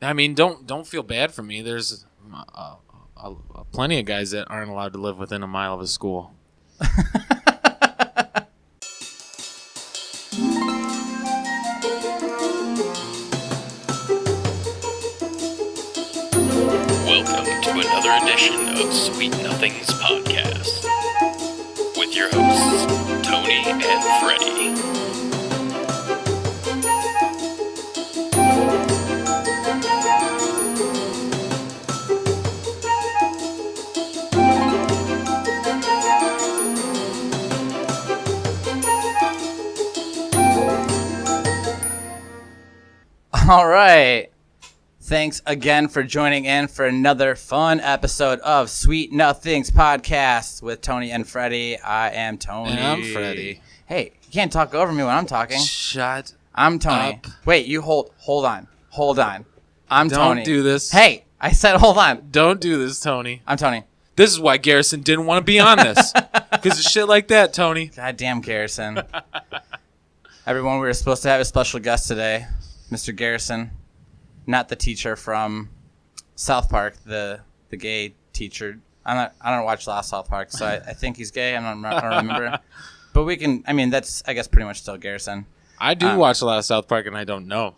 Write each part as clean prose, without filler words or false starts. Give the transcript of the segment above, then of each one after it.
I mean, don't feel bad for me. There's plenty of guys that aren't allowed to live within a mile of a school. Welcome to another edition of Sweet Nothings Podcast with your hosts, Tony and Freddie. All right. Thanks again for joining in for another fun episode of Sweet Nothings Podcast with Tony and Freddie. I am Tony. And I'm Freddie. Hey, you can't talk over me when I'm talking. Shut I'm Tony. up. Wait, you hold on. I'm Tony. Don't do this. Hey, I said hold on. Don't do this, Tony. I'm Tony. This is why Garrison didn't want to be on this. Because of shit like that, Tony. Goddamn Garrison. Everyone, we were supposed to have a special guest today, Mr. Garrison. Not the teacher from South Park, the gay teacher. I don't watch a lot of South Park, so I think he's gay. I don't remember. But we can, I mean, that's, I guess, pretty much still Garrison. I do watch a lot of South Park, and I don't know.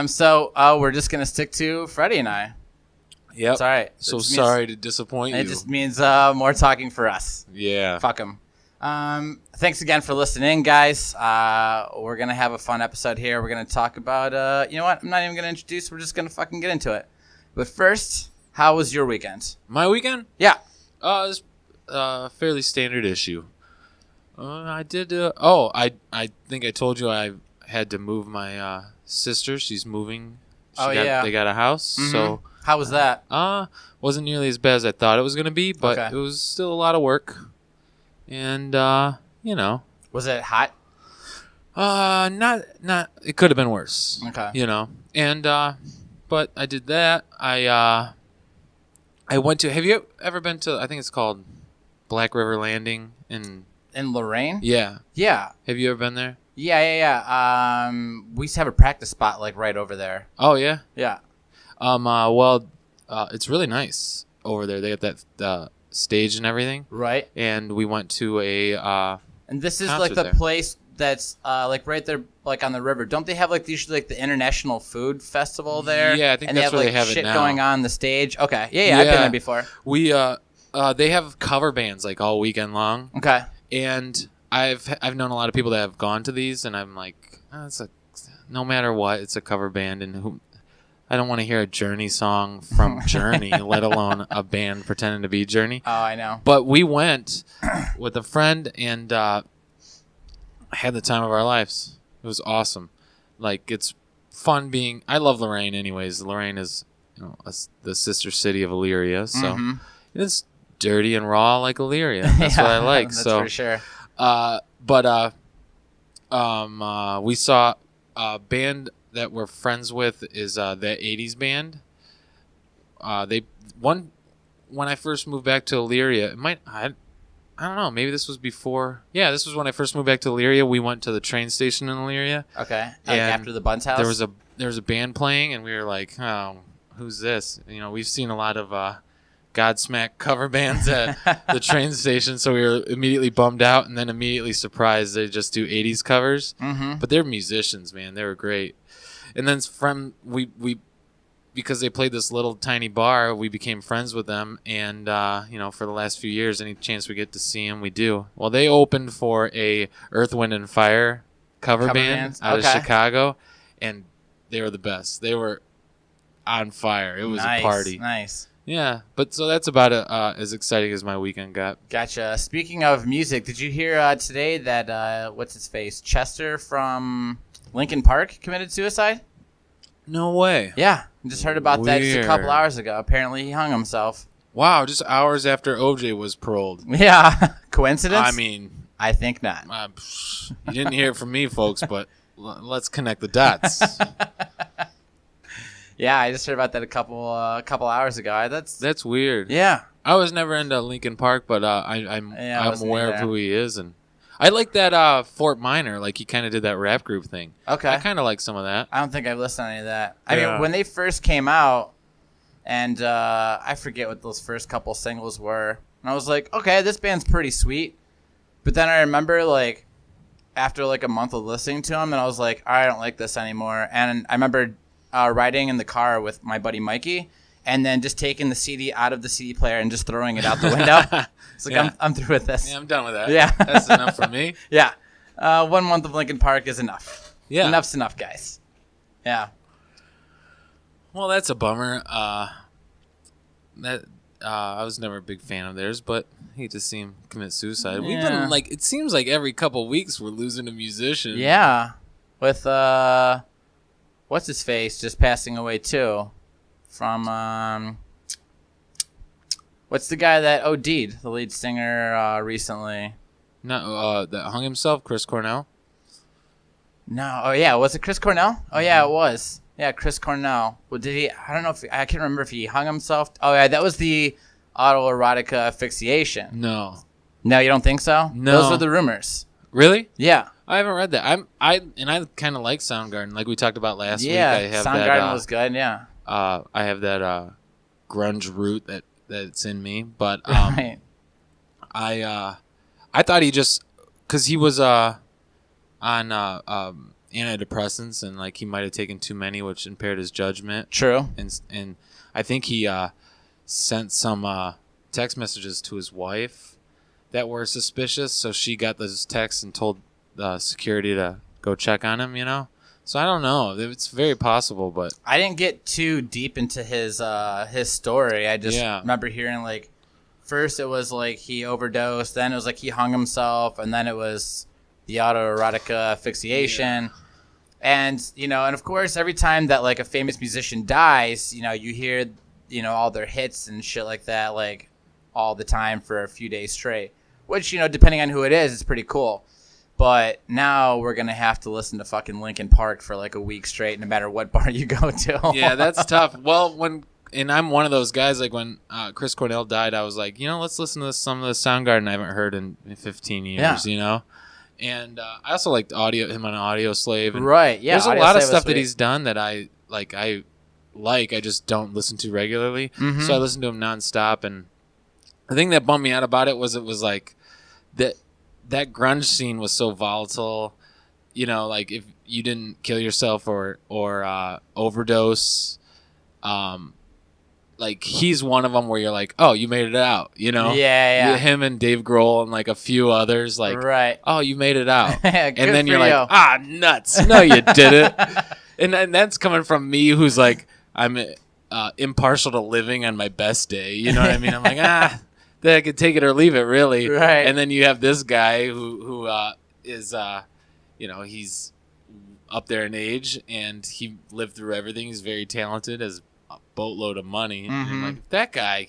So we're just going to stick to Freddie and I. Yep. It's all right. So sorry to disappoint you. It just means more talking for us. Yeah. Fuck them. Thanks again for listening, guys. We're going to have a fun episode here. We're going to talk about, you know what? I'm not even going to introduce. We're just going to fucking get into it. But first, how was your weekend? My weekend? Yeah. It was a fairly standard issue. I did, I think I told you I had to move my sister. She's moving. They got a house, Mm-hmm. so. How was that? Wasn't nearly as bad as I thought it was going to be, but Okay. It was still a lot of work. And, you know. Was it hot? Not, it could have been worse. Okay. You know. And, but I did that. I went to, have you ever been to, I think it's called Black River Landing in Lorraine? Yeah. Yeah. Have you ever been there? Yeah. We used to have a practice spot, like, right over there. Oh, yeah? Yeah. It's really nice over there. They got that, stage and everything. Right. And we went to a, And this is, concert like, the there. place that's, like, right there, like, on the river. Don't they have, like, usually, like, the International Food Festival there? Yeah, I think and that's where like, they have it shit now. going on the stage? Okay. Yeah, I've been there before. We, they have cover bands, like, all weekend long. Okay. And I've known a lot of people that have gone to these, and I'm like, no matter what, it's a cover band, and I don't want to hear a Journey song from Journey, let alone a band pretending to be Journey. Oh, I know. But we went with a friend and had the time of our lives. It was awesome. Like, it's fun being. I love Lorraine, anyways. Lorraine is, the sister city of Elyria, so it's dirty and raw like Elyria. That's what I like. That's so for sure. We saw a band that we're friends with is the 80s band. When I first moved back to Elyria, I don't know, maybe this was before. Yeah, this was when I first moved back to Elyria. We went to the train station in Elyria. Okay. Like And after the Buns house? There was a band playing, and we were like, oh, who's this? We've seen a lot of Godsmack cover bands at the train station, so we were immediately bummed out and then immediately surprised they just do 80s covers. Mm-hmm. But they're musicians, man. They were great. And then we because they played this little tiny bar, we became friends with them. And, for the last few years, any chance we get to see them, we do. Well, they opened for a Earth, Wind, and Fire cover band bands? out Okay. of Chicago, and they were the best. They were on fire. It was a party. Nice. Yeah, but so that's about as exciting as my weekend got. Gotcha. Speaking of music, did you hear today that, what's his face, Chester from Linkin Park committed suicide? No way. Yeah, I just heard about that just a couple Weird. hours ago. Apparently he hung himself. Wow, just hours after OJ was paroled. Yeah. Coincidence? I mean, I think not. you didn't hear it from me, folks, but let's connect the dots. Yeah, I just heard about that a couple hours ago. That's weird. Yeah. I was never into Linkin Park, but I'm wasn't aware of either. who he is, and I like that Fort Minor. Like he kind of did that rap group thing. Okay. I kind of like some of that. I don't think I've listened to any of that. I Yeah. mean, when they first came out, and I forget what those first couple singles were, and I was like, okay, this band's pretty sweet. But then I remember, like, after like a month of listening to them, and I was like, I don't like this anymore. And I remember riding in the car with my buddy Mikey, and then just taking the CD out of the CD player and just throwing it out the window. It's like, Yeah. I'm through with this. Yeah, I'm done with that. Yeah. That's enough for me. Yeah. 1 month of Linkin Park is enough. Yeah. Enough's enough, guys. Yeah. Well, that's a bummer. I was never a big fan of theirs, but I hate to see him commit suicide. We've Yeah. been like, it seems like every couple weeks we're losing a musician. Yeah. With, what's his face just passing away too? From, what's the guy that OD'd, the lead singer, recently? No, that hung himself, Chris Cornell. No. Oh, yeah. Was it Chris Cornell? Oh, yeah, it was. Yeah, Chris Cornell. Well, did he? I don't know if I can't remember if he hung himself. Oh, yeah, that was the autoerotica asphyxiation. No. No, you don't think so? No. Those were the rumors. Really? Yeah. I haven't read that. I kind of like Soundgarden, like we talked about last week. Yeah. I have Soundgarden was good. Yeah. I have that grunge root that's in me, but Right. I thought he just because he was on antidepressants and like he might have taken too many, which impaired his judgment. True. And I think he sent some text messages to his wife that were suspicious, so she got those texts and told security to go check on him. So I don't know. It's very possible, but I didn't get too deep into his story. I just Yeah. remember hearing like first it was like he overdosed, then it was like he hung himself, and then it was the autoerotica asphyxiation. And and of course every time that like a famous musician dies, you hear all their hits and shit like that like all the time for a few days straight, which depending on who it is, it's pretty cool. But now we're going to have to listen to fucking Linkin Park for like a week straight, no matter what bar you go to. yeah, that's tough. Well, and I'm one of those guys, like when Chris Cornell died, I was like, let's listen to some of the Soundgarden I haven't heard in 15 years, And I also liked him on Audio Slave. And Right, yeah. there's a Audio lot of Slave was stuff that sweet. he's done that I just don't listen to regularly. Mhm. So I listen to him nonstop. And the thing that bummed me out about it was like that grunge scene was so volatile. Like if you didn't kill yourself or overdose, like he's one of them where you're like, oh, you made it out, Yeah. Him and Dave Grohl and like a few others, like, Right. oh, you made it out, Good and then for you're you. like, nuts, no, you didn't, and that's coming from me, who's like, I'm impartial to living on my best day, you know what I mean? I'm like, I could take it or leave it, really, Right. And then you have this guy who is, he's up there in age and he lived through everything. He's very talented, has a boatload of money. And I'm like, if that guy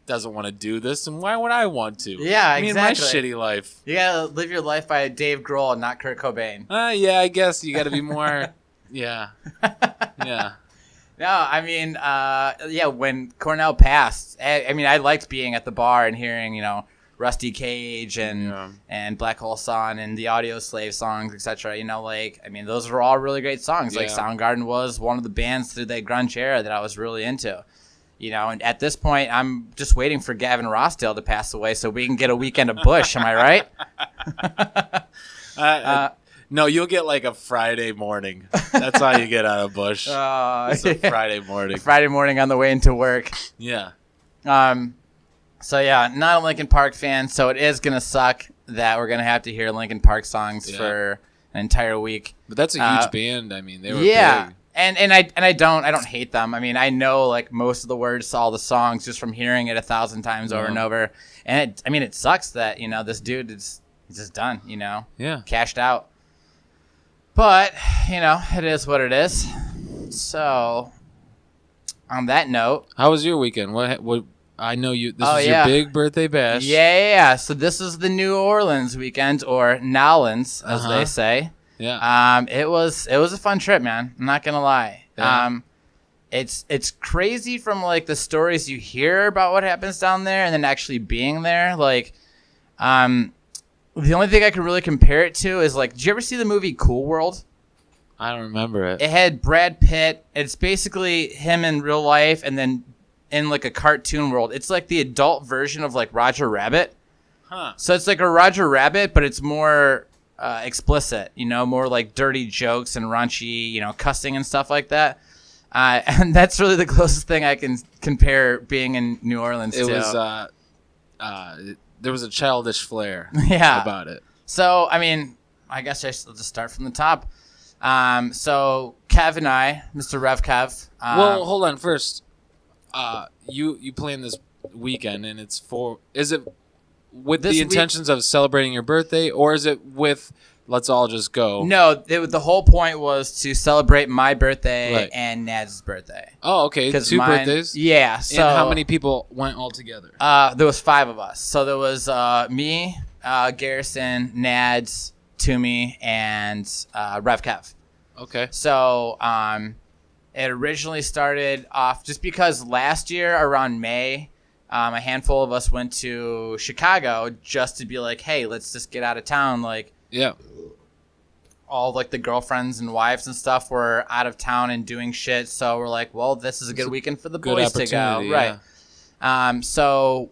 doesn't want to do this, then why would I want to? Yeah, Me exactly. and my shitty life. You gotta live your life by Dave Grohl and not Kurt Cobain. Yeah, I guess you got to be more. Yeah. Yeah. No, I mean, when Cornell passed, I liked being at the bar and hearing, Rusty Cage and Black Hole Sun and the Audio Slave songs, etc. Those were all really great songs. Like Yeah. Soundgarden was one of the bands through that grunge era that I was really into. And at this point, I'm just waiting for Gavin Rossdale to pass away so we can get a weekend of Bush. Am I right? No, you'll get like a Friday morning. That's all you get out of Bush. It's a Friday morning. Friday morning on the way into work. Yeah. So yeah, not a Linkin Park fan, so it is gonna suck that we're gonna have to hear Linkin Park songs for an entire week. But that's a huge band. I mean, they were Yeah. big. And I don't hate them. I mean, I know like most of the words to all the songs just from hearing it 1,000 times over and over. And it sucks that, this dude is just done, Yeah. cashed out. But, it is what it is. So, on that note, How was your weekend? What I know you. This was yeah. your big birthday bash. yeah. So this is the New Orleans weekend, or Nowlands, as they say. Yeah. It was a fun trip, man. I'm not gonna lie. Yeah. It's crazy from like the stories you hear about what happens down there, and then actually being there. Like The only thing I can really compare it to is like, did you ever see the movie Cool World? I don't remember it. It had Brad Pitt. It's basically him in real life and then in like a cartoon world. It's like the adult version of like Roger Rabbit. Huh. So it's like a Roger Rabbit, but it's more explicit, more like dirty jokes and raunchy, cussing and stuff like that. And that's really the closest thing I can compare being in New Orleans to. It was, there was a childish flair about it. So, I mean, I guess I'll just start from the top. So Kev and I, Mr. Rev Kev. Well, hold on. First, you plan this weekend, and is it with the intentions of celebrating your birthday, or is it with let's all just go? No, the whole point was to celebrate my birthday and Nad's birthday. Oh, okay. 2 birthdays? Yeah. So, and how many people went all together? There was 5 of us. So there was me, Garrison, Nads, Toomey, and Rev Kev. Okay. So it originally started off just because last year around May, a handful of us went to Chicago just to be like, hey, let's just get out of town. Like, yeah. All like the girlfriends and wives and stuff were out of town and doing shit. So we're like, well, this is a good weekend for the boys to go. Yeah. Right. So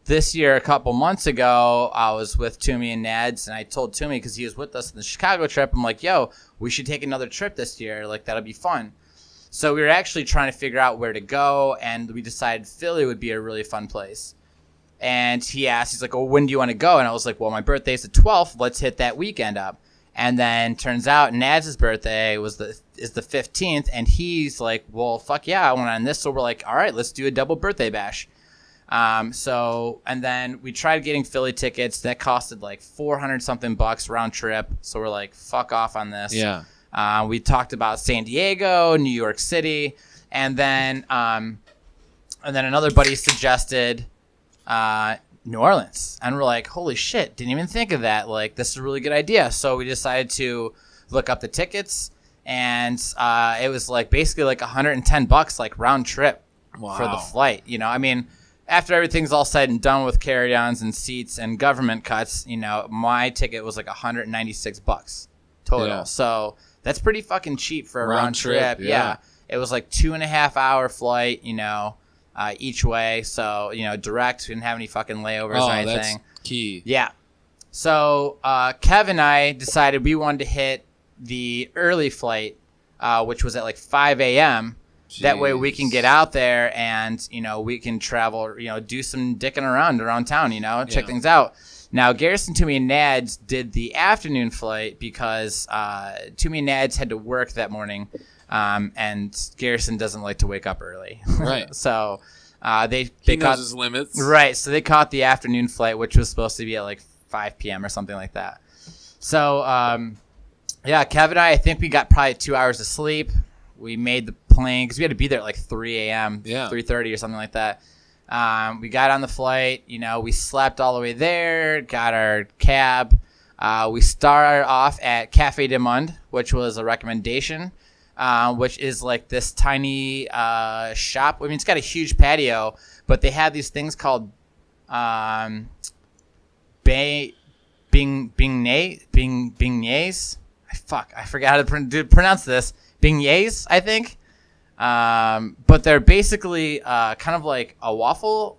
this year, a couple months ago, I was with Toomey and Nads, and I told Toomey, because he was with us on the Chicago trip, I'm like, yo, we should take another trip this year. Like, that'll be fun. So we were actually trying to figure out where to go, and we decided Philly would be a really fun place. And he asked, he's like, well, when do you want to go? And I was like, well, my birthday's the 12th. Let's hit that weekend up. And then turns out Nads' birthday is the 15th, and he's like, well, fuck yeah, I want on this. So we're like, all right, let's do a double birthday bash. And then we tried getting Philly tickets. That costed like $400-something round trip. So we're like, fuck off on this. Yeah. We talked about San Diego, New York City, and then another buddy suggested New Orleans, and we're like, holy shit, didn't even think of that. Like, this is a really good idea. So we decided to look up the tickets, and it was like basically like $110 like round trip for the flight. I mean, after everything's all said and done with carry-ons and seats and government cuts, my ticket was like $196 total. Yeah. So that's pretty fucking cheap for a round trip. Yeah. It was like 2.5-hour flight, each way. So, direct. We didn't have any fucking layovers or anything. That's key. Yeah. So, Kev and I decided we wanted to hit the early flight, which was at like 5 a.m. That way we can get out there and, we can travel, do some dicking around town, check things out. Now, Garrison, Toomey, and Nads did the afternoon flight because Toomey and Nads had to work that morning. And Garrison doesn't like to wake up early. Right. So they he caught knows his limits. Right. So they caught the afternoon flight, which was supposed to be at like 5 p.m. or something like that. So, Kev and I think we got probably 2 hours of sleep. We made the plane because we had to be there at like 3 a.m., 3:30 or something like that. We got on the flight. We slept all the way there, got our cab. We started off at Café du Monde, which was a recommendation. Which is like this tiny shop. I mean, it's got a huge patio, but they have these things called beignets. I forgot how to pronounce this. Beignets, I think. But they're basically kind of like a waffle.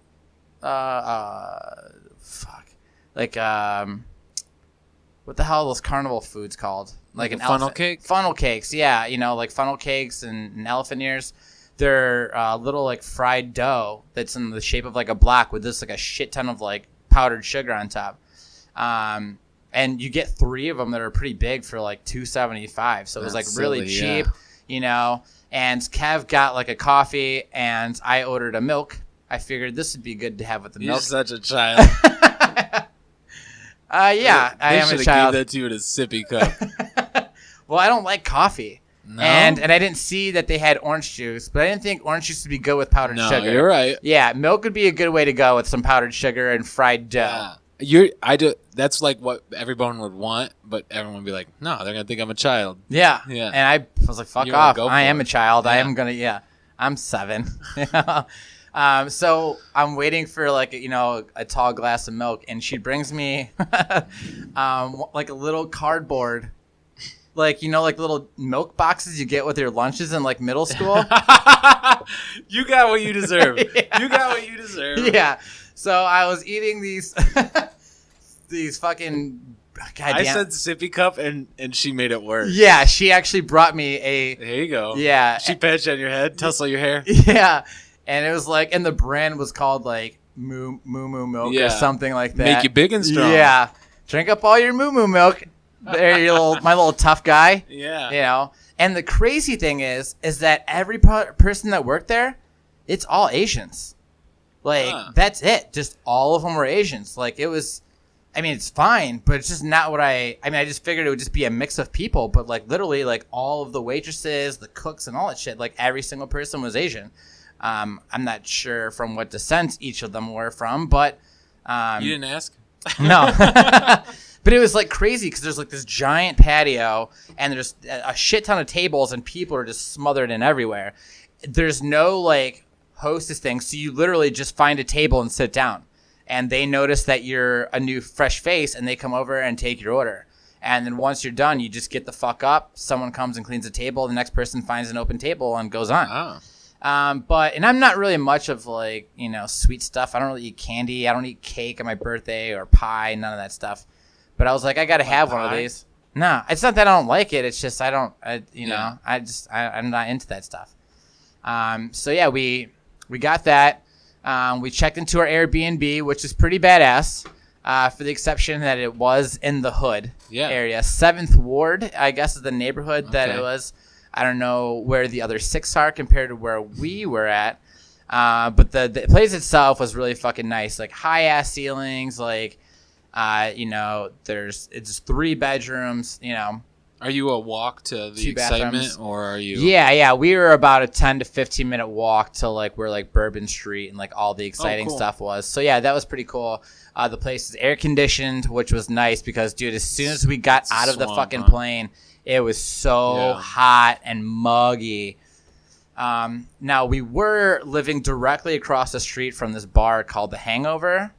What the hell are those carnival foods called? Like a funnel cake? Funnel cakes, yeah. Like funnel cakes and elephant ears. They're little like fried dough that's in the shape of like a block with this like a shit ton of like powdered sugar on top. And you get 3 of them that are pretty big for like $2.75. So it was like really cheap, And Kev got like a coffee and I ordered a milk. I figured this would be good to have with the milk. You're such a child. Yeah, I am a child. They should have gave that to you in a sippy cup. Well, I don't like coffee. No? And I didn't see that they had orange juice, but I didn't think orange juice would be good with powdered sugar. No, you're right. Yeah, milk would be a good way to go with some powdered sugar and fried dough. Yeah. That's like what everyone would want, but everyone would be like, no, they're going to think I'm a child. Yeah. Yeah. And I was like, fuck off. I am a child. Yeah. I'm 7. So I'm waiting for like a tall glass of milk, and she brings me like a little cardboard, like like little milk boxes you get with your lunches in like middle school. You got what you deserve. Yeah. You got what you deserve. Yeah. So I was eating these these fucking. Goddamn. I said sippy cup, and she made it worse. Yeah, she actually brought me a. There you go. Yeah. She patched on your head, tussle your hair. Yeah. And it was like, and the brand was called like Moo Moo Milk or something like that. Make you big and strong. Yeah. Drink up all your Moo Moo Milk. There, my little tough guy. Yeah. And the crazy thing is that every person that worked there, it's all Asians. Like, that's it. Just all of them were Asians. Like, it was, I mean, it's fine, but it's just not what I just figured it would just be a mix of people. But, like, literally, like, all of the waitresses, the cooks, and all that shit, like, every single person was Asian. I'm not sure from what descent each of them were from, but... you didn't ask? No. But it was, like, crazy because there's, like, this giant patio, and there's a shit ton of tables, and people are just smothered in everywhere. There's no, like, hostess thing, so you literally just find a table and sit down. And they notice that you're a new, fresh face, and they come over and take your order. And then once you're done, you just get the fuck up. Someone comes and cleans the table. The next person finds an open table and goes on. Oh. And I'm not really much of like, sweet stuff. I don't really eat candy. I don't eat cake on my birthday or pie, none of that stuff. But I was like, I got to have one of these. No, it's not that I don't like it. It's just, I'm not into that stuff. So yeah, we got that. We checked into our Airbnb, which is pretty badass, for the exception that it was in the hood area. 7th Ward, I guess, is the neighborhood that it was. I don't know where the other 6 are compared to where we were at. But the place itself was really fucking nice. Like, high-ass ceilings, like, it's 3 bedrooms, Are you a walk to the 2 excitement, bathrooms. or are you? Yeah. We were about a 10 to 15 minute walk to like where like Bourbon Street and like all the exciting stuff was. So yeah, that was pretty cool. The place is air conditioned, which was nice because, dude, as soon as we got out of the fucking plane, it was so hot and muggy. Now we were living directly across the street from this bar called The Hangover,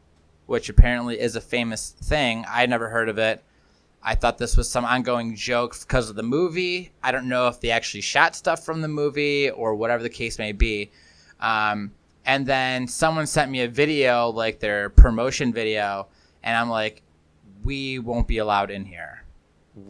which apparently is a famous thing. I'd never heard of it. I thought this was some ongoing joke because of the movie. I don't know if they actually shot stuff from the movie or whatever the case may be. And then someone sent me a video, like their promotion video, and I'm like, we won't be allowed in here.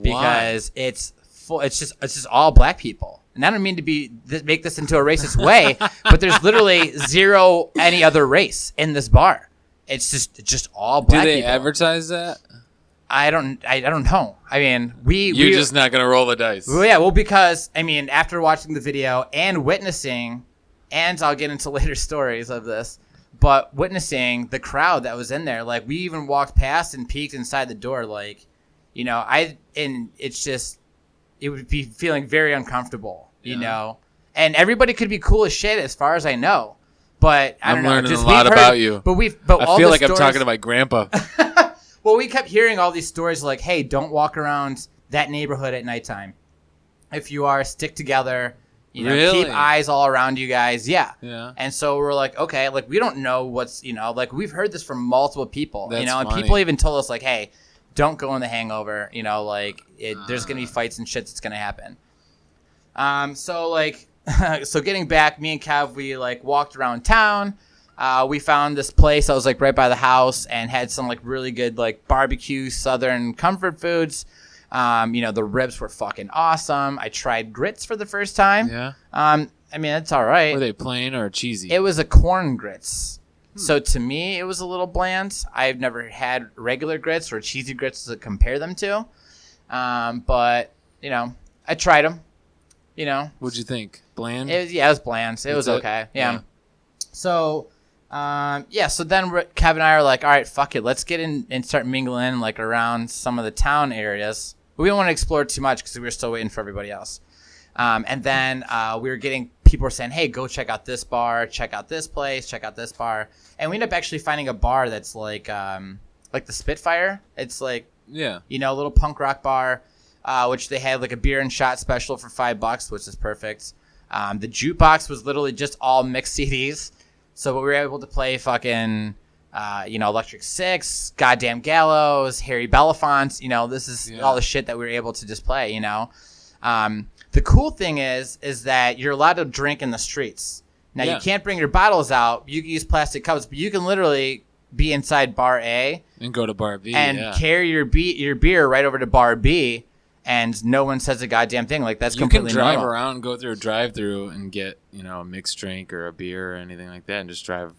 Because it's full. It's just all black people. And I don't mean to make this into a racist way, but there's literally zero any other race in this bar. It's just all black people. Do they advertise that? I don't know. I mean, You're just not gonna roll the dice. Well, yeah. Well, because I mean, after watching the video and witnessing, and I'll get into later stories of this, but witnessing the crowd that was in there, like we even walked past and peeked inside the door, like, it would be feeling very uncomfortable, and everybody could be cool as shit as far as I know, but I don't know. I'm learning a lot about you. But I feel like I'm talking to my grandpa. Well, we kept hearing all these stories like, hey, don't walk around that neighborhood at nighttime. If you are, stick together. Keep eyes all around you guys. Yeah. And so we're like, okay, like we don't know what's, like we've heard this from multiple people, and funny. people even told us like, hey, don't go in The Hangover, there's going to be fights and shit that's going to happen. So getting back, me and Kev, we like walked around town. We found this place that was like right by the house and had some like really good like barbecue Southern comfort foods. The ribs were fucking awesome. I tried grits for the first time. Yeah. I mean, it's all right. Were they plain or cheesy? It was a corn grits. So to me, it was a little bland. I've never had regular grits or cheesy grits to compare them to. But, I tried them. What'd you think? Bland? It was bland. It was okay. Yeah. So, so then Kev and I are like, all right, fuck it. Let's get in and start mingling like around some of the town areas. But we don't want to explore too much because we were still waiting for everybody else. And then we were getting people were saying, hey, go check out this bar, check out this place, check out this bar. And we ended up actually finding a bar that's like the Spitfire. It's like, a little punk rock bar, which they had like a beer and shot special for $5, which is perfect. The jukebox was literally just all mixed CDs. So we were able to play fucking, Electric Six, Goddamn Gallows, Harry Belafonte. This is all the shit that we were able to just play. The cool thing is that you're allowed to drink in the streets. Now you can't bring your bottles out. You can use plastic cups, but you can literally be inside bar A and go to bar B and carry your beer right over to bar B, and no one says a goddamn thing. Like that's completely normal. You can drive around, go through a drive-through, and get a mixed drink or a beer or anything like that, and just drive.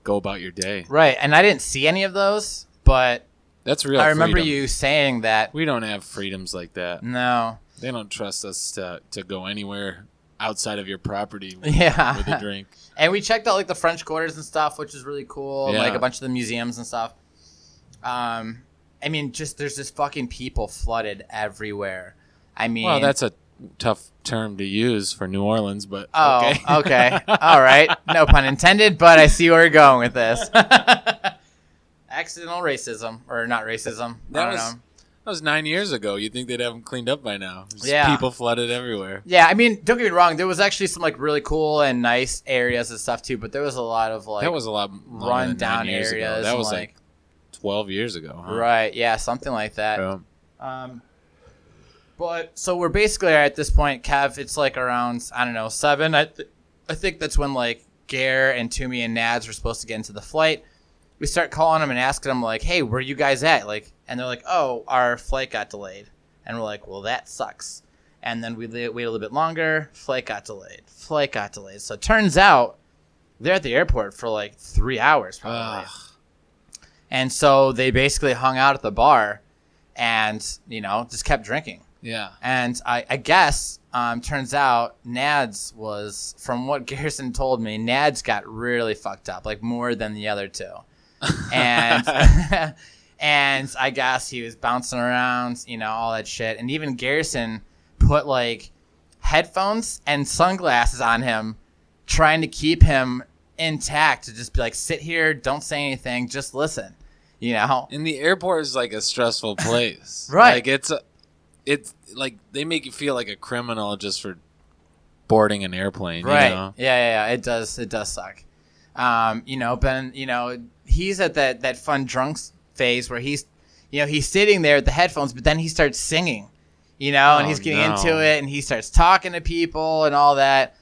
Go about your day. Right, and I didn't see any of those, but that's real. I remember freedom. You saying that we don't have freedoms like that. No, they don't trust us to go anywhere outside of your property with a drink. And we checked out like the French Quarters and stuff, which is really cool. Yeah. Like a bunch of the museums and stuff. Just there's just fucking people flooded everywhere. Well, that's a tough term to use for New Orleans, but okay. All right. No pun intended, but I see where you're going with this. Accidental racism, or not racism. That was 9 years ago. You'd think they'd have them cleaned up by now. People flooded everywhere. Yeah, don't get me wrong. There was actually some like really cool and nice areas and stuff too, but there was a lot of like that was a lot run down areas. Ago. That was like 12 years ago. Huh? Right. Yeah, something like that. Yeah. But so we're basically at this point, Kev. It's like around 7. I think that's when like Gare and Toomey and Nads were supposed to get into the flight. We start calling them and asking them like, "Hey, where are you guys at?" And they're like, "Oh, our flight got delayed." And we're like, "Well, that sucks." And then we wait a little bit longer. Flight got delayed. So it turns out they're at the airport for like 3 hours probably. And so they basically hung out at the bar and, just kept drinking. Yeah. And I guess, turns out Nads was, from what Garrison told me, Nads got really fucked up, like more than the other two. And and I guess he was bouncing around, all that shit. And even Garrison put like headphones and sunglasses on him, trying to keep him intact, to just be like, sit here, don't say anything, just listen. And the airport is like a stressful place. Right. Like it's like they make you feel like a criminal just for boarding an airplane. Right. Yeah. It does suck. But he's at that fun drunk phase where he's sitting there with the headphones, but then he starts singing, and he's getting into it, and he starts talking to people and all that.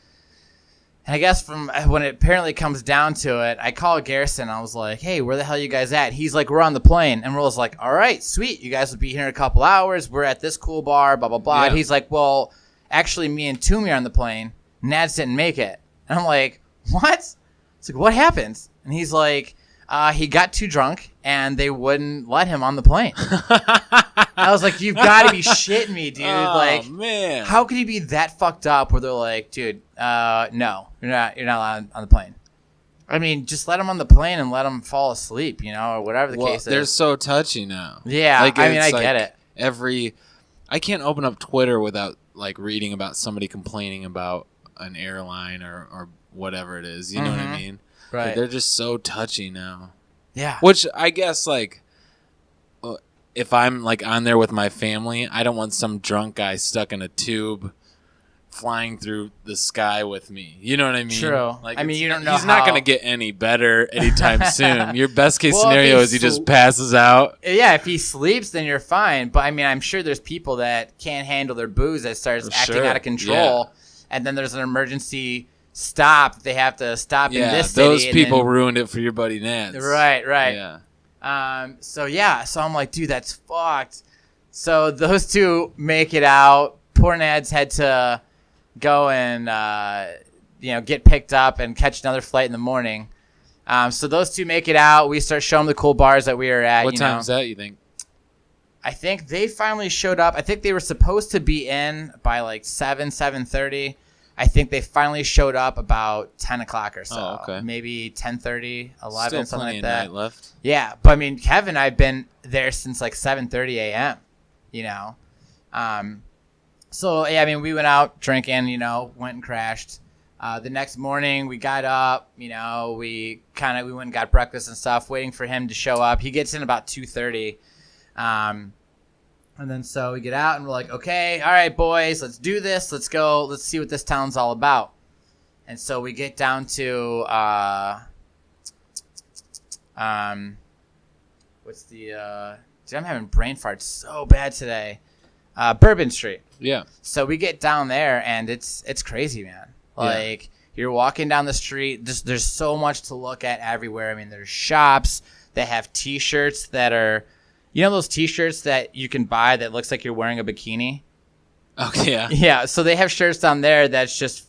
And I guess from when it apparently comes down to it, I call Garrison. I was like, "Hey, where the hell are you guys at?" He's like, "We're on the plane." And Will's like, "All right, sweet. You guys will be here in a couple hours. We're at this cool bar, blah, blah, blah." Yeah. And he's like, "Well, actually, me and Toomey are on the plane. Nads didn't make it." And I'm like, "What?" It's like, "What happened?" And he's like, he got too drunk, and they wouldn't let him on the plane. I was like, "You've got to be shitting me, dude. Man. How could he be that fucked up where they're like, dude, no, you're not on the plane." Just let him on the plane and let him fall asleep, or whatever the case is. They're so touchy now. Yeah, I get it. I can't open up Twitter without like reading about somebody complaining about an airline or whatever it is. You know what I mean? Right. Like, they're just so touchy now. Yeah. Which I guess like, if I'm like on there with my family, I don't want some drunk guy stuck in a tube flying through the sky with me. You know what I mean? True. Like, you don't know. He's not going to get any better anytime soon. Your best case scenario is he just passes out. Yeah, if he sleeps, then you're fine. But I'm sure there's people that can't handle their booze that starts acting out of control, and then there's an emergency stop. They have to stop in this city. Those people ruined it for your buddy Nads. Right. Yeah. So I'm like, dude, that's fucked. So those two make it out. Poor Nads had to go and get picked up and catch another flight in the morning. So those two make it out. We start showing them the cool bars that we were at. What time is that, you think? I think they finally showed up. I think they were supposed to be in by like 7:30. I think they finally showed up about 10 o'clock or so. Oh, okay. Maybe 10:30, 11, Still something like plenty that. of night left. Yeah, but Kevin and I have been there since like 7:30 a.m. So yeah, we went out drinking, went and crashed. The next morning we got up, we went and got breakfast and stuff, waiting for him to show up. He gets in about 2:30. And then so we get out and we're like, okay, all right, boys, let's do this. Let's go. Let's see what this town's all about. And so we get down to what's the dude, I'm having brain farts so bad today. Bourbon Street. Yeah. So we get down there, and it's crazy, man. Like, you're walking down the street. There's so much to look at everywhere. I mean, there's shops that have T-shirts that are, you know, those T-shirts that you can buy that looks like you're wearing a bikini. Okay. Yeah. Yeah. So they have shirts down there that's just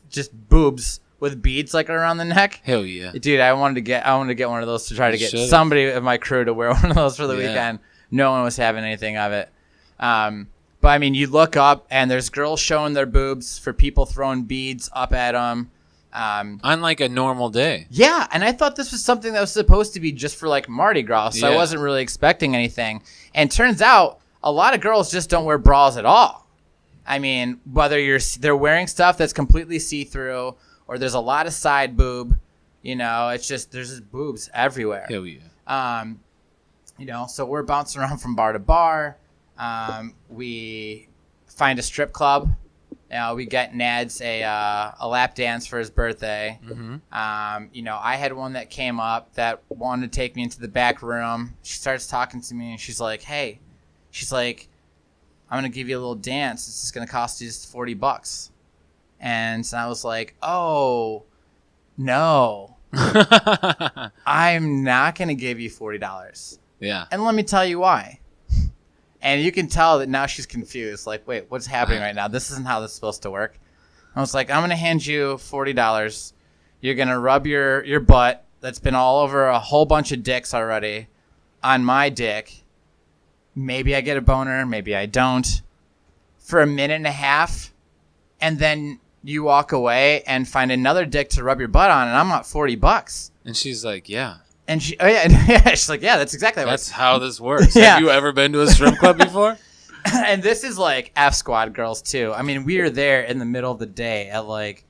boobs with beads like around the neck. Hell yeah. Dude, I wanted to get one of those to try to get should've. somebody of my crew to wear one of those for the weekend. No one was having anything of it. But I mean, you look up and there's girls showing their boobs for people throwing beads up at them. On like a normal day. Yeah, and I thought this was something that was supposed to be just for like Mardi Gras, so I wasn't really expecting anything. And turns out a lot of girls just don't wear bras at all. I mean, whether they're wearing stuff that's completely see-through or there's a lot of side boob, you know, it's just there's just boobs everywhere. Hell yeah. You know, so we're bouncing around from bar to bar. We find a strip club. We get Nads a lap dance for his birthday. Mm-hmm. You know, I had one that came up that wanted to take me into the back room. She starts talking to me, and she's like, "Hey," she's like, "I'm gonna give you a little dance. This is gonna cost you just $40." And I was like, "Oh, no, I'm not gonna give you $40." Yeah. And let me tell you why. And you can tell that now she's confused. Like, wait, what's happening right now? This isn't how this is supposed to work. I was like, I'm going to hand you $40. You're going to rub your butt that's been all over a whole bunch of dicks already on my dick. Maybe I get a boner. Maybe I don't. For a minute and a half. And then you walk away and find another dick to rub your butt on. And I'm at $40. And she's like, yeah. And she's like, yeah, that's exactly That's how this works. Yeah. Have you ever been to a strip club before? And this is like F Squad girls too. I mean, we are there in the middle of the day at like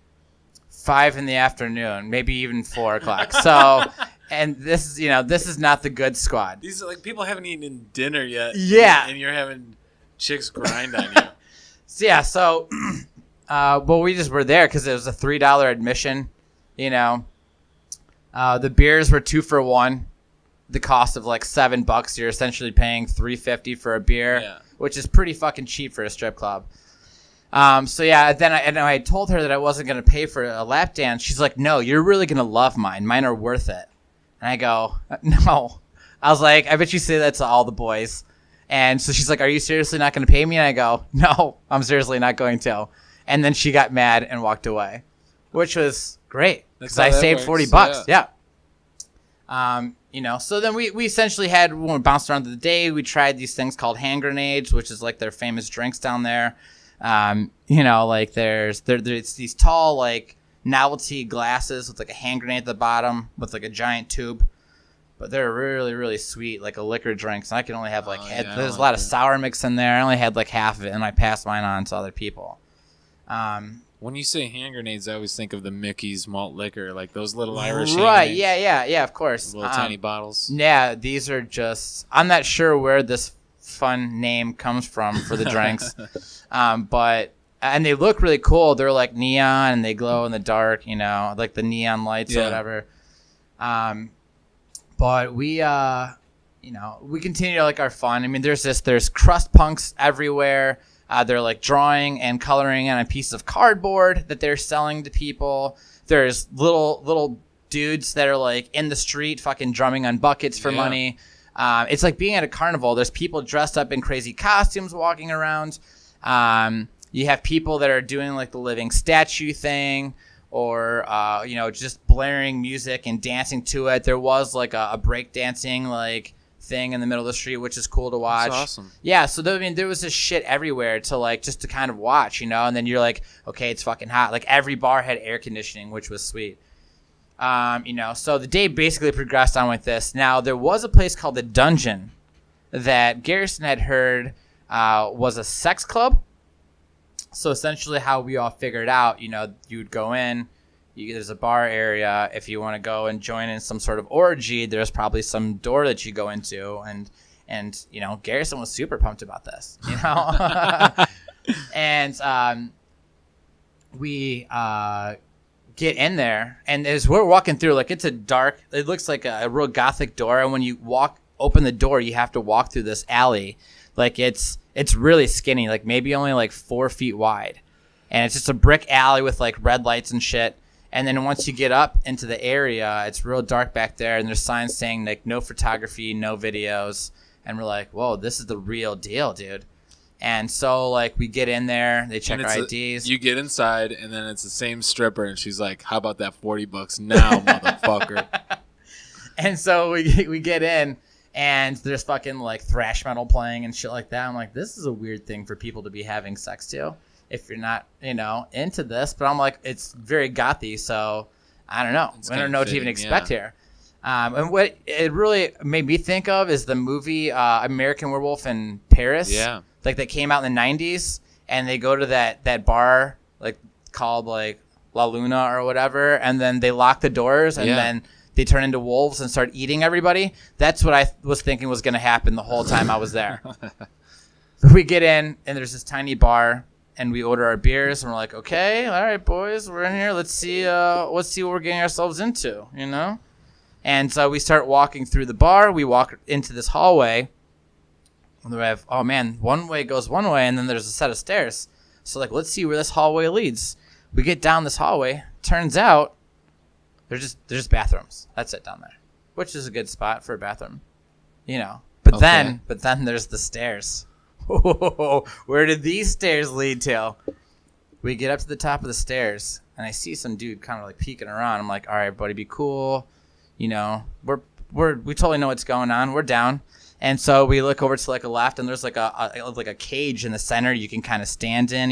5 p.m, maybe even 4 o'clock. So, and this is, you know, this is not the good squad. These are like people haven't eaten dinner yet. Yeah. And you're having chicks grind on you. So, well, we just were there because it was a $3 admission, you know. The beers were 2 for $1. The cost of like $7. You're essentially paying $3.50 for a beer, which is pretty fucking cheap for a strip club. So yeah, then I told her that I wasn't gonna pay for a lap dance. She's like, "No, you're really gonna love mine. Mine are worth it." And I go, "No." I was like, "I bet you say that to all the boys." And so she's like, "Are you seriously not gonna pay me?" And I go, "No, I'm seriously not going to." And then she got mad and walked away, which was great because I saved $40. Yeah. You know, so then we essentially when we bounced around the day, we tried these things called hand grenades, which is like their famous drinks down there. You know, like there's these tall, like novelty glasses with like a hand grenade at the bottom with like a giant tube, but they're really, really sweet, like a liquor drink. So I can only have there's a lot of sour mix in there. I only had like half of it and I passed mine on to other people. When you say hand grenades, I always think of the Mickey's malt liquor, like those little Irish right, hand grenades. Yeah, of course. Little tiny bottles. Yeah, these are just, I'm not sure where this fun name comes from for the drinks. But they look really cool. They're like neon and they glow in the dark, you know, like the neon lights or whatever. But we, you know, we continue like our fun. I mean, there's crust punks everywhere. They're like drawing and coloring on a piece of cardboard that they're selling to people. There's little dudes that are like in the street fucking drumming on buckets for money. It's like being at a carnival. There's people dressed up in crazy costumes walking around. You have people that are doing like the living statue thing or, you know, just blaring music and dancing to it. There was like a break dancing like thing in the middle of the street, which is cool to watch. That's awesome. Yeah, so I mean, there was this shit everywhere to like just to kind of watch, you know. And then you're like, okay, it's fucking hot. Like every bar had air conditioning, which was sweet. You know, so the day basically progressed on with this. Now there was a place called the Dungeon that Garrison had heard was a sex club. So essentially, how we all figured out, you know, you would go in. There's a bar area. If you want to go and join in some sort of orgy, there's probably some door that you go into, and you know, Garrison was super pumped about this, you know, and we get in there, and as we're walking through, like it's it looks like a real gothic door, and when you open the door, you have to walk through this alley. Like it's really skinny, like maybe only like 4 feet wide, and it's just a brick alley with like red lights and shit. And then once you get up into the area, it's real dark back there, and there's signs saying like no photography, no videos. And we're like, whoa, this is the real deal, dude. And so like we get in there, they check our IDs. You get inside, and then it's the same stripper, and she's like, "How about that $40 now, motherfucker?" And so we get in, and there's fucking like thrash metal playing and shit like that. I'm like, this is a weird thing for people to be having sex to, if you're not, into this. But I'm like, it's very gothy, so I don't know. I don't know what to even expect here. And what it really made me think of is the movie American Werewolf in Paris. Yeah. Like that came out in the 90s, and they go to that bar like called like La Luna or whatever, and then they lock the doors, and then they turn into wolves and start eating everybody. That's what I was thinking was going to happen the whole time I was there. We get in, and there's this tiny bar, and we order our beers, and we're like, okay, all right, boys, we're in here. Let's see what we're getting ourselves into, And so we start walking through the bar. We walk into this hallway. And we have, oh man, one way goes one way, and then there's a set of stairs. So like, let's see where this hallway leads. We get down this hallway. Turns out, there's just bathrooms. That's it down there, which is a good spot for a bathroom, But then there's the stairs. Where did these stairs lead to? We get up to the top of the stairs, and I see some dude kind of like peeking around. I'm like, all right, buddy, be cool. We totally know what's going on. We're down. And so we look over to like a left, and there's like a cage in the center you can kind of stand in,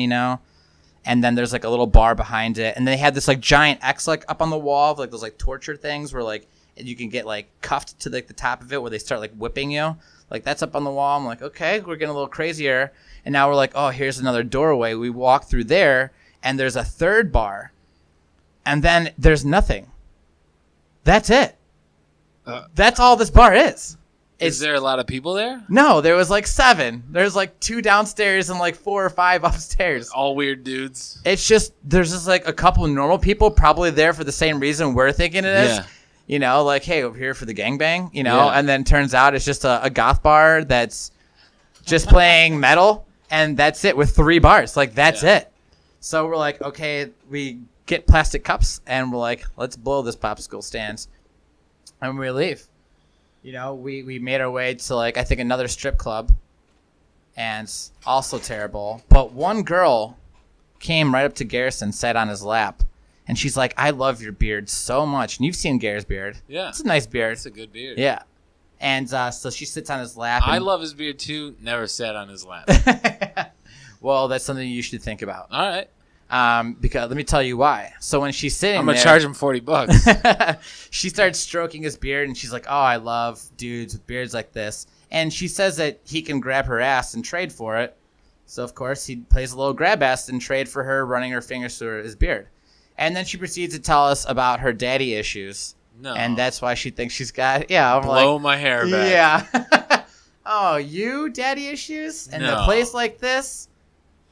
And then there's like a little bar behind it, and they had this like giant X like up on the wall, like those like torture things where like you can get like cuffed to like the top of it where they start like whipping you. Like that's up on the wall. I'm like, okay, we're getting a little crazier. And now we're like, oh, here's another doorway. We walk through there, and there's a third bar, and then there's nothing. That's it. That's all this bar is. Is there a lot of people there? No, there was like 7. There's like 2 downstairs and like 4 or 5 upstairs. All weird dudes. It's just, there's just like a couple of normal people probably there for the same reason we're thinking it is. Yeah. Like, hey, we're here for the gangbang, and then turns out it's just a goth bar that's just playing metal, and that's it with 3 bars. Like, that's it. So we're like, okay, we get plastic cups, and we're like, let's blow this popsicle stand. And we leave. We made our way to like I think another strip club, and also terrible. But one girl came right up to Garrison, sat on his lap, and she's like, "I love your beard so much." And you've seen Garrett's beard. Yeah, it's a nice beard. It's a good beard. Yeah, and so she sits on his lap. I love his beard too. Never sat on his lap. Well, that's something you should think about. All right. Because let me tell you why. So when she's sitting I'm going to charge him $40. She starts stroking his beard, and she's like, oh, I love dudes with beards like this. And she says that he can grab her ass and trade for it. So, of course, he plays a little grab ass and trade for her running her fingers through his beard. And then she proceeds to tell us about her daddy issues. No. And that's why she thinks she's got, blow my hair back. Yeah. Oh, you daddy issues? In a place like this?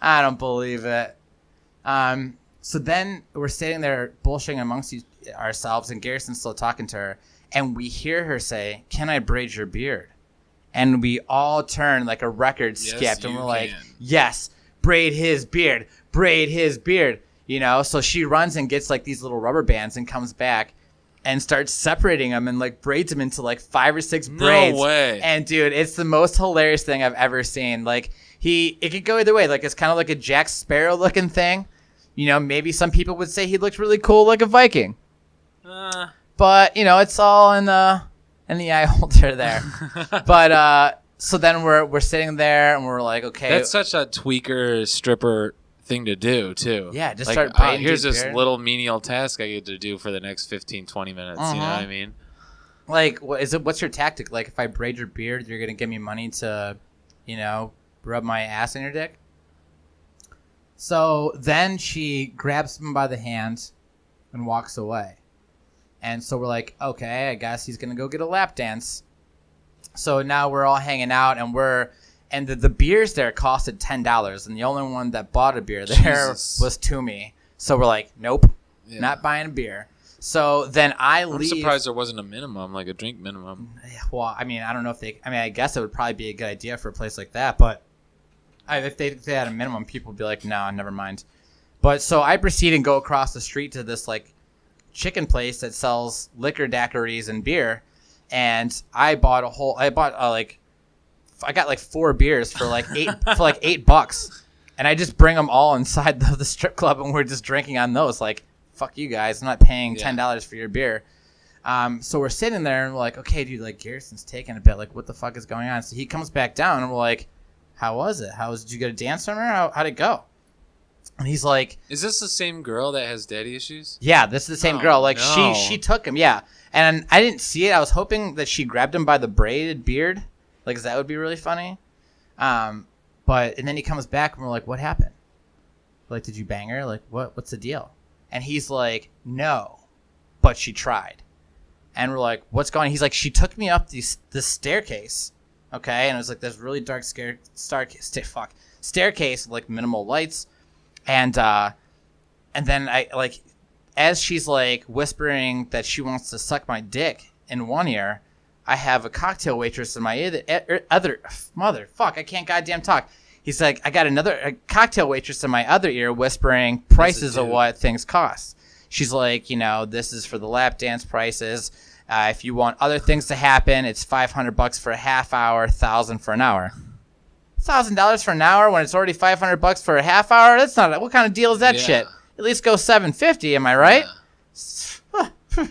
I don't believe it. So then we're sitting there bullshitting amongst ourselves, and Garrison's still talking to her, and we hear her say, "Can I braid your beard?" And we all turn like a record skipped, and we're like, "Yes, braid his beard, braid his beard." So she runs and gets like these little rubber bands and comes back and starts separating them and like braids them into like 5 or 6 braids. No way. And dude, it's the most hilarious thing I've ever seen. Like it could go either way. Like it's kind of like a Jack Sparrow looking thing. Maybe some people would say he looked really cool like a Viking. But, it's all in the eye holder there. But so then we're sitting there, and we're like, okay. That's such a tweaker stripper thing to do, too. Yeah, just like, start braiding here's this beard. little menial task I get to do for the next 15, 20 minutes. You know what I mean? Like, what's your tactic? Like, if I braid your beard, you're going to give me money to, rub my ass in your dick? So then she grabs him by the hand and walks away. And so we're like, okay, I guess he's going to go get a lap dance. So now we're all hanging out, and the beers there costed $10, and the only one that bought a beer there was Toomey. So we're like, nope, Yeah. Not buying a beer. So then I'm leave. surprised there wasn't a minimum, like a drink minimum. Well, I mean, I don't know if I guess it would probably be a good idea for a place like that, but if they had a minimum, people would be like, no, never mind. But so I proceed and go across the street to this like chicken place that sells liquor daiquiris and beer, and I got like 4 beers for like $8, and I just bring them all inside the strip club, and we're just drinking on those. Like, fuck you guys, I'm not paying $10 for your beer. So we're sitting there and we're like, okay, dude, like Garrison's taking a bit. Like, what the fuck is going on? So he comes back down and we're like, how was it? Did you get a dance from her? How'd it go? And he's like, is this the same girl that has daddy issues? Yeah, this is the same girl. Like no. she took him. Yeah. And I didn't see it. I was hoping that she grabbed him by the braided beard. Like, 'cause that would be really funny. And then he comes back and we're like, what happened? Like, did you bang her? Like, what's the deal? And he's like, no, but she tried. And we're like, what's going on? He's like, she took me up this staircase. Okay. And it was like this really dark staircase with like minimal lights. And then I like, as she's like whispering that she wants to suck my dick in one ear, I have a cocktail waitress in my other motherfuck. I can't goddamn talk. He's like, I got a cocktail waitress in my other ear whispering prices of what things cost. She's like, this is for the lap dance prices. If you want other things to happen, it's $500 for a half hour, $1,000 for an hour. $1,000 for an hour when it's already $500 for a half hour? That's not. What kind of deal is that shit? At least go $750. Am I right? Yeah.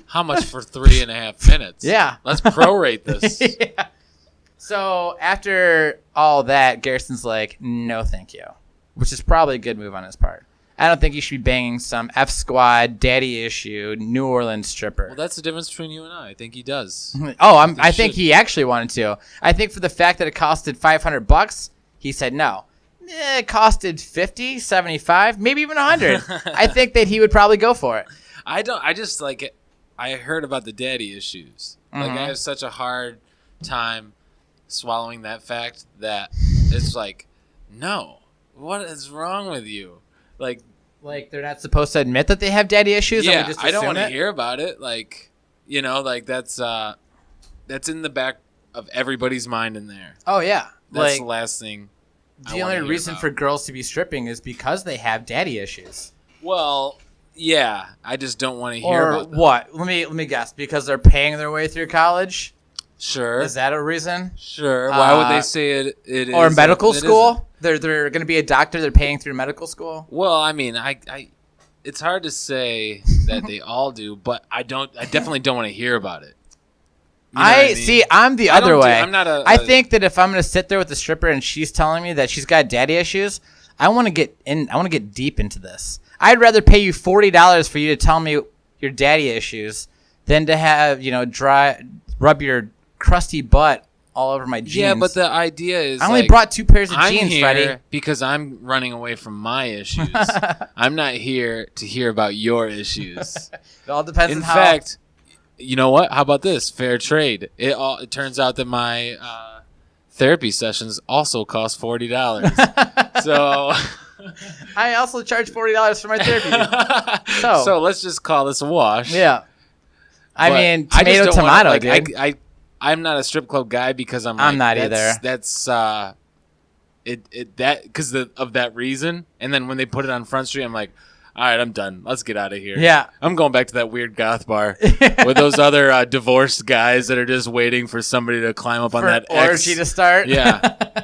How much for 3.5 minutes? Yeah. Let's prorate this. Yeah. So after all that, Garrison's like, no, thank you, which is probably a good move on his part. I don't think you should be banging some F Squad, daddy issue, New Orleans stripper. Well, that's the difference between you and I. I think he does. I think he actually wanted to. I think for the fact that it costed $500, he said no. It costed $50, $75, maybe even $100. I think that he would probably go for it. I just like it. I heard about the daddy issues. Like, I have such a hard time swallowing that fact that it's like, no, what is wrong with you? Like they're not supposed to admit that they have daddy issues. Yeah, and we just I don't want to it? hear about it. Like, like that's in the back of everybody's mind in there. Oh yeah, That's the last thing. The only reason for girls to be stripping is because they have daddy issues. Well, yeah, I just don't want to hear about them. What? Let me guess. Because they're paying their way through college. Sure. Is that a reason? Sure. Why would they say it is? Or medical school? They're going to be a doctor. They're paying through medical school. Well, I mean, it's hard to say that they all do, but I definitely don't want to hear about it. You know what I mean? See. I'm the other way. I'm not I think that if I'm going to sit there with the stripper and she's telling me that she's got daddy issues, I want to get in. I want to get deep into this. I'd rather pay you $40 for you to tell me your daddy issues than to have rub your crusty butt all over my jeans. Yeah, but the idea is I only brought 2 pairs of jeans, here Freddie. Because I'm running away from my issues. I'm not here to hear about your issues. It all depends In on how. fact, you know what? How about this? Fair trade. It turns out that my therapy sessions also cost $40. So I also charge $40 for my therapy. So let's just call this a wash. Yeah. I mean, I just don't tomato, wanna, dude. I'm not a strip club guy because I'm not either. That's because of that reason. And then when they put it on Front Street, I'm like, all right, I'm done. Let's get out of here. Yeah. I'm going back to that weird goth bar with those other divorced guys that are just waiting for somebody to climb up on that orgy to start. Yeah.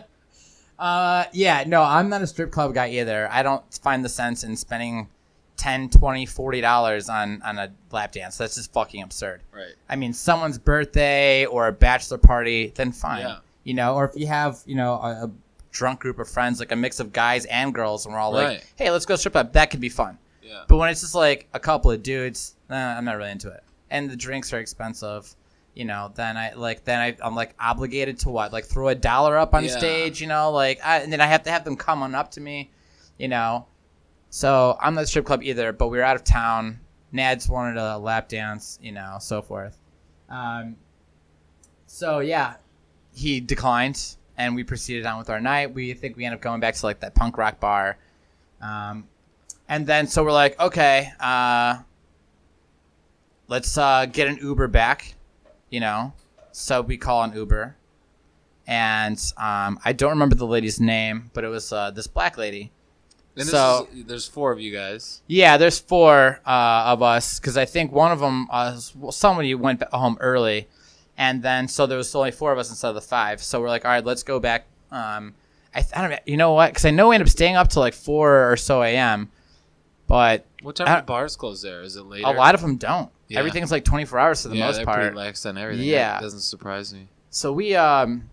No, I'm not a strip club guy either. I don't find the sense in spending $10, $20, $40 on a lap dance. That's just fucking absurd. Right. I mean, someone's birthday or a bachelor party, then fine. Yeah. Or if you have, a drunk group of friends, like a mix of guys and girls, and we're all Right. like, hey, let's go strip club. That could be fun. Yeah. But when it's just like a couple of dudes, I'm not really into it. And the drinks are expensive. Then I'm like obligated to what? Like throw $1 up on stage, and then I have to have them come on up to me, So I'm not a strip club either, but we were out of town. Nads wanted a lap dance, so forth. So yeah, he declined, and we proceeded on with our night. We think we ended up going back to like that punk rock bar. And then so we're like, okay, let's get an Uber back, you know. So we call an Uber. And I don't remember the lady's name, but it was this black lady. And so there's 4 of you guys. Yeah, there's 4 of us because I think one of them, somebody went home early. And then so there was only 4 of us instead of the 5. So we're like, all right, let's go back. I don't know, you know what? Because I know we ended up staying up till like 4 or so a.m. But what time do bars close there? Is it later? A lot of them don't. Yeah. Everything's like 24 hours for the most they're part. pretty lax on everything. Yeah. That doesn't surprise me. So we end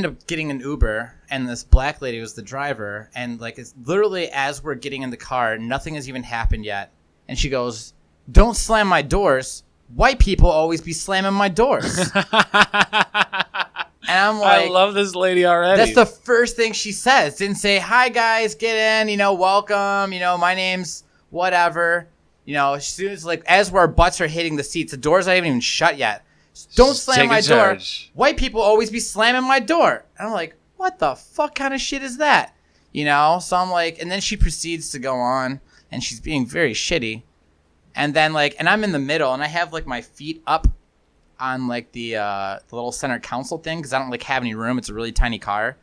up getting an Uber, and this black lady was the driver. And like, it's literally as we're getting in the car, nothing has even happened yet. And she goes, "Don't slam my doors. White people always be slamming my doors." And I'm like, I love this lady already. That's the first thing she says. Didn't say, "Hi guys, get in, welcome, my name's whatever." As soon as as our butts are hitting the seats, the doors aren't even shut yet. "Don't slam my door. White people always be slamming my door." And I'm like, what the fuck kind of shit is that? So I'm like, and then she proceeds to go on, and she's being very shitty. And then and I'm in the middle, and I have my feet up on the little center console thing because I don't have any room. It's a really tiny car.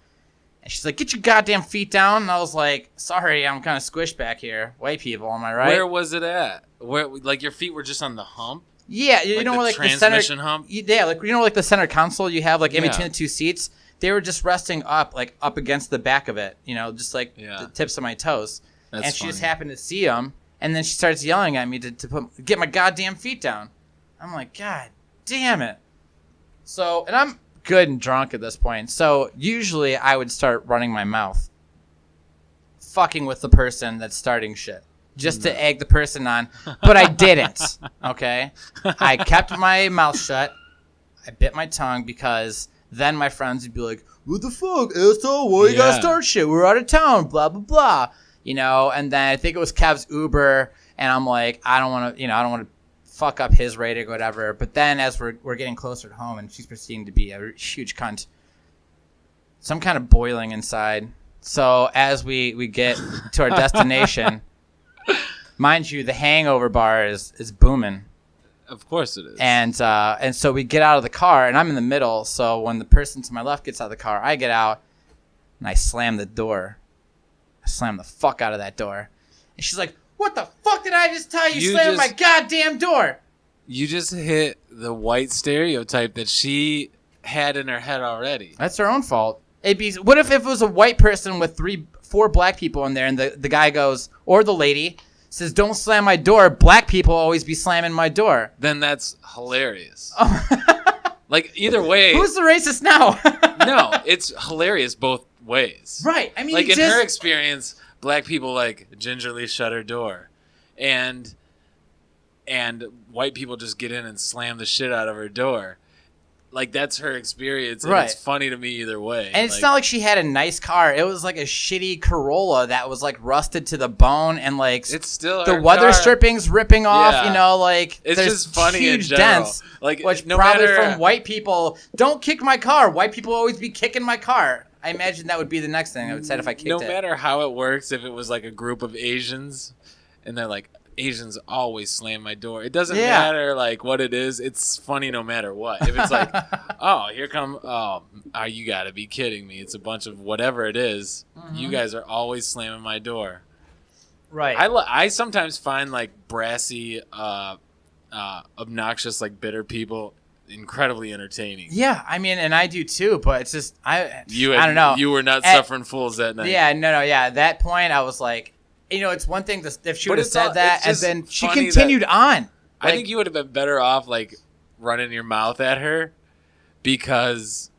And she's like, "Get your goddamn feet down." And I was like, "Sorry, I'm kind of squished back here. White people, am I right?" Where was it at? Where your feet were just on the hump? Yeah, you know, the transmission hump. Yeah, the center console you have in between the 2 seats. They were just resting up against the back of it. Just the tips of my toes. That's and she funny. just happened to see them, and then she starts yelling at me to get my goddamn feet down. I'm like, God damn it. So, and I'm good and drunk at this point. So usually I would start running my mouth, fucking with the person that's starting shit, just to egg the person on. But I didn't. Okay, I kept my mouth shut. I bit my tongue because then my friends would be like, "What the fuck, asshole? Why you gotta start shit? We're out of town, blah blah blah." And then I think it was Kev's Uber, and I'm like, I don't want to fuck up his rating or whatever. But then as we're getting closer to home, and she's proceeding to be a huge cunt, so I'm kind of boiling inside. So as we get to our destination, mind you, the Hangover bar is booming. Of course it is. And so we get out of the car, and I'm in the middle. So when the person to my left gets out of the car, I get out, and I slam the door. I slam the fuck out of that door. And she's like, "What the fuck did I just tell you? Slam my goddamn door." You just hit the white stereotype that she had in her head already. That's her own fault. What if it was a white person with 4 black people in there, and the guy goes, or the lady says, "Don't slam my door. Black people always be slamming my door." Then that's hilarious. Either way. Who's the racist now? No, it's hilarious both ways. Right. I mean, in her experience, black people gingerly shut her door, and white people just get in and slam the shit out of her door. That's her experience, and right. It's funny to me either way. And it's not like she had a nice car. It was a shitty Corolla that was rusted to the bone, and it's still the her weather car. stripping's ripping off. Yeah. It's there's just funny huge in general. dents, which no probably from white people. "Don't kick my car. White people always be kicking my car." I imagine that would be the next thing I would say if I kicked it. No matter how it works, if it was a group of Asians, and they're like, "Asians always slam my door." It doesn't matter what it is. It's funny no matter what. If it's "Oh, here come, you gotta be kidding me. It's a bunch of whatever it is. Mm-hmm. You guys are always slamming my door." Right. I sometimes find brassy, obnoxious, bitter people incredibly entertaining. Yeah, I mean, and I do too, but it's just, I don't know. You were not suffering fools that night. Yeah, no, yeah. At that point, I was like, it's one thing if she would have said that, and then she continued on. I think you would have been better off running your mouth at her, because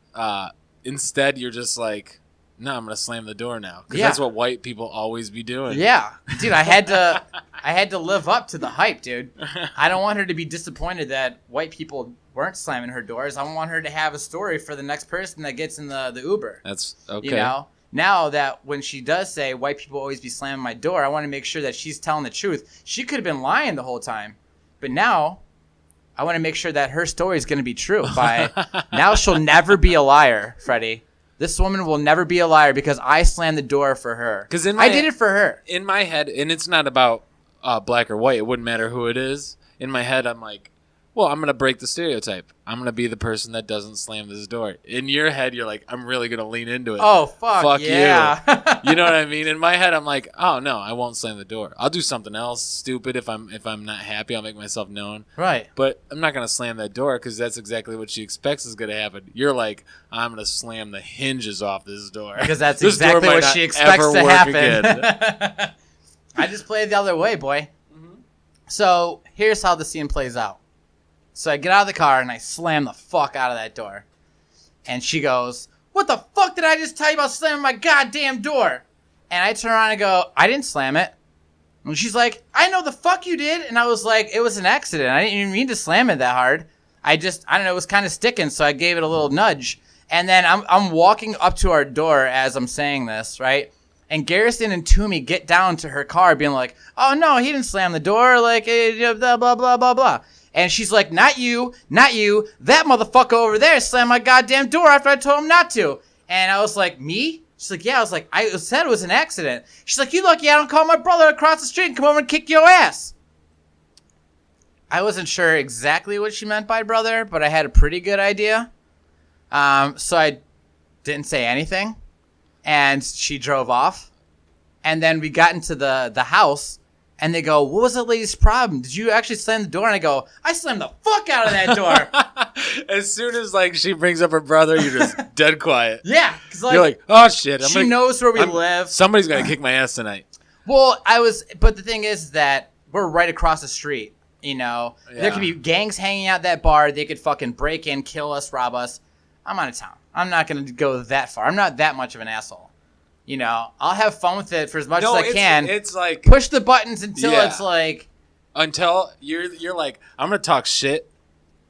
instead you're just "No, I'm gonna slam the door now," because that's what white people always be doing. Yeah, dude, I had to live up to the hype, dude. I don't want her to be disappointed that white people weren't slamming her doors. I want her to have a story for the next person that gets in the Uber. That's okay. Now that when she does say white people always be slamming my door, I want to make sure that she's telling the truth. She could have been lying the whole time, but now I want to make sure that her story is going to be true. Now she'll never be a liar, Freddie. This woman will never be a liar because I slammed the door for her. I did it for her. In my head, and it's not about black or white. It wouldn't matter who it is. in my head, I'm like, well, I'm going to break the stereotype. I'm going to be the person that doesn't slam this door. In your head, you're like, I'm really going to lean into it. Oh, fuck yeah. You know what I mean? In my head, I'm like, oh, no, I won't slam the door. I'll do something else stupid if I'm not happy. I'll make myself known. Right. But I'm not going to slam that door because that's exactly what she expects is going to happen. You're like, I'm going to slam the hinges off this door. Because that's exactly what she expects to happen. I just play it the other way, boy. Mm-hmm. So here's how the scene plays out. So I get out of the car and I slam the fuck out of that door. And she goes, what the fuck did I just tell you about slamming my goddamn door? And I turn around and go, I didn't slam it. And she's like, I know the fuck you did. And I was like, it was an accident. I didn't even mean to slam it that hard. I don't know, it was kind of sticking, so I gave it a little nudge. And then I'm walking up to our door as I'm saying this, right? And Garrison and Toomey get down to her car being like, oh no, he didn't slam the door, like, blah, blah, blah, blah, blah. And she's like, not you. That motherfucker over there slammed my goddamn door after I told him not to. And I was like, me? She's like, yeah. I was like, I said it was an accident. She's like, you lucky I don't call my brother across the street and come over and kick your ass. I wasn't sure exactly what she meant by brother, but I had a pretty good idea. So I didn't say anything. And she drove off. And then we got into the house. And they go, what was that lady's problem? Did you actually slam the door? And I go, I slammed the fuck out of that door. As soon as like she brings up her brother, you're just dead quiet. Yeah. Cause, like, you're like, oh shit. She knows where we live. Somebody's going to kick my ass tonight. Well, but the thing is that we're right across the street. You know, There could be gangs hanging out that bar. They could fucking break in, kill us, rob us. I'm out of town. I'm not going to go that far. I'm not that much of an asshole. You know, I'll have fun with it for as much as I can. It's like push the buttons until it's like until you're like, I'm gonna talk shit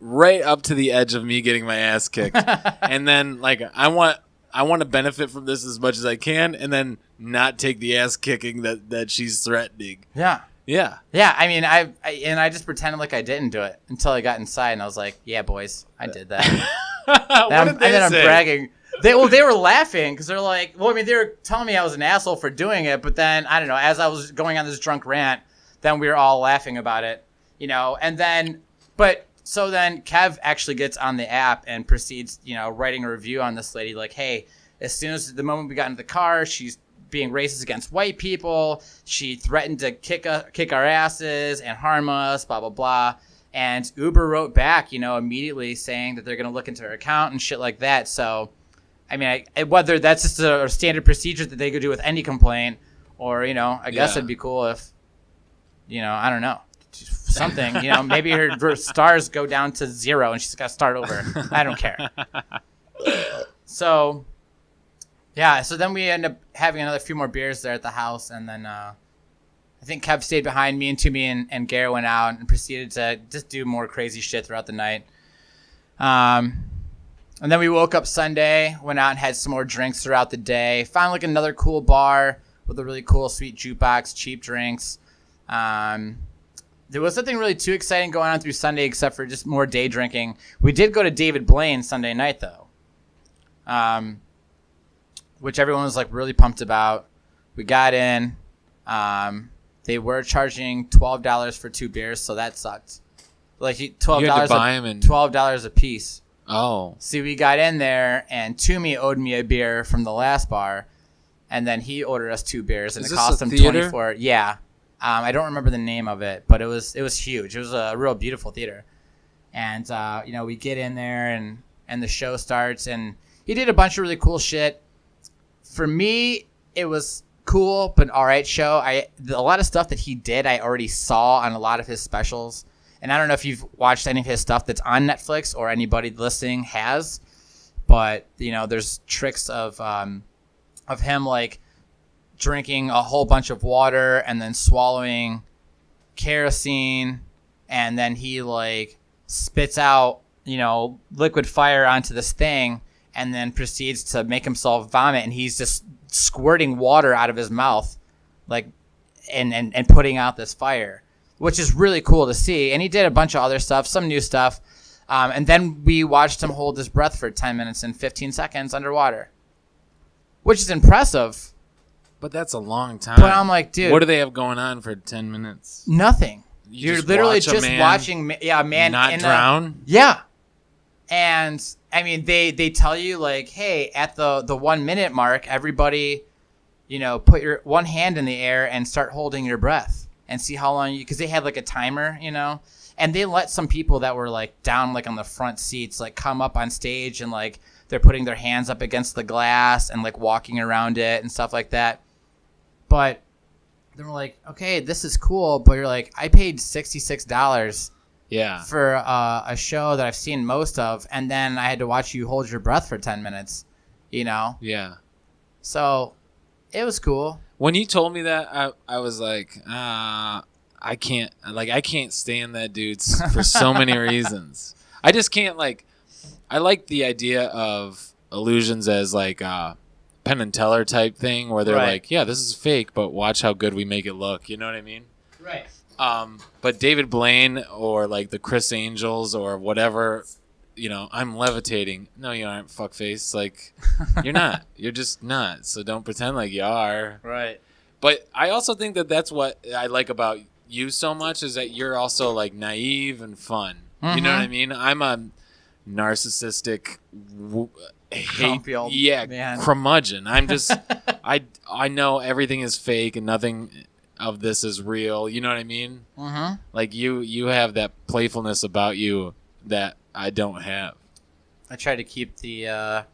right up to the edge of me getting my ass kicked, and then like I want to benefit from this as much as I can, and then not take the ass kicking that she's threatening. Yeah. I mean, I just pretended like I didn't do it until I got inside, and I was like, yeah, boys, I did that. And then I'm bragging. They were laughing because they're like, well, I mean, they were telling me I was an asshole for doing it, but then I don't know. As I was going on this drunk rant, then we were all laughing about it, you know. And then, so then Kev actually gets on the app and proceeds, you know, writing a review on this lady, like, hey, as soon as the moment we got into the car, she's being racist against white people. She threatened to kick our asses and harm us, blah blah blah. And Uber wrote back, you know, immediately saying that they're going to look into her account and shit like that. So. I mean, whether that's just a standard procedure that they could do with any complaint, or, you know, I guess it'd be cool if, you know, I don't know, something, you know, maybe her stars go down to 0 and she's got to start over. I don't care. So, yeah, so then we end up having another few more beers there at the house, and then I think Kev stayed behind. Me and Toomey and Garrett went out and proceeded to just do more crazy shit throughout the night. And then we woke up Sunday, went out and had some more drinks throughout the day. Found like another cool bar with a really cool sweet jukebox, cheap drinks. There was nothing really too exciting going on through Sunday except for just more day drinking. We did go to David Blaine Sunday night though, which everyone was like really pumped about. We got in. They were charging $12 for 2 beers, so that sucked. Like $12. You had to buy them $12 a piece. Oh. See, we got in there, and Toomey owed me a beer from the last bar, and then he ordered us 2 beers, and it cost him $24. Yeah, I don't remember the name of it, but it was huge. It was a real beautiful theater, and you know, we get in there, and the show starts, and he did a bunch of really cool shit. For me, it was cool, but all right show. A lot of stuff that he did, I already saw on a lot of his specials. And I don't know if you've watched any of his stuff that's on Netflix or anybody listening has, but you know, there's tricks of him like drinking a whole bunch of water and then swallowing kerosene, and then he like spits out, you know, liquid fire onto this thing, and then proceeds to make himself vomit, and he's just squirting water out of his mouth, like, and putting out this fire, which is really cool to see. And he did a bunch of other stuff, some new stuff. And then we watched him hold his breath for 10 minutes and 15 seconds underwater, which is impressive. But that's a long time. But I'm like, dude. What do they have going on for 10 minutes? Nothing. You're literally watch a just man watching a man not drown. Yeah. And I mean, they tell you like, hey, at the 1 minute mark, everybody, put your one hand in the air and start holding your breath and see how long because they had like a timer, and they let some people that were like down like on the front seats like come up on stage and like they're putting their hands up against the glass and like walking around it and stuff like that. But they were like, okay, this is cool, but you're like, I paid $66. Yeah. For a show that I've seen most of, and then I had to watch you hold your breath for 10 minutes, Yeah. So it was cool. When you told me that, I was like, I can't stand that dude for so many reasons. I just can't I like the idea of illusions as like Penn and Teller type thing where they're like, yeah, this is fake, but watch how good we make it look. You know what I mean? Right. But David Blaine or like the Chris Angels or whatever, I'm levitating. No, you aren't, fuckface. Like, you're not. You're just not. So don't pretend like you are. Right. But I also think that that's what I like about you so much is that you're also like naive and fun. You know what I mean? I'm a narcissistic, curmudgeon. I'm just, I know everything is fake and nothing of this is real. You know what I mean? Mm-hmm. Like you have that playfulness about you that I don't have. I try to keep the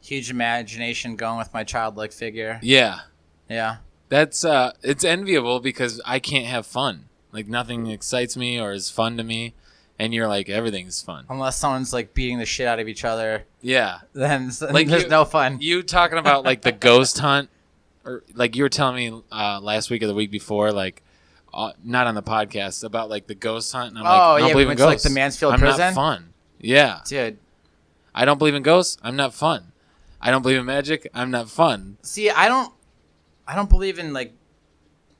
huge imagination going with my childlike figure. Yeah. Yeah. That's it's enviable because I can't have fun. Like nothing excites me or is fun to me, and you're like everything's fun. Unless someone's like beating the shit out of each other. Yeah. Then like there's no fun. You talking about like the ghost hunt, or like you were telling me last week or the week before, like not on the podcast about like the ghost hunt. And I'm like, I don't believe in ghosts. Like the Mansfield I'm prison. Not fun. Yeah, dude. I don't believe in ghosts. I'm not fun. I don't believe in magic. I'm not fun. See, I don't believe in like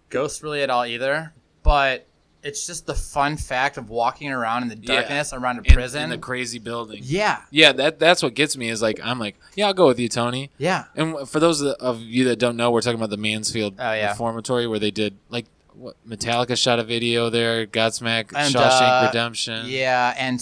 ghosts really at all either, but it's just the fun fact of walking around in the darkness around a prison in the crazy building. Yeah, that's what gets me is like I'm like, yeah, I'll go with you, Tony. Yeah. And for those of you that don't know, we're talking about the Mansfield Reformatory where they did like what Metallica shot a video there, Godsmack, and, Shawshank Redemption. Yeah, and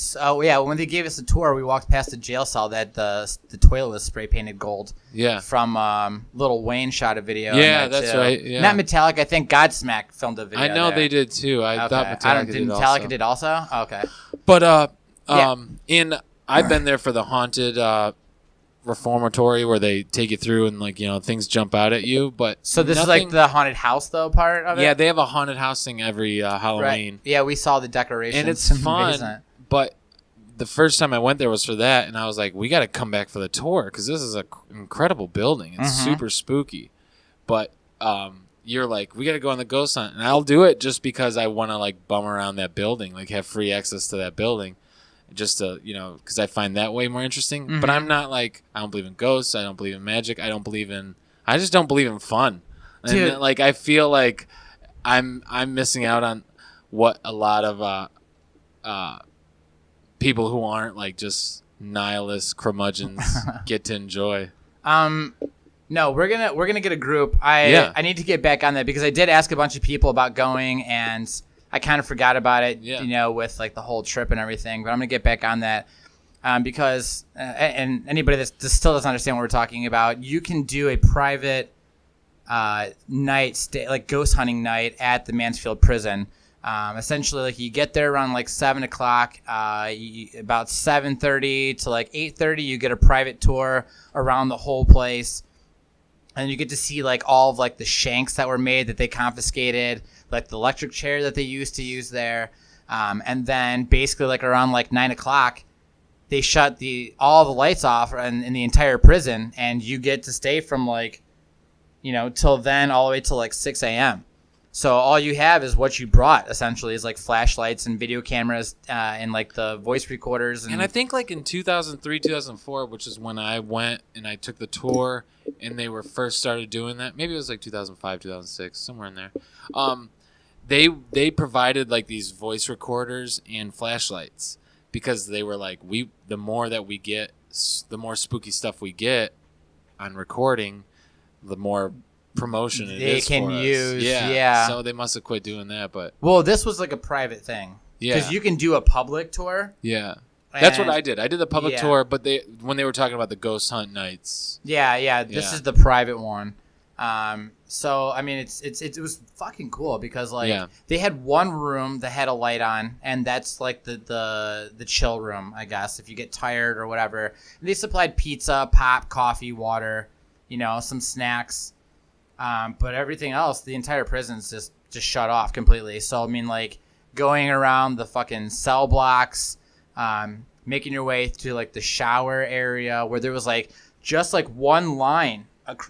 when they gave us a tour, we walked past a jail cell that the toilet was spray painted gold. Yeah. From Lil Wayne shot a video. Yeah, that's right. Yeah. Not Metallica. I think Godsmack filmed a video. I know there. they did too. I thought Metallica did also. Oh, okay. But I've been there for the haunted reformatory where they take you through and like things jump out at you. But so this is like the haunted house though part of it. Yeah, they have a haunted house thing every Halloween. Right. Yeah, we saw the decorations and it's fun. But the first time I went there was for that, and I was like, we got to come back for the tour because this is an incredible building. It's super spooky. But you're like, we got to go on the ghost hunt, and I'll do it just because I want to like bum around that building, like have free access to that building. Just to, because I find that way more interesting. Mm-hmm. But I'm not like, I don't believe in ghosts. I don't believe in magic. I just don't believe in fun. Dude. And like, I feel like I'm missing out on what a lot of people who aren't like just nihilist curmudgeons get to enjoy. No, we're gonna get a group. I need to get back on that because I did ask a bunch of people about going and I kind of forgot about it, with like the whole trip and everything. But I'm gonna get back on that because, and anybody that still doesn't understand what we're talking about, you can do a private night stay, like ghost hunting night at the Mansfield prison. Essentially, like you get there around like 7:00, about 7:30 to like 8:30, you get a private tour around the whole place, and you get to see like all of like the shanks that were made that they confiscated, like the electric chair that they used to use there, and then basically like around like 9:00, they shut all the lights off in the entire prison, and you get to stay from like, till then all the way till like 6 a.m. So all you have is what you brought, essentially, is like flashlights and video cameras and like the voice recorders. And I think like in 2003, 2004, which is when I went and I took the tour and they were first started doing that. Maybe it was like 2005, 2006, somewhere in there. They provided like these voice recorders and flashlights because they were like, the more that we get, the more spooky stuff we get on recording, the more promotion it they is can for us. use. Yeah. Yeah. So they must have quit doing that, but Well, this was like a private thing. yeah. Because you can do a public tour. Yeah. That's what and- I did. I did the public Yeah. tour, but when they were talking about the ghost hunt nights. Yeah. This Yeah. is the private one. So I mean, it was fucking cool because like Yeah. they had one room that had a light on, and that's like the chill room, I guess, if you get tired or whatever. And they supplied pizza, pop, coffee, water, some snacks. But everything else, the entire prison's just shut off completely. So I mean, like going around the fucking cell blocks, making your way to like the shower area where there was like just like one line,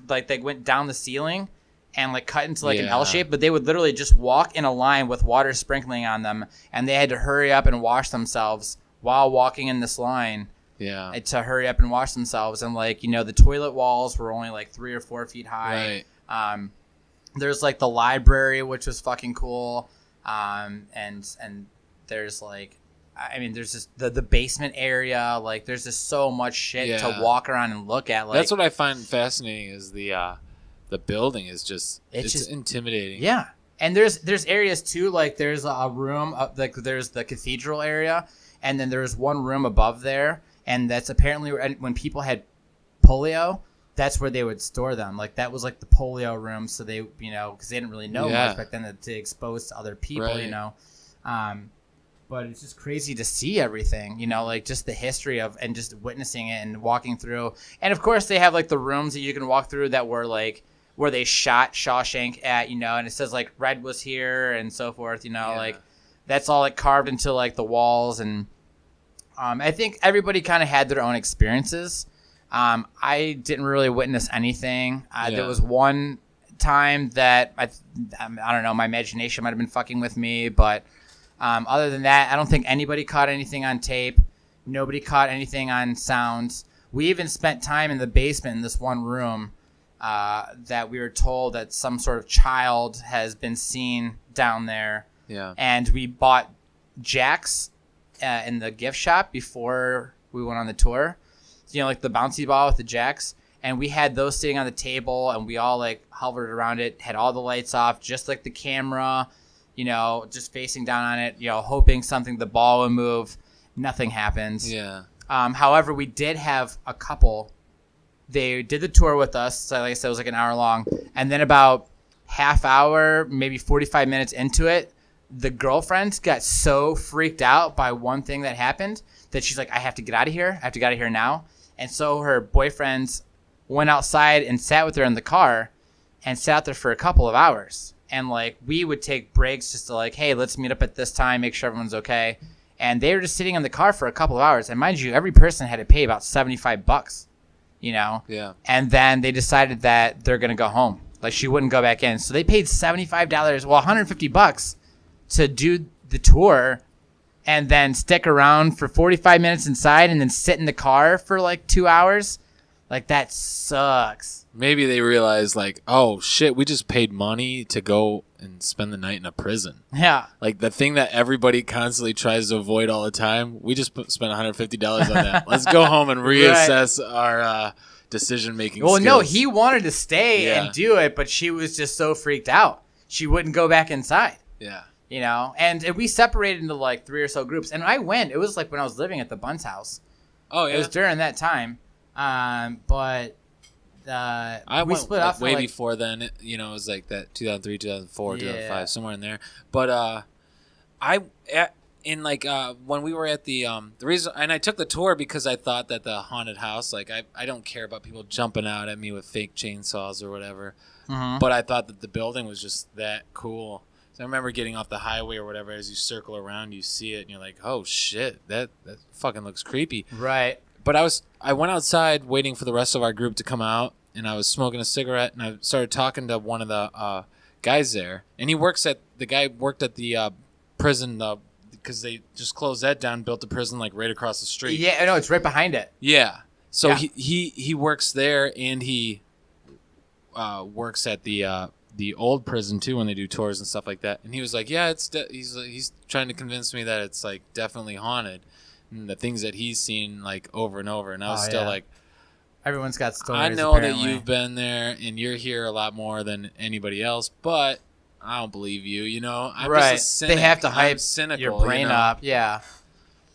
like they went down the ceiling and like cut into like an L shape, but they would literally just walk in a line with water sprinkling on them, and they had to hurry up and wash themselves while walking in this line. Yeah. To hurry up and wash themselves, and like the toilet walls were only like 3 or 4 feet high. Right. There's like the library, which was fucking cool, and there's like, I mean, there's just the basement area. Like, there's just so much shit to walk around and look at. Like, that's what I find fascinating is the building is just it's just intimidating. Yeah, and there's areas too. Like, there's a room like there's the cathedral area, and then there's one room above there, and that's apparently when people had polio, that's where they would store them. Like, that was like the polio room, so they because they didn't really know much back then to expose to other people. Right. But it's just crazy to see everything, like just the history of and just witnessing it and walking through. And of course, they have like the rooms that you can walk through that were like where they shot Shawshank at, and it says like Red was here and so forth, like that's all like carved into like the walls. And I think everybody kind of had their own experiences. I didn't really witness anything. There was one time that I don't know, my imagination might have been fucking with me, but other than that, I don't think anybody caught anything on tape. Nobody caught anything on sounds. We even spent time in the basement in this one room that we were told that some sort of child has been seen down there. Yeah. And we bought jacks in the gift shop before we went on the tour. Like the bouncy ball with the jacks. And we had those sitting on the table, and we all like hovered around it, had all the lights off, just like the camera. Just facing down on it, hoping the ball would move. Nothing happens. Yeah. However, we did have a couple. They did the tour with us. So like I said, it was like an hour long. And then about half hour, maybe 45 minutes into it, the girlfriend got so freaked out by one thing that happened that she's like, I have to get out of here. I have to get out of here now. And so her boyfriends went outside and sat with her in the car and sat out there for a couple of hours. And like we would take breaks just to like, hey, let's meet up at this time, make sure everyone's okay. And they were just sitting in the car for a couple of hours. And mind you, every person had to pay about $75, Yeah. And then they decided that they're going to go home. Like, she wouldn't go back in. So they paid $75, well, $150 to do the tour and then stick around for 45 minutes inside and then sit in the car for like 2 hours. Like, that sucks. Maybe they realized, like, oh, shit, we just paid money to go and spend the night in a prison. Yeah. Like, the thing that everybody constantly tries to avoid all the time, we just spent $150 on that. Let's go home and reassess our decision-making skills. No, he wanted to stay and do it, but she was just so freaked out. She wouldn't go back inside. Yeah. And we separated into, like, 3 or so groups. And I went. It was, like, when I was living at the Bunn's house. Oh, yeah? It was during that time. But... I we went split up way before then. It was like that 2003, 2004, 2005, somewhere in there. But when we were at the reason, and I took the tour because I thought that the haunted house, like I don't care about people jumping out at me with fake chainsaws or whatever. Mm-hmm. But I thought that the building was just that cool. So I remember getting off the highway or whatever. As you circle around, you see it, and you're like, "Oh shit, that fucking looks creepy." Right. But I went outside waiting for the rest of our group to come out, and I was smoking a cigarette, and I started talking to one of the guys there, and the guy worked at the prison because they just closed that down, built a prison like right across the street. Yeah, no, it's right behind it. Yeah, so he works there, and he works at the old prison too when they do tours and stuff like that. And he was like, yeah, he's trying to convince me that it's like definitely haunted. And the things that he's seen like over and over, and I was still like, Everyone's got stories. I know apparently. that you've been there and you're here a lot more than anybody else, but I don't believe you. You know, I'm right. just a cynic. They have to hype cynical, your brain up. Yeah.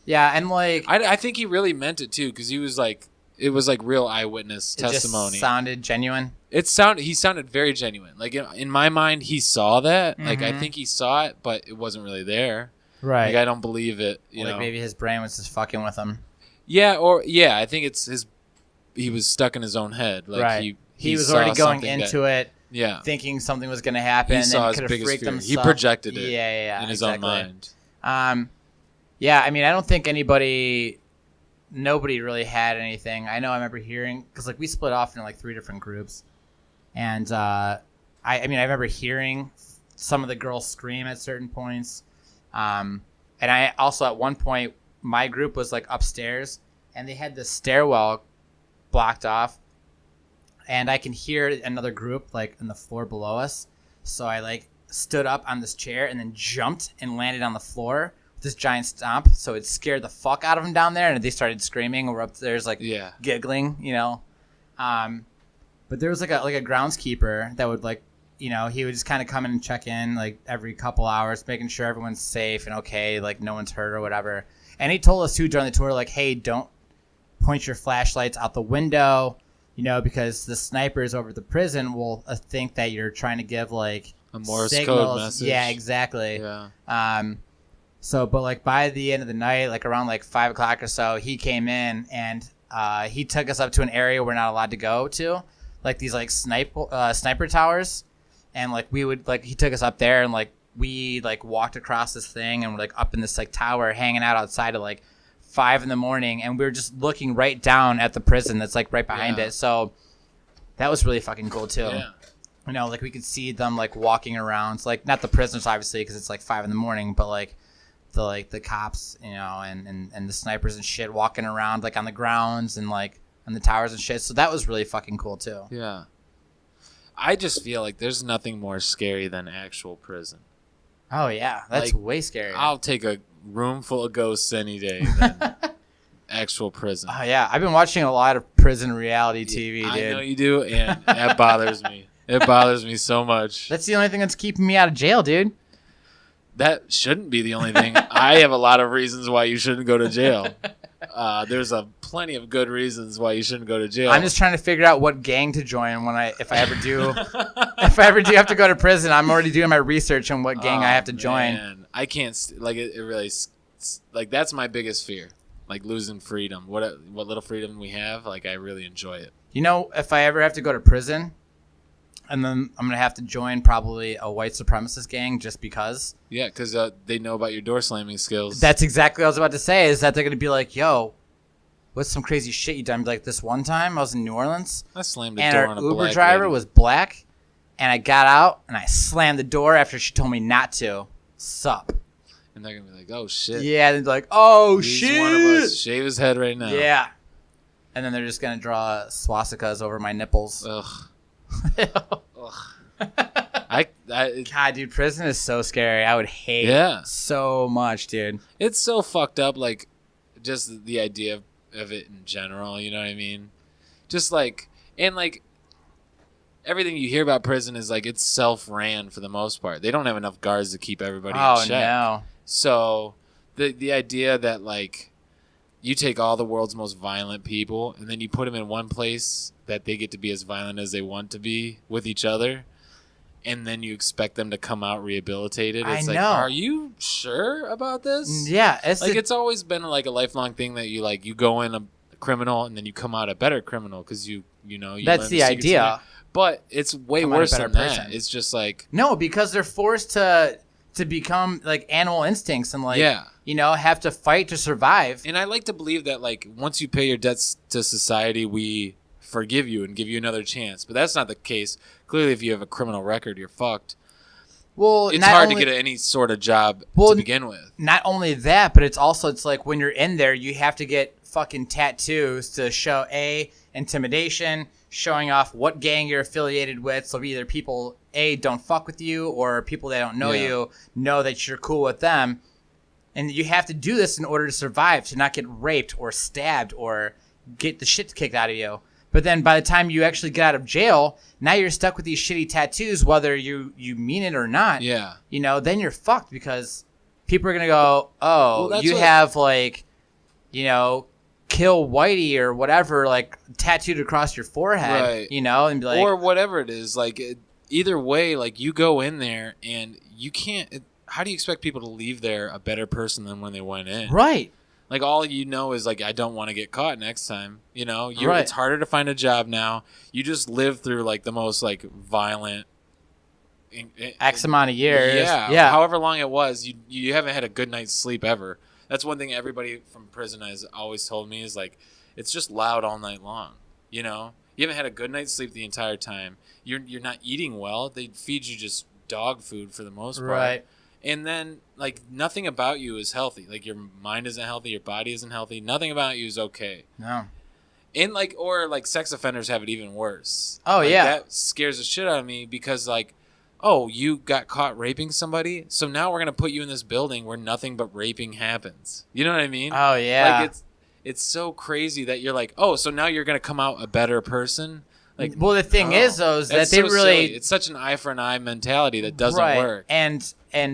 Yeah, and like I think he really meant it too, because he was like, it was like real eyewitness testimony. Just sounded genuine. He sounded very genuine. Like in my mind, he saw that. Like I think he saw it, but it wasn't really there. Right. Like I don't believe it. You know, maybe his brain was just fucking with him. Yeah, I think it's his. He was stuck in his own head. Like right. He was saw already going something into it. Yeah. Thinking something was going to happen. He saw and his biggest freaked fear. himself. He projected it. Yeah. In his own mind. Yeah, I mean, I don't think nobody really had anything. I know I remember hearing, because like we split off into like 3 different groups. And I remember hearing some of the girls scream at certain points. And I also, at one point, my group was like upstairs and they had the stairwell blocked off. And I can hear another group like in the floor below us. So I like stood up on this chair and then jumped and landed on the floor with this giant stomp. So it scared the fuck out of them down there. And they started screaming. We're upstairs like giggling, you know. But there was like a groundskeeper that would like, you know, he would just kind of come in and check in like every couple hours, making sure everyone's safe and okay, like no one's hurt or whatever. And he told us too during the tour, like, hey, don't point your flashlights out the window, you know, because the snipers over at the prison will think that you're trying to give like a Morse signals. code message. Yeah, exactly. Yeah. So, but like by the end of the night, like around like 5 o'clock or so, he came in and he took us up to an area we're not allowed to go to, like these like sniper towers, and like we would like he took us up there and like we like walked across this thing and we're like up in this like tower hanging out outside at like 5 a.m. and we were just looking right down at the prison that's like right behind it. So that was really fucking cool too. Yeah. You know, like we could see them like walking around. So, like not the prisoners obviously because it's like 5 a.m, but like the cops, you know, and the snipers and shit walking around like on the grounds and like on the towers and shit. So that was really fucking cool too. Yeah. I just feel like there's nothing more scary than actual prison. Oh yeah, that's like, way scarier. I'll take a room full of ghosts any day than actual prison. Oh yeah, I've been watching a lot of prison reality TV, dude. I know you do, and that bothers me. It bothers me so much. That's the only thing that's keeping me out of jail, dude. That shouldn't be the only thing. I have a lot of reasons why you shouldn't go to jail. There's plenty of good reasons why you shouldn't go to jail. I'm just trying to figure out what gang to join if I ever do have to go to prison. I'm already doing my research on what gang I have to join. Man. I can't it really like that's my biggest fear, like losing freedom. What little freedom we have, like I really enjoy it. You know, if I ever have to go to prison, and then I'm gonna have to join probably a white supremacist gang just because. Yeah, because they know about your door slamming skills. That's exactly what I was about to say. Is that they're gonna be like, "Yo, what's some crazy shit you done?" Like this one time, I was in New Orleans. I slammed the and door our on a Uber black driver lady. was black, and I got out and I slammed the door after she told me not to. Sup? And they're gonna be like, "Oh shit!" Yeah, they're like, "Oh He's shit!" one of us. Shave his head right now. Yeah. And then they're just gonna draw swastikas over my nipples. Ugh. Ugh. God, dude, prison is so scary. I would hate it so much, dude. It's so fucked up, like, just the idea of it in general, you know what I mean? Just, like, and, like, everything you hear about prison is, like, it's self-ran for the most part. They don't have enough guards to keep everybody in check. No. So, the idea that, like, you take all the world's most violent people and then you put them in one place that they get to be as violent as they want to be with each other, and then you expect them to come out rehabilitated. It's like, are you sure about this? Yeah, it's always been like a lifelong thing that you go in a criminal and then you come out a better criminal because you that's the idea. But it's way worse than that. It's just like no, because they're forced to become like animal instincts and like have to fight to survive. And I like to believe that like once you pay your debts to society, we forgive you and give you another chance. But that's not the case. Clearly, if you have a criminal record, you're fucked. Well, it's hard to get any sort of job to begin with. Not only that, but it's like when you're in there, you have to get fucking tattoos to show intimidation, showing off what gang you're affiliated with. So either people don't fuck with you, or people that don't know you know that you're cool with them. And you have to do this in order to survive, to not get raped or stabbed or get the shit kicked out of you. But then by the time you actually get out of jail, now you're stuck with these shitty tattoos, whether you mean it or not. Yeah. You know, then you're fucked because people are going to go, oh, Well, you have like, you know, kill Whitey or whatever, like tattooed across your forehead, Right. you know, and be like, or whatever it is. Like either way, like you go in there and you can't. How do you expect people to leave there a better person than when they went in? right. Like all you know is like I don't want to get caught next time. You know, Right. It's harder to find a job now. You just live through like the most like violent X amount of years. Yeah. However long it was, you haven't had a good night's sleep ever. That's one thing everybody from prison has always told me is like it's just loud all night long. You know, you haven't had a good night's sleep the entire time. You're not eating well. They feed you just dog food for the most part. Right. And then, like, nothing about you is healthy. Like, your mind isn't healthy, your body isn't healthy. Nothing about you is okay. No. And, like, or, like, sex offenders have it even worse. Oh, Like, yeah. That scares the shit out of me because, like, oh, you got caught raping somebody? So now we're going to put you in this building where nothing but raping happens. You know what I mean? Oh, yeah. Like, it's so crazy that you're like, oh, so now you're going to come out a better person? Like, well, the thing is, though, is that that's they so really... silly. It's such an eye for an eye mentality that doesn't right. work. And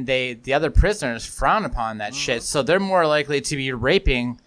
the other prisoners frown upon that shit, so they're more likely to be raping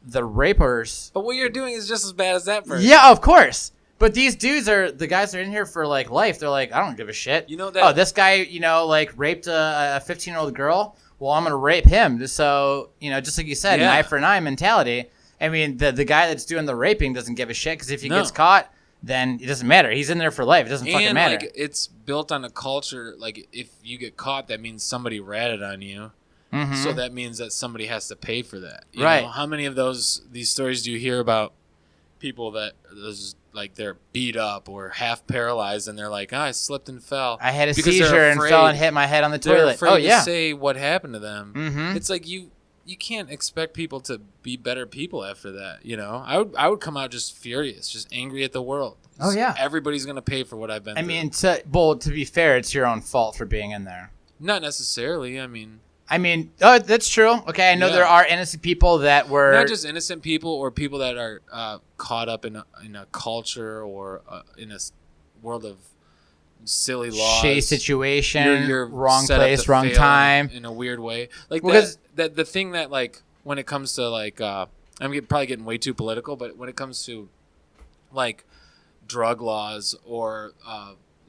the rapers. But what you're doing is just as bad as that person. Yeah, of course. But these dudes are the guys that are in here for like life. They're like, I don't give a shit. You know that? Oh, this guy, you know, like raped a 15-year-old girl. Well, I'm gonna rape him. So, you know, just like you said, an Yeah. eye for an eye mentality. I mean, the guy that's doing the raping doesn't give a shit because if he No. gets caught, then it doesn't matter. He's in there for life. It doesn't fucking matter. Like it's built on a culture. Like if you get caught, that means somebody ratted on you. Mhm. So that means that somebody has to pay for that. You Right. know, how many of these stories do you hear about people that like they're beat up or half paralyzed and they're like, I slipped and fell. I had a Because they're seizure and afraid- fell and hit my head on the They're toilet. afraid Oh to yeah. say what happened to them. Mhm. It's like you can't expect people to be better people after that. You know, I would come out just furious, just angry at the world. Oh, yeah. Everybody's gonna pay for what I've been. I through. mean, to be fair, it's your own fault for being in there. Not necessarily. I mean, Oh, that's true. Okay, I know Yeah. there are innocent people that were not just innocent people or people that are caught up in a culture or in a world of silly laws. shitty situation, You're wrong set up place, to wrong fail time. in a weird way. Like Because- that the thing that like when it comes to like probably getting way too political, but when it comes to like drug laws or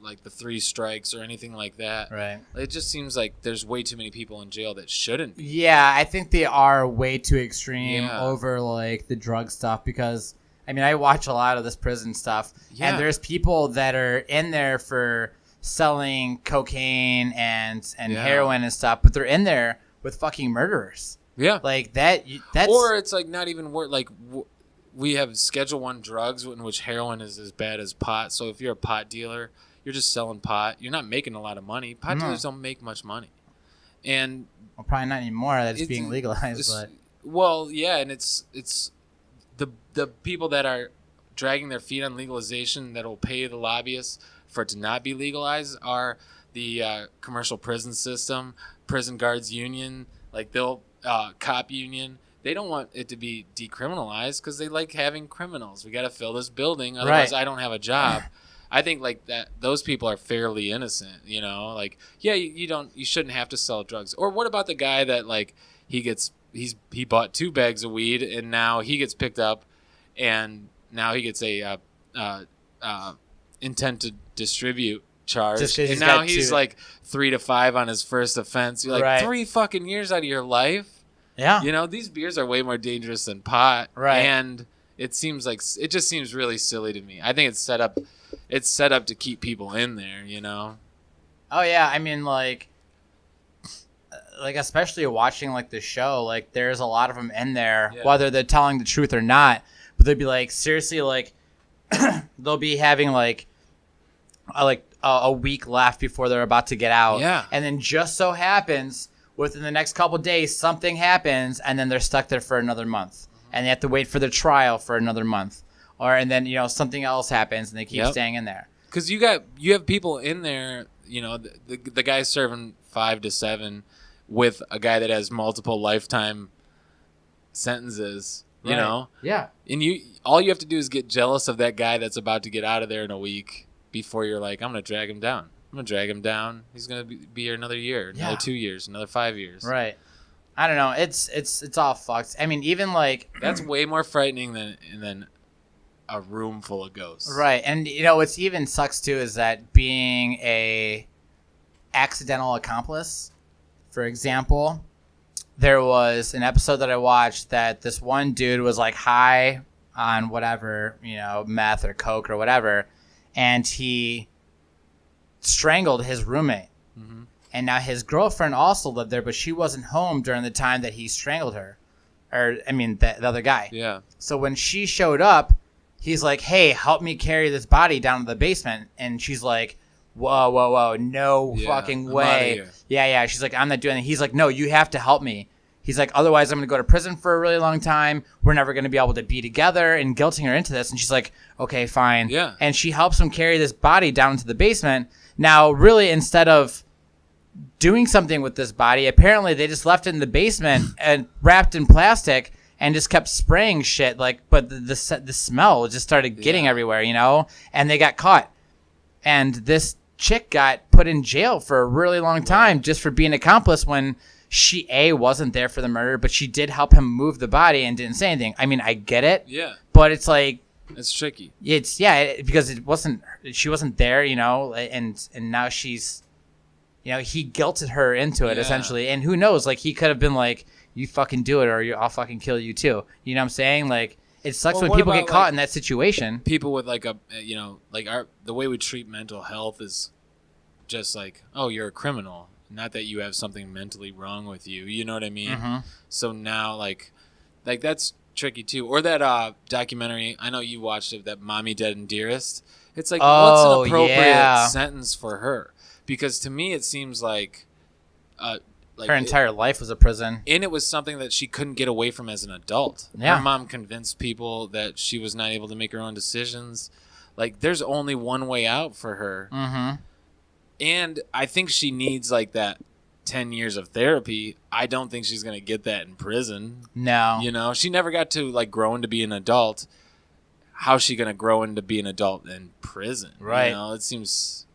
like the 3 strikes or anything like that, Right. it just seems like there's way too many people in jail that shouldn't be. Yeah, I think they are way too extreme Yeah. over like the drug stuff because I mean I watch a lot of this prison stuff Yeah. and there's people that are in there for selling cocaine and Yeah. heroin and stuff, but they're in there with fucking murderers. Yeah. Like that's Or it's like not even worth like we have Schedule 1 drugs in which heroin is as bad as pot. So if you're a pot dealer, you're just selling pot. You're not making a lot of money. Pot No. dealers don't make much money. And well, probably not anymore. That's it's- being legalized, it's- but well, yeah, and it's the people that are dragging their feet on legalization that will pay the lobbyists for it to not be legalized are the commercial prison system, prison guards union, like they'll cop union. They don't want it to be decriminalized because they like having criminals. We got to fill this building, otherwise Right. I don't have a job. I think like that those people are fairly innocent, you know, like, yeah, you shouldn't have to sell drugs. Or what about the guy that like he bought 2 bags of weed and now he gets picked up and now he gets a intent to distribute charge. Just 'cause And he's now got he's 2. like 3 to 5 on his first offense. You're like Right. 3 fucking years out of your life. yeah. You know, these beers are way more dangerous than pot. Right. And it just seems really silly to me. I think it's set up to keep people in there, you know. Oh yeah, I mean like especially watching like the show, like there's a lot of them in there, Yeah. whether they're telling the truth or not. But they'd be like seriously, like they'll be having like a week left before they're about to get out, Yeah. and then just so happens within the next couple days something happens, and then they're stuck there for another month, and they have to wait for their trial for another month, and then something else happens, and they keep Yep. staying in there. Because you have people in there, you know, the guy's serving 5 to 7 with a guy that has multiple lifetime sentences, You know? Yeah. And all you have to do is get jealous of that guy that's about to get out of there in a week before you're like, I'm going to drag him down. I'm going to drag him down. He's going to be here another year, another 2 years, another 5 years. Right. I don't know. It's all fucked. I mean, even like that's way more frightening than a room full of ghosts. Right. And you know, what's even sucks too is that being a accidental accomplice, for example, there was an episode that I watched that this one dude was like high on whatever, you know, meth or coke or whatever, and he strangled his roommate. Mm-hmm. And now his girlfriend also lived there, but she wasn't home during the time that he strangled her. Or, I mean, the other guy. Yeah. So when she showed up, he's like, hey, help me carry this body down to the basement. And she's like, whoa, no fucking way. Yeah. She's like, I'm not doing it. He's like, no, you have to help me. He's like, otherwise I'm going to go to prison for a really long time. We're never going to be able to be together, and guilting her into this. And she's like, okay, fine. Yeah. And she helps him carry this body down into the basement. Now, really, instead of doing something with this body, apparently they just left it in the basement and wrapped in plastic and just kept spraying shit. But the smell just started getting everywhere, you know, and they got caught. And this chick got put in jail for a really long time just for being an accomplice when she wasn't there for the murder, but she did help him move the body and didn't say anything. I mean, I get it. Yeah. But it's like, it's tricky. Because she wasn't there, you know, and now she's, you know, he guilted her into it essentially. And who knows, like he could have been like, you fucking do it or I'll fucking kill you too. You know what I'm saying? Like it sucks when people get caught in that situation. People with like the way we treat mental health is just like, oh, you're a criminal. Not that you have something mentally wrong with you. You know what I mean? Mm-hmm. So now like that's tricky too. Or that documentary, I know you watched it, that Mommy Dead and Dearest. It's like, what's an appropriate sentence for her? Because to me, it seems like her entire life was a prison. And it was something that she couldn't get away from as an adult. Yeah. Her mom convinced people that she was not able to make her own decisions. Like, there's only one way out for her. Mm-hmm. And I think she needs, like, that 10 years of therapy. I don't think she's going to get that in prison. No. You know, she never got to, like, grow into be an adult. How's she going to grow into be an adult in prison? Right. You know, it seems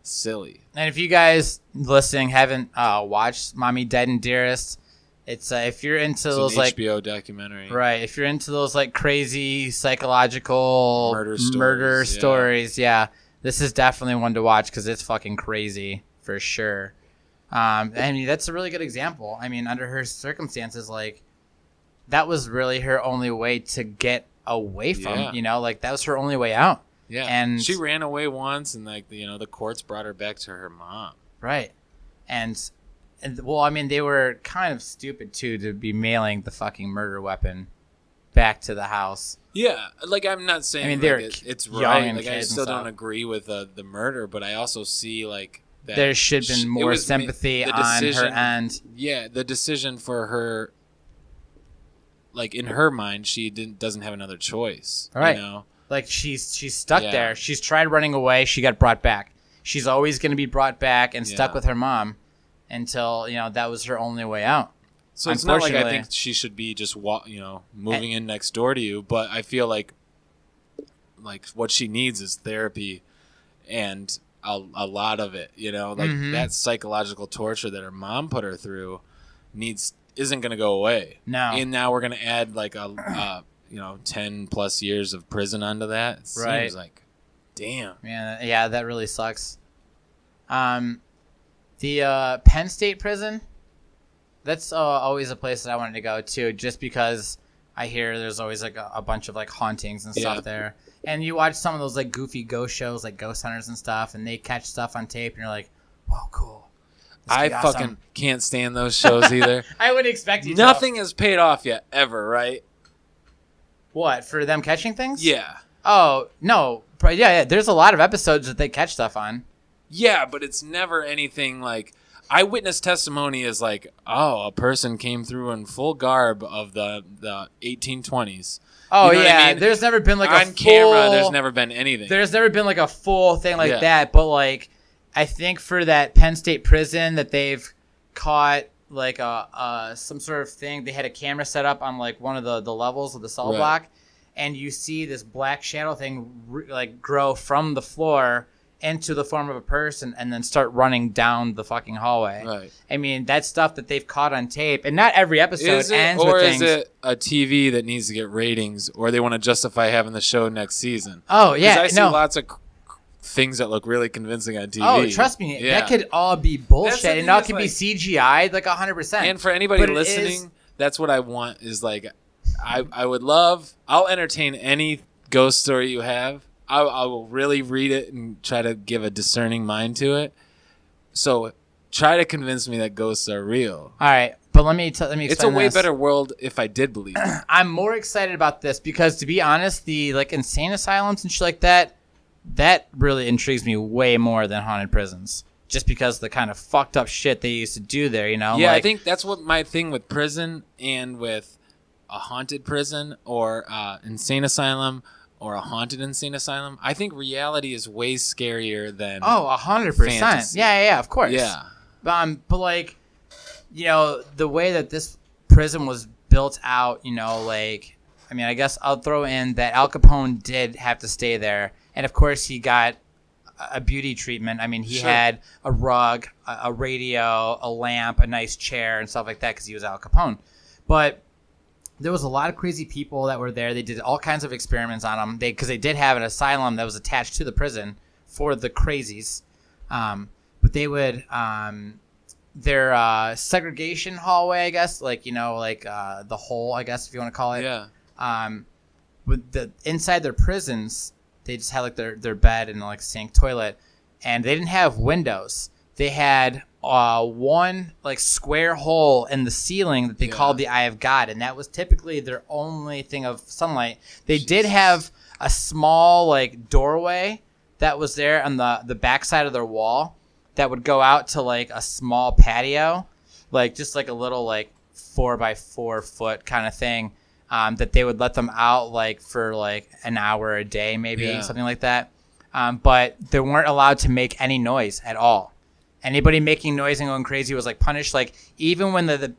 silly. And if you guys listening haven't watched Mommy Dead and Dearest, it's if you're into those an like HBO documentary, right? If you're into those like crazy psychological murder stories, this is definitely one to watch because it's fucking crazy for sure. I mean, that's a really good example. I mean, under her circumstances, like that was really her only way to get away from, you know, like that was her only way out. Yeah, and she ran away once, and like you know, the courts brought her back to her mom. Right, and well, I mean, they were kind of stupid too to be mailing the fucking murder weapon back to the house. Yeah, like I'm not saying I mean, like, it's right. Like I still don't agree with the murder, but I also see like that there should have been more sympathy on her end. Yeah, the decision for her, like in her mind, she doesn't have another choice. All right. You know? Like she's stuck there. She's tried running away. She got brought back. She's always going to be brought back and stuck with her mom until, you know, that was her only way out. So it's not like I think she should be just moving in next door to you, but I feel like what she needs is therapy and a lot of it, you know, like that psychological torture that her mom put her through isn't going to go away. No. And now we're going to add like a 10 plus years of prison onto that. It seems like, damn. Yeah, that really sucks. The Penn State prison, that's always a place that I wanted to go to, just because I hear there's always like a bunch of like hauntings and stuff there. And you watch some of those like goofy ghost shows, like Ghost Hunters and stuff, and they catch stuff on tape, and you're like, whoa, cool. I fucking can't stand those shows either. I wouldn't expect you to. Nothing has paid off yet, ever, right? What, for them catching things? Yeah. Oh, no. Yeah, there's a lot of episodes that they catch stuff on. Yeah, but it's never anything like... Eyewitness testimony is like, oh, a person came through in full garb of the 1820s. Oh, you know yeah. I mean? There's never been like on camera, there's never been anything. There's never been like a full thing like that. But like, I think for that Penn State prison that they've caught like some sort of thing. They had a camera set up on like one of the levels of the cell Right. block, and you see this black shadow thing like grow from the floor into the form of a person and then start running down the fucking hallway. Right. I mean, that's stuff that they've caught on tape, and not every episode Is it, ends or with is things. it a TV that needs to get ratings, or they want to justify having the show next season? Oh 'Cause yeah, I see no. lots of things that look really convincing on TV. Oh, trust me, Yeah. that could all be That's bullshit, the and thing all is, could be like- CGI'd like 100%. And for anybody But it listening, is- that's what I want is like, I would love, I'll entertain any ghost story you have. I will really read it and try to give a discerning mind to it. So try to convince me that ghosts are real. All right, but let me explain It's a way this. better world if I did believe it. I'm more excited about this because, to be honest, the like insane asylums and shit like that really intrigues me way more than haunted prisons. Just because of the kind of fucked up shit they used to do there, you know? Yeah, I Like, think that's what my thing with prison and with a haunted prison or insane asylum or a haunted insane asylum. I think reality is way scarier than 100%. fantasy. Yeah, of course. Yeah. But like, you know, the way that this prison was built out, you know, like, I mean, I guess I'll throw in that Al Capone did have to stay there, and of course he got a beauty treatment. I mean, he Sure. had a rug, a radio, a lamp, a nice chair, and stuff like that because he was Al Capone. But there was a lot of crazy people that were there. They did all kinds of experiments on them. Because they did have an asylum that was attached to the prison for the crazies. But they would their segregation hallway, I guess, like, you know, like the hole, I guess, if you want to call it. Yeah. With the inside their prisons, they just had like their bed and like sink, toilet, and they didn't have windows. They had one like square hole in the ceiling that they called the Eye of God, and that was typically their only thing of sunlight. They did have a small like doorway that was there on the back side of their wall that would go out to like a small patio, like just like a little like 4x4 foot kind of thing, that they would let them out like for like an hour a day, maybe something like that. But they weren't allowed to make any noise at all. Anybody making noise and going crazy was like punished. Like even when the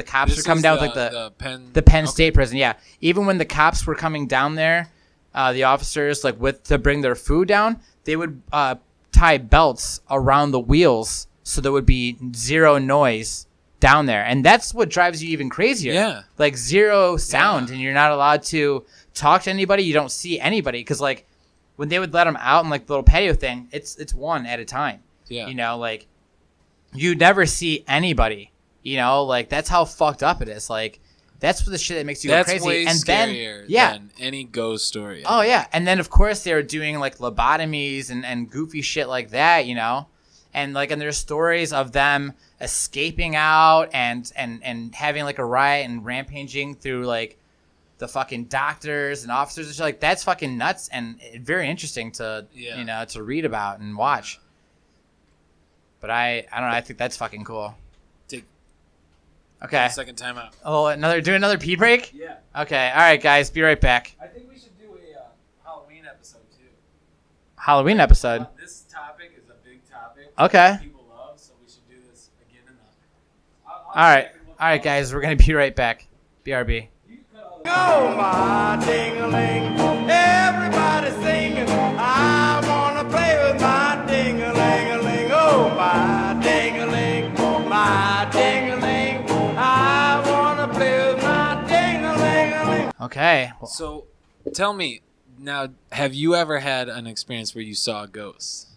cops This were coming is down with like the Penn State prison, yeah. Even when the cops were coming down there, the officers like to bring their food down, they would tie belts around the wheels so there would be zero noise down there, and that's what drives you even crazier. Yeah. Like zero sound, and you're not allowed to talk to anybody. You don't see anybody because like when they would let them out in like the little patio thing, it's one at a time. Yeah. You know, like you never see anybody. You know, like that's how fucked up it is. Like that's what the shit that makes you go That's crazy. way And scarier than any ghost story. Oh yeah, and then of course they were doing like lobotomies and goofy shit like that, you know, and there's stories of them escaping out and having like a riot and rampaging through like the fucking doctors and officers and shit. Like that's fucking nuts and very interesting to you know to read about and watch. But I don't know. I think that's fucking cool. Okay. Second time out. Oh, another pee break? Yeah. Okay. All right, guys. Be right back. I think we should do a Halloween episode too. Halloween episode. This topic is a big topic. Okay. That people love, so we should do this again in the. All right, guys. We're gonna be right back. BRB. Oh my ding-a-ling, everybody singing. I wanna play with my ding-a-ling-a-ling. Oh my ding-a-ling, my ding-a-ling. I wanna play with my ding-a-ling-a-ling. Okay. So, tell me now, have you ever had an experience where you saw a ghost?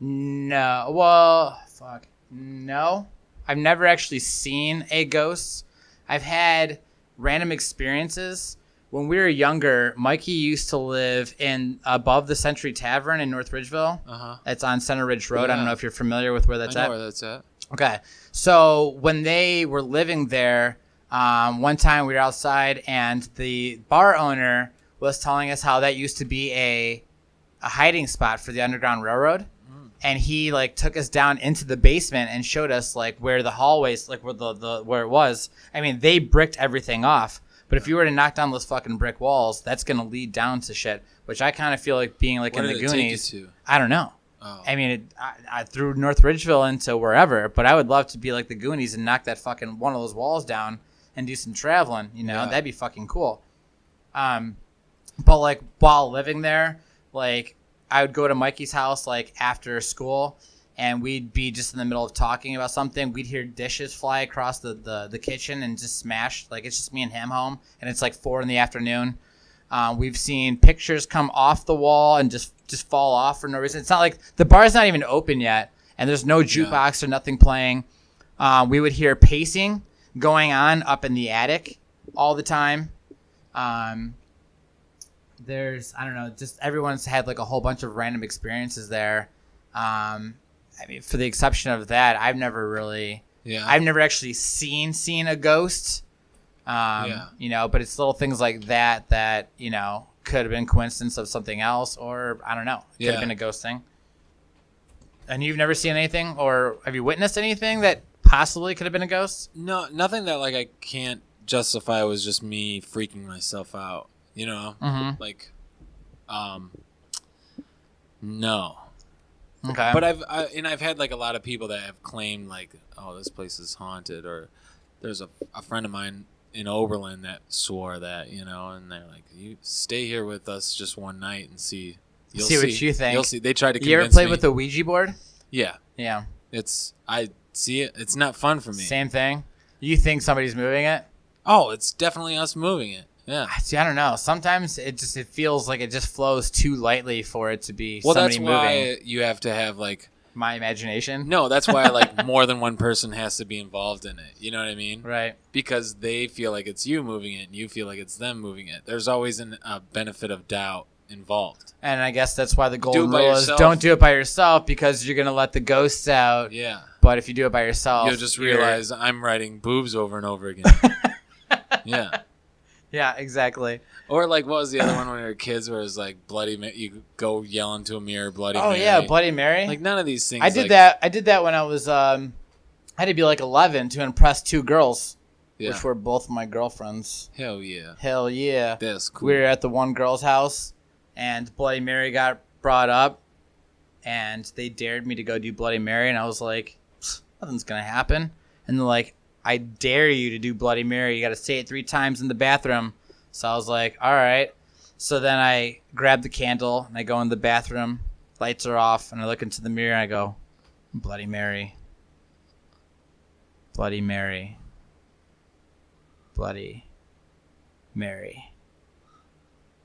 No. Well, fuck. No. I've never actually seen a ghost. I've had random experiences. When we were younger, Mikey used to live in above the Century Tavern in North Ridgeville. Uh-huh. It's on Center Ridge Road. I don't Yeah. know if you're familiar with where that's I know at. where that's at. Okay. So when they were living there, one time we were outside and the bar owner was telling us how that used to be a hiding spot for the Underground Railroad. And he like took us down into the basement and showed us like where the hallways, like where the where it was. I mean, they bricked everything off. But if you were to knock down those fucking brick walls, that's gonna lead down to shit. Which I kind of feel like being like What in did the it take you Goonies. to? I don't know. Oh. I mean, I threw North Ridgeville into wherever, but I would love to be like the Goonies and knock that fucking one of those walls down and do some traveling. You know, Yeah. that'd be fucking cool. But like while living there, like I would go to Mikey's house like after school, and we'd be just in the middle of talking about something. We'd hear dishes fly across the kitchen and just smash. Like it's just me and him home, and it's like 4 p.m. We've seen pictures come off the wall and just fall off for no reason. It's not like the bar's not even open yet, and there's no jukebox or nothing playing. We would hear pacing going on up in the attic all the time. There's, I don't know, just everyone's had like a whole bunch of random experiences there. I mean, for the exception of that, I've never actually seen a ghost. You know, but it's little things like that, you know, could have been coincidence of something else, or I don't know, could have been a ghost thing. And you've never seen anything, or have you witnessed anything that possibly could have been a ghost? No, nothing that like I can't justify was just me freaking myself out. You know, like, no. Okay. But I've had like a lot of people that have claimed like, oh, this place is haunted, or there's a friend of mine in Oberlin that swore that, you know, and they're like, you stay here with us just one night and see. You'll see what you think. You'll see. They tried to convince me. You ever played with the Ouija board? Yeah. Yeah. I see it. It's not fun for me. Same thing. You think somebody's moving it? Oh, it's definitely us moving it. Yeah. See, I don't know. Sometimes it feels like it just flows too lightly for it to be Well, somebody that's moving. why you have to have like. My imagination. No, that's why like more than one person has to be involved in it. You know what I mean? Right. Because they feel like it's you moving it, and you feel like it's them moving it. There's always a benefit of doubt involved. And I guess that's why the golden Do it by rule is yourself. don't do it by yourself, because you're gonna let the ghosts out. Yeah. But if you do it by yourself, You'll just realize I'm writing boobs over and over again. Yeah. Yeah, exactly. Or like, what was the other one when we were kids, where it was like Bloody Mary? You go yell into a mirror, Bloody Oh Mary. yeah, Bloody Mary. Like none of these things. I did like, that. I did that when I was I had to be like 11 to impress 2 girls, Yeah. which were both my girlfriends. Hell yeah. Hell yeah. That's cool. We were at the one girl's house, and Bloody Mary got brought up, and they dared me to go do Bloody Mary, and I was like, nothing's gonna happen. And they're like, I dare you to do Bloody Mary. You got to say it 3 times in the bathroom. So I was like, all right. So then I grab the candle and I go in the bathroom. Lights are off, and I look into the mirror and I go, Bloody Mary, Bloody Mary, Bloody Mary.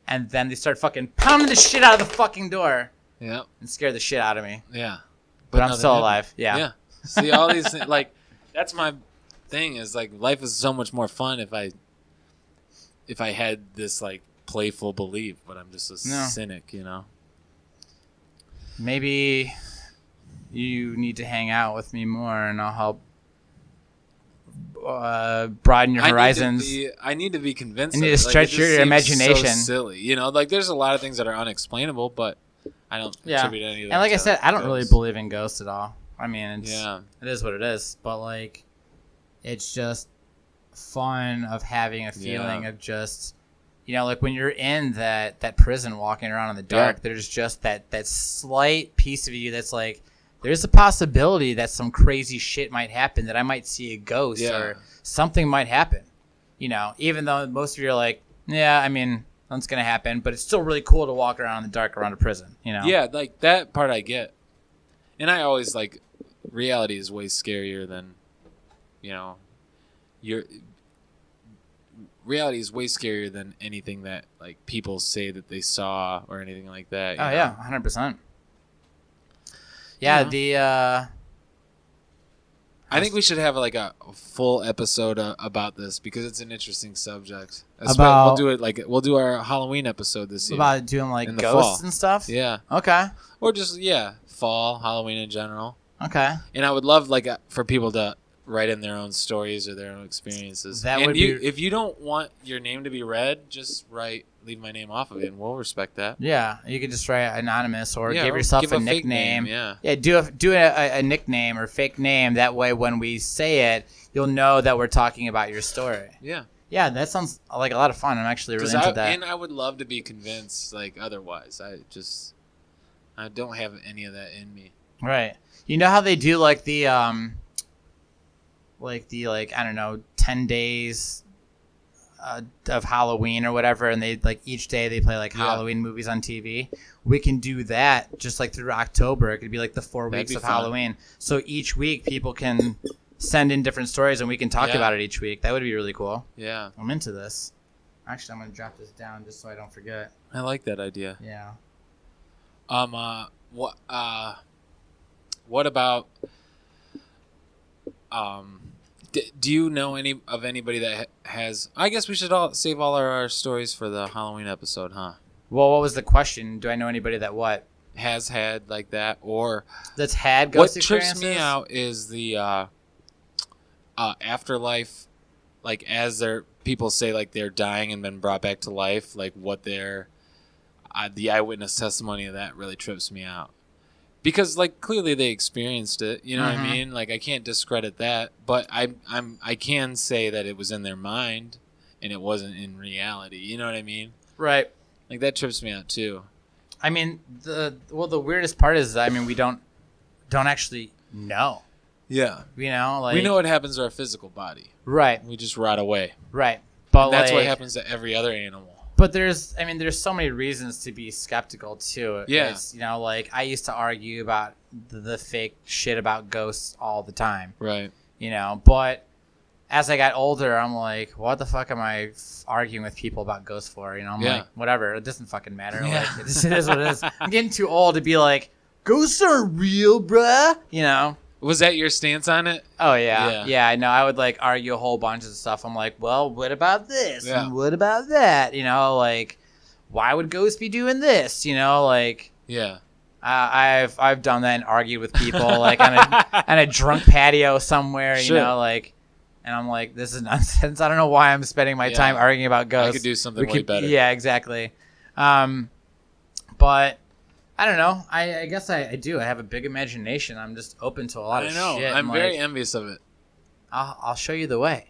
And then they start fucking pounding the shit out of the fucking door Yeah. and scare the shit out of me. Yeah. But I'm nothing still happened. alive. Yeah. Yeah. See, all these things, like, that's my thing, is like life is so much more fun if I had this like playful belief, but I'm just a cynic, you know. Maybe you need to hang out with me more, and I'll help broaden your horizons. I need to be convinced. You need of to it. Like, stretch it just your seems imagination. So silly, you know. Like there's a lot of things that are unexplainable, but I don't attribute any of them. And like I to said, I don't really ghosts. believe in ghosts at all. I mean, it is what it is. But like, it's just fun of having a feeling of just, you know, like when you're in that prison walking around in the dark, there's just that slight piece of you that's like, there's a possibility that some crazy shit might happen, that I might see a ghost or something might happen. You know, even though most of you are like, yeah, I mean, nothing's going to happen, but it's still really cool to walk around in the dark around a prison, you know? Yeah, like that part I get. And I always like, reality is way scarier than, you know, reality is way scarier than anything that like people say that they saw or anything like that. You know? Yeah, 100%. Yeah, I think we should have like a full episode about this, because it's an interesting subject. About- we'll do our Halloween episode this year. about doing like In the ghosts fall. and stuff. Yeah. Okay. Or just fall, Halloween in general. Okay. And I would love for people to write in their own stories or their own experiences. That and would be- if you don't want your name to be read, just leave my name off of it, and we'll respect that. Yeah, you could just write anonymous, or Yeah, give or yourself give a a fake nickname. name, yeah. Yeah, do a nickname or fake name. That way, when we say it, you'll know that we're talking about your story. Yeah. Yeah, that sounds like a lot of fun. I'm actually really into that. And I would love to be convinced like otherwise. I don't have any of that in me. Right. You know how they do like the I don't know 10 days of Halloween or whatever, and they like each day they play like Halloween movies on TV. We can do that just like through October. It could be like the 4 That'd weeks be of fun. Halloween. So each week people can send in different stories and we can talk about it each week. That would be really cool. Yeah. I'm into this. Actually, I'm gonna drop this down just so I don't forget. I like that idea. Yeah. What about do you know anybody that has? I guess we should all save all our stories for the Halloween episode, huh? Well, what was the question? Do I know anybody that what? Has had like that, or That's had what ghost trips experiences? me out is the afterlife, like as people say like they're dying and been brought back to life, like what the eyewitness testimony of that really trips me out. Because like clearly they experienced it, you know what I mean? Like I can't discredit that, but I can say that it was in their mind and it wasn't in reality. You know what I mean? Right. Like that trips me out too. I mean, the weirdest part is that, I mean, we don't actually know. Yeah. You know, like We know what happens to our physical body. Right. We just rot away. Right. But And that's what like, happens to every other animal. But there's so many reasons to be skeptical too. Yeah. It's, you know, like I used to argue about the fake shit about ghosts all the time. Right. You know, but as I got older, I'm like, what the fuck am I arguing with people about ghosts for? You know, I'm like, whatever. It doesn't fucking matter. Yeah. Like, it is what it is. I'm getting too old to be like, ghosts aren't real, bruh. You know? Was that your stance on it? Oh, yeah. Yeah, I know. I would, like, argue a whole bunch of stuff. I'm like, well, what about this? Yeah. And what about that? You know, like, why would ghosts be doing this? You know, like, Yeah. I've done that and argued with people, like, on a drunk patio somewhere, Sure. you know, like, and I'm like, this is nonsense. I don't know why I'm spending my time arguing about ghosts. I could do something way better. Yeah, exactly. But I don't know. I guess I do. I have a big imagination. I'm just open to a lot of shit. I'm and, very like, envious of it. I'll show you the way.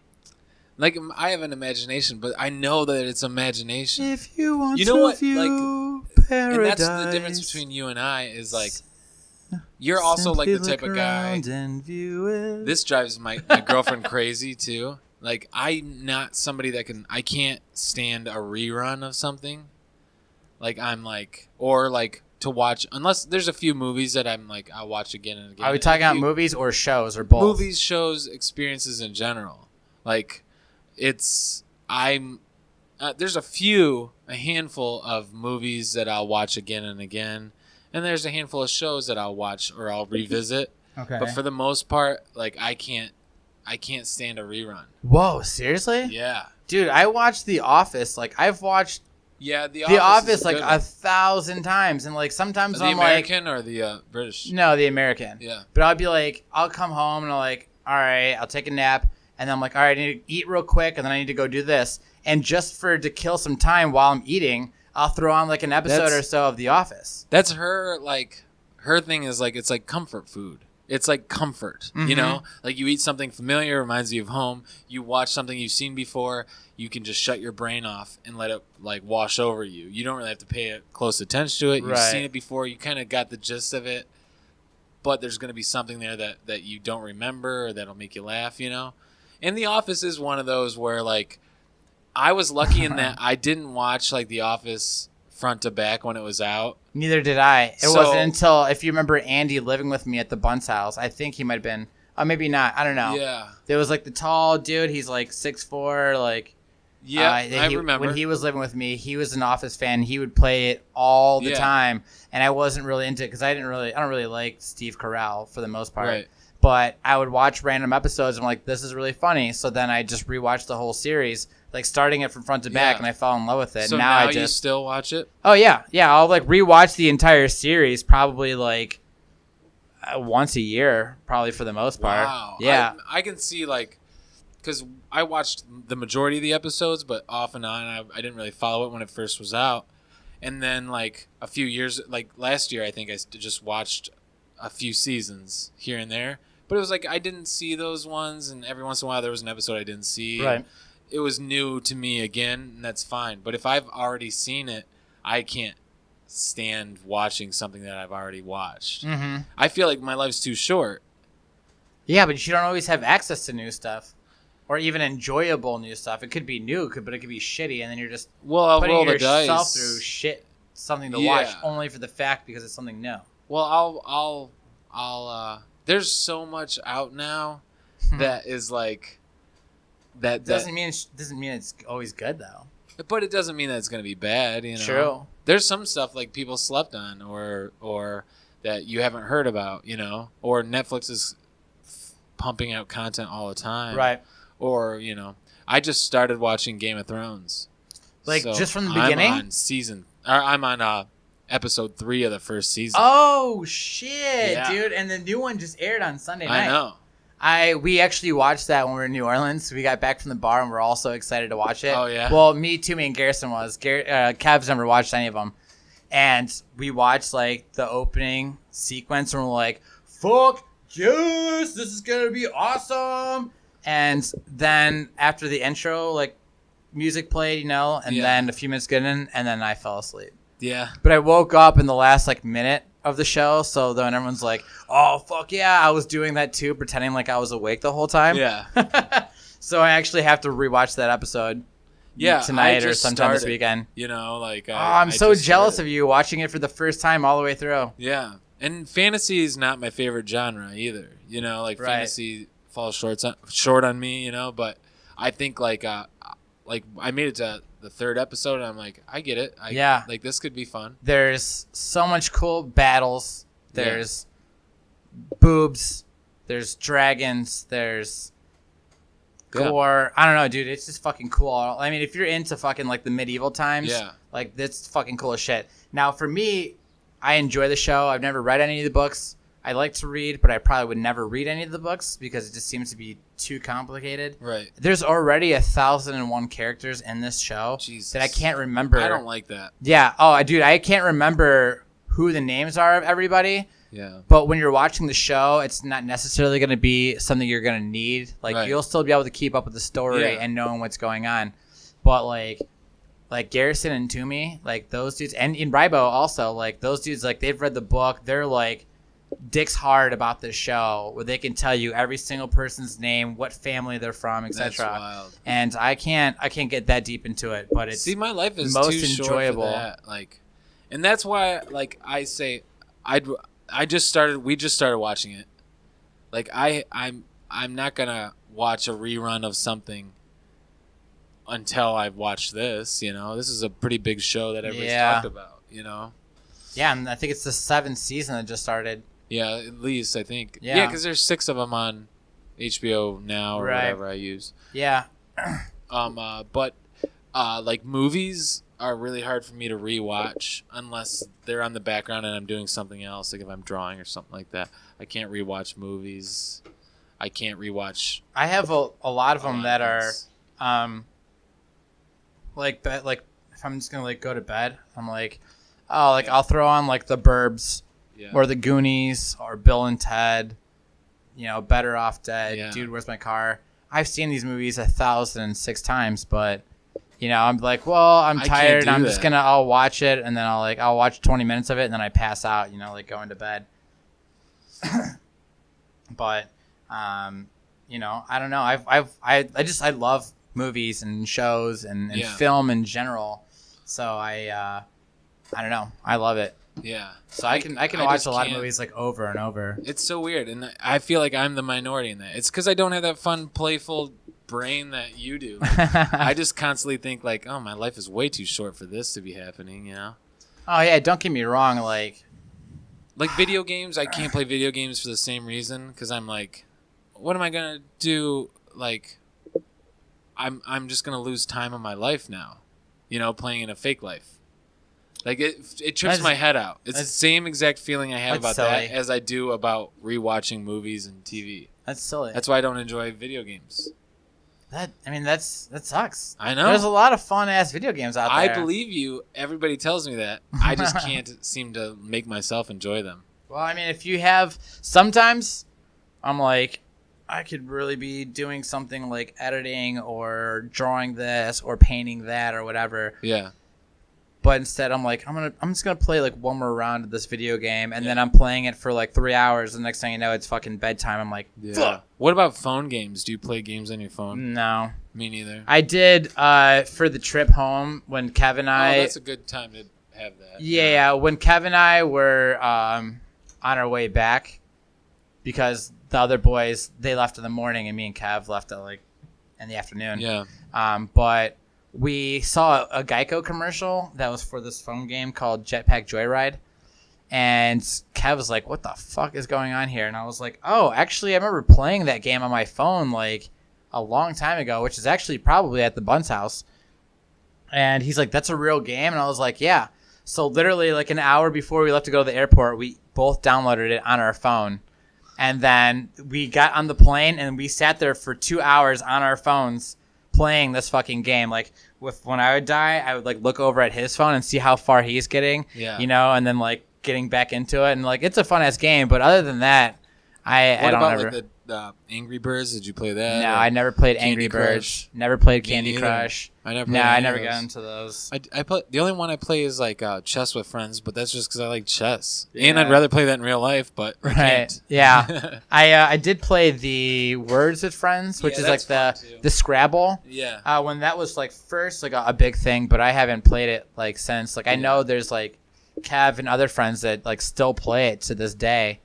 Like I have an imagination, but I know that it's imagination. If you want You know to what? view And paradise, that's the difference between you and I is like you're also like the type of guy. And view it. This drives my girlfriend crazy too. Like I'm not somebody that I can't stand a rerun of something. Like I'm like, or like to watch, unless there's a few movies that I'm like, I'll watch again and again. Are we talking about movies or shows or both? Movies, shows, experiences in general. Like there's a handful of movies that I'll watch again and again. And there's a handful of shows that I'll watch or I'll revisit. Okay. But for the most part, like I can't stand a rerun. Whoa, seriously? Yeah. Dude, I watched The Office. Like, I've watched Yeah, The The Office Office is like good. 1,000 times. And, like, sometimes The I'm American or the British? like... No, the American. Yeah. But I'll be like, I'll come home and I'm like, all right, I'll take a nap. And then I'm like, all right, I need to eat real quick. And then I need to go do this. And just to kill some time while I'm eating, I'll throw on, like, an episode or so of The Office. That's her, like, her thing is, like, it's like comfort food. It's like comfort, you know? Like, you eat something familiar, reminds you of home. You watch something you've seen before, you can just shut your brain off and let it, like, wash over you. You don't really have to pay close attention to it. You've Right. seen it before. You kind of got the gist of it. But there's going to be something there that you don't remember or that'll make you laugh, you know? And The Office is one of those where, like, I was lucky in that I didn't watch, like, The Office front to back when it was out. Neither did I. It So- wasn't until, if you remember Andy living with me at the Bunce house, I think he might have been, maybe not, I don't know. Yeah. There was like the tall dude, he's like 6'4", like... Yeah, I remember. When he was living with me, he was an Office fan. He would play it all the Yeah. time, and I wasn't really into it because I don't really like Steve Carell for the most part. Right. But I would watch random episodes and I'm like, this is really funny. So then I just rewatched the whole series, like starting it from front to back, Yeah. and I fell in love with it. So now I you just still watch it? Oh yeah. I'll like rewatch the entire series probably like once a year, probably for the most part. Wow. Yeah. I can see like, because I watched the majority of the episodes, but off and on, I didn't really follow it when it first was out. And then like a few years, like last year, I think I just watched a few seasons here and there. But it was like I didn't see those ones, and every once in a while there was an episode I didn't see. Right. It was new to me again, and that's fine. But if I've already seen it, I can't stand watching something that I've already watched. Mm-hmm. I feel like my life's too short. Yeah, but you don't always have access to new stuff. Or even enjoyable new stuff. It could be new, but it could be shitty, and then you're just Well, I'll putting roll the yourself dice. through something to Yeah. watch only for the fact because it's something new. Well, I'll there's so much out now that is like that Doesn't mean it's always good though. but it doesn't mean that it's going to be bad, you know. True. There's some stuff like people slept on or that you haven't heard about, you know, or Netflix is pumping out content all the time. Right. Or, you know, I just started watching Game of Thrones. Like, So just from the beginning? I'm on episode 3 of the first season. Oh shit, Yeah. dude! And the new one just aired on Sunday night. I know. We actually watched that when we were in New Orleans. We got back from the bar and we're all so excited to watch it. Oh, yeah? Well, me and Garrison was. Kev's never watched any of them, and we watched like the opening sequence and we're like, "Fuck yes, this is gonna be awesome!" And then after the intro, like music played, you know, and Yeah. then a few minutes get in, and then I fell asleep. Yeah. But I woke up in the last like minute of the show, so then everyone's like, "Oh fuck yeah!" I was doing that too, pretending like I was awake the whole time. Yeah. So I actually have to rewatch that episode. Yeah, tonight I or just sometime this started, weekend. You know, like I'm so jealous of you watching it for the first time all the way through. Yeah, and fantasy is not my favorite genre either. You know, like Right. fantasy falls short on me. You know, but I think like I made it to the 3rd episode, and I'm like, I get it. Yeah. like this could be fun. There's so much cool battles. There's boobs. There's dragons. There's Yeah. gore. I don't know, dude. It's just fucking cool. I mean, if you're into fucking like the medieval times, Yeah. like that's fucking cool as shit. Now, for me, I enjoy the show. I've never read any of the books. I like to read, but I probably would never read any of the books because it just seems to be too complicated. Right. There's already 1,001 characters in this show Jesus. that I can't remember. I don't like that. Yeah. Oh, dude, I can't remember who the names are of everybody. Yeah. But when you're watching the show, it's not necessarily going to be something you're going to need. Like Right. you'll still be able to keep up with the story Yeah. and knowing what's going on. But like Garrison and Toomey, like those dudes, and in Rybo also, like those dudes, like they've read the book. They're like dicks hard about this show, where they can tell you every single person's name, what family they're from, That's etc. wild. And I can't get that deep into it, but it's See, my life is most too short enjoyable. for that. Like, and that's why, like, I say, we just started watching it. Like, I'm not gonna watch a rerun of something until I've watched this. You know, this is a pretty big show that everybody's Yeah. talked about. You know, yeah, and I think it's the 7th season that just started. yeah, at least I think. Yeah. Yeah, because there's 6 of them on HBO now or Right. whatever I use. Yeah. But like movies are really hard for me to rewatch unless they're on the background and I'm doing something else, like if I'm drawing or something like that. I can't rewatch movies. I can't rewatch. I have a lot of them that are things. like if I'm just gonna like go to bed, I'm like, oh, like I'll throw on like The Burbs Yeah. or The Goonies or Bill and Ted, you know, Better Off Dead, Yeah. Dude, Where's My Car? I've seen these movies 1,006 times, but you know, I'm like, well, I'm I can't tired. do I'm just that. I'll watch it, and then I'll watch 20 minutes of it, and then I pass out, you know, like going to bed. But, you know, I don't know. I love movies and shows and Yeah. film in general. So I don't know. I love it. Yeah. So I can watch just a lot of can't. movies like over and over. It's so weird, and I feel like I'm the minority in that. It's because I don't have that fun, playful brain that you do. Like, I just constantly think like, oh, my life is way too short for this to be happening. You know. Oh yeah, don't get me wrong. Like Video games, I can't play video games for the same reason because I'm like, what am I gonna do? Like, I'm just gonna lose time of my life now, you know, playing in a fake life. Like it trips That's- my head out. It's the that's- same exact feeling I have about that's that silly. as I do about rewatching movies and TV. that's silly. That's why I don't enjoy video games. that sucks. I know. There's a lot of fun ass video games out there. I believe you. Everybody tells me that. I just can't seem to make myself enjoy them. Well, I mean, if you have, sometimes I'm like, I could really be doing something like editing or drawing this or painting that or whatever. Yeah. But instead, I'm like, I'm just gonna play like one more round of this video game, and then I'm playing it for like 3 hours. The next thing you know, it's fucking bedtime. I'm like, fuck. What about phone games? Do you play games on your phone? No. Me neither. I did for the trip home when Kev and I. Oh, that's a good time to have that. Yeah, when Kev and I were on our way back, because the other boys, they left in the morning, and me and Kev left at like in the afternoon. Yeah. But we saw a Geico commercial that was for this phone game called Jetpack Joyride. And Kev was like, what the fuck is going on here? And I was like, oh, actually, I remember playing that game on my phone like a long time ago, which is actually probably at the Bun's house. And he's like, that's a real game? And I was like, yeah. So literally like an hour before we left to go to the airport, we both downloaded it on our phone. And then we got on the plane and we sat there for 2 hours on our phones playing this fucking game. Like when I would die, I would like look over at his phone and see how far he's getting, you know, and then like getting back into it. And like, it's a fun ass game. But other than that, I don't about ever. Like the Angry Birds? Did you play that? No, I never played Angry Birds. Never played Candy Crush. I never got into those. I play, the only one I play is like chess with friends, but that's just because I like chess. Yeah. And I'd rather play that in real life, but I can't. Yeah. I did play the Words with Friends, which is like the Scrabble. Yeah. When that was like first like a big thing, but I haven't played it like since. Like I know there's like Kev and other friends that like still play it to this day.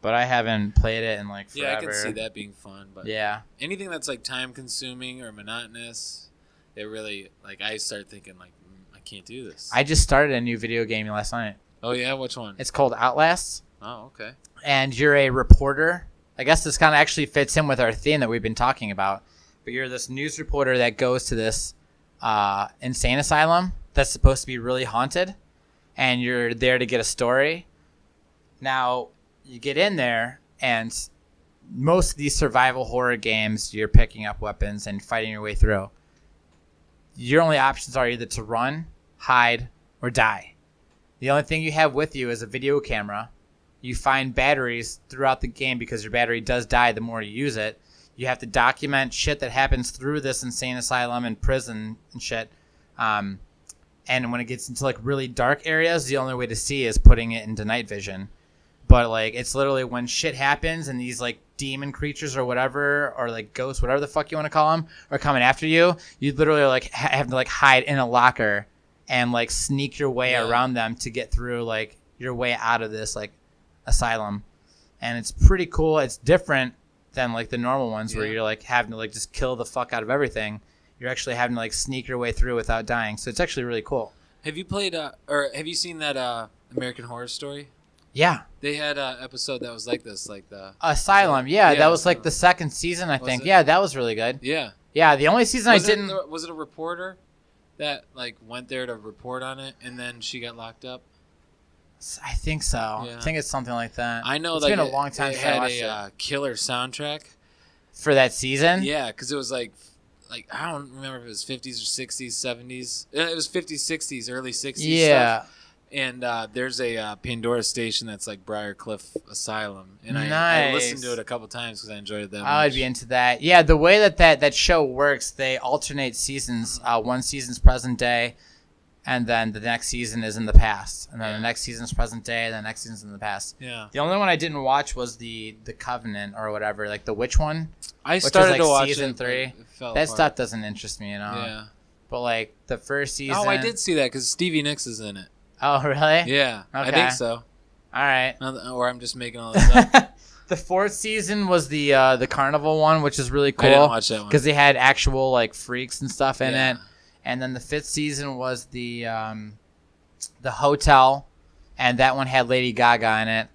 But I haven't played it in like forever. Yeah, I can see that being fun. But yeah, anything that's like time consuming or monotonous, it really like I start thinking like I can't do this. I just started a new video game last night. Oh yeah, which one? It's called Outlast. Oh okay. And you're a reporter. I guess this kind of actually fits in with our theme that we've been talking about. But you're this news reporter that goes to this insane asylum that's supposed to be really haunted, and you're there to get a story. Now. You get in there, and most of these survival horror games, you're picking up weapons and fighting your way through. Your only options are either to run, hide, or die. The only thing you have with you is a video camera. You find batteries throughout the game because your battery does die the more you use it. You have to document shit that happens through this insane asylum and prison and shit. And when it gets into like really dark areas, the only way to see is putting it into night vision. But like it's literally when shit happens and these like demon creatures or whatever, or like ghosts, whatever the fuck you want to call them, are coming after you, you literally like have to like hide in a locker and like sneak your way around them to get through like your way out of this like asylum. And it's pretty cool. It's different than like the normal ones where you're like having to like just kill the fuck out of everything. You're actually having to like sneak your way through without dying. So it's actually really cool. Have you played or have you seen that American Horror Story? Yeah. They had an episode that was like this, like the Asylum. Yeah, that was like the second season, I think. Yeah, that was really good. Yeah. Yeah, the only season was it a reporter that like went there to report on it and then she got locked up? I think so. Yeah. I think it's something like that. I know it's been a long time since I watched it. Had a killer soundtrack for that season. Yeah, because it was like I don't remember if it was 50s or 60s, 70s. It was 50s, 60s, early 60s. Yeah. Stuff. And there's a Pandora station that's like Briarcliff Asylum, and I listened to it a couple times because I enjoyed it that much. I would be into that. Yeah, the way that show works, they alternate seasons. One season's present day, and then the next season is in the past, and then the next season's present day, and the next season's in the past. Yeah. The only one I didn't watch was the Covenant or whatever, like the witch one. I started to watch season 3. That stuff doesn't interest me at all. Yeah. But like the first season. Oh, I did see that because Stevie Nicks is in it. Oh, really? Yeah, okay. I think so. All right. Or I'm just making all this up. The 4th season was the carnival one, which is really cool. I didn't watch that one because they had actual like freaks and stuff in it. And then the 5th season was the hotel, and that one had Lady Gaga in it,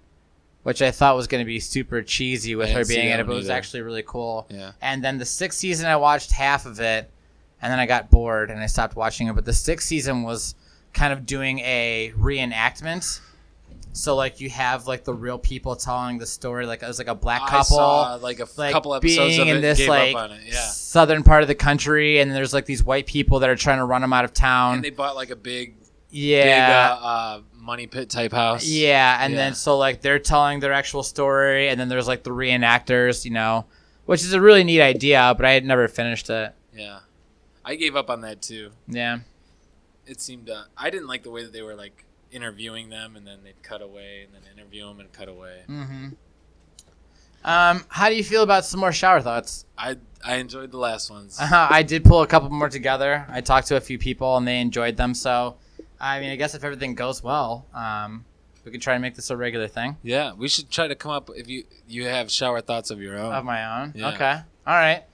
which I thought was going to be super cheesy with her being in it, but it was actually really cool. Yeah. And then the 6th season, I watched half of it, and then I got bored and I stopped watching it. But the 6th season was kind of doing a reenactment. So like you have like the real people telling the story, like it was like a black couple, I saw like a couple episodes being of it, in this gave like up on it. Yeah. southern part of the country, and there's like these white people that are trying to run them out of town. And they bought like a big money pit type house. Yeah, and then so like they're telling their actual story, and then there's like the reenactors, you know, which is a really neat idea, but I had never finished it. Yeah, I gave up on that too. Yeah. it seemed I didn't like the way that they were like interviewing them and then they'd cut away and then interview them and cut away. Mm-hmm. How do you feel about some more shower thoughts? I enjoyed the last ones. I did pull a couple more together. I talked to a few people and they enjoyed them. So, I mean, I guess if everything goes well, we could try to make this a regular thing. Yeah, we should try to come up if you have shower thoughts of your own. Of my own? Yeah. Okay. All right.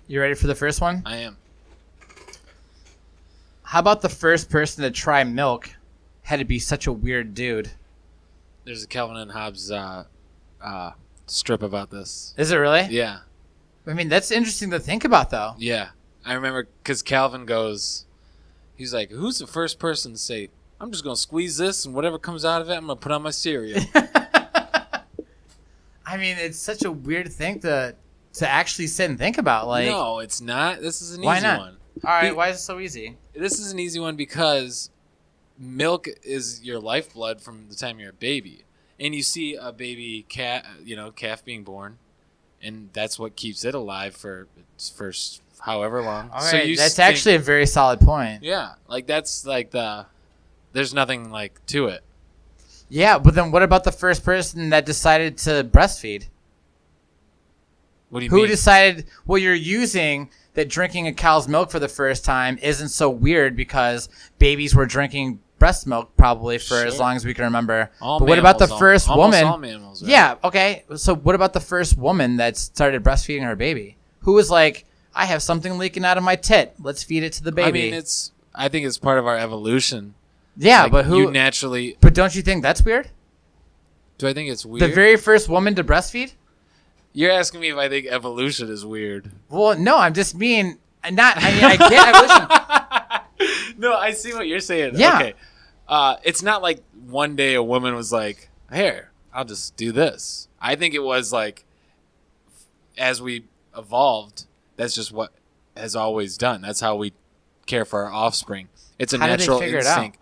You ready for the first one? I am. How about the first person to try milk had to be such a weird dude? There's a Calvin and Hobbes strip about this. Is it really? Yeah. I mean, that's interesting to think about, though. Yeah. I remember because Calvin goes, he's like, who's the first person to say, I'm just going to squeeze this and whatever comes out of it, I'm going to put on my cereal. I mean, it's such a weird thing to actually sit and think about. Like, no, it's not. This is an why easy not? one. All right, why is it so easy? This is an easy one because milk is your lifeblood from the time you're a baby. And you see a baby calf being born, and that's what keeps it alive for however long. All so right, you that's think, actually a very solid point. yeah, like that's like there's nothing like to it. Yeah, but then what about the first person that decided to breastfeed? What do you Who mean? decided, well, you're using that drinking a cow's milk for the first time isn't so weird because babies were drinking breast milk probably for as Sure. long as we can remember. All But what about the mammals, first almost woman? all mammals, right? Yeah, okay. So what about the first woman that started breastfeeding her baby? Who was like, I have something leaking out of my tit. Let's feed it to the baby. I mean, I think it's part of our evolution. yeah, Like, but who? you naturally? But don't you think that's weird? Do I think it's weird? The very first woman to breastfeed? You're asking me if I think evolution is weird. Well, no, I'm just mean. I get evolution. No, I see what you're saying. Yeah. Okay. It's not like one day a woman was like, here, I'll just do this. I think it was like, as we evolved, that's just what has always done. That's how we care for our offspring. It's a How did they natural figure it out? instinct.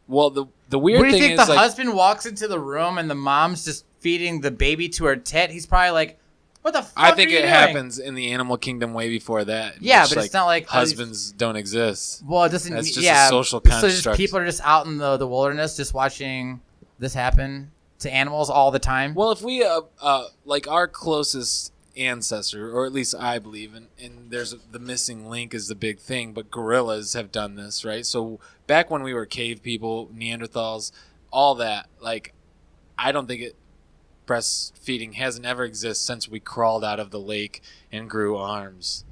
Well, the weird What do you thing think? is The like, husband walks into the room and the mom's just feeding the baby to her tit. He's probably like, "What the fuck?" I think are you it doing? happens in the animal kingdom way before that. in Yeah, which, but it's not like husbands don't exist. Well, it doesn't. That's just a yeah, social So just construct. people are just out in the wilderness, just watching this happen to animals all the time. Well, if we like our closest ancestor, or at least I believe, and there's the missing link is the big thing, but gorillas have done this, right? So back when we were cave people, Neanderthals, all that, like, I don't think breastfeeding hasn't ever existed since we crawled out of the lake and grew arms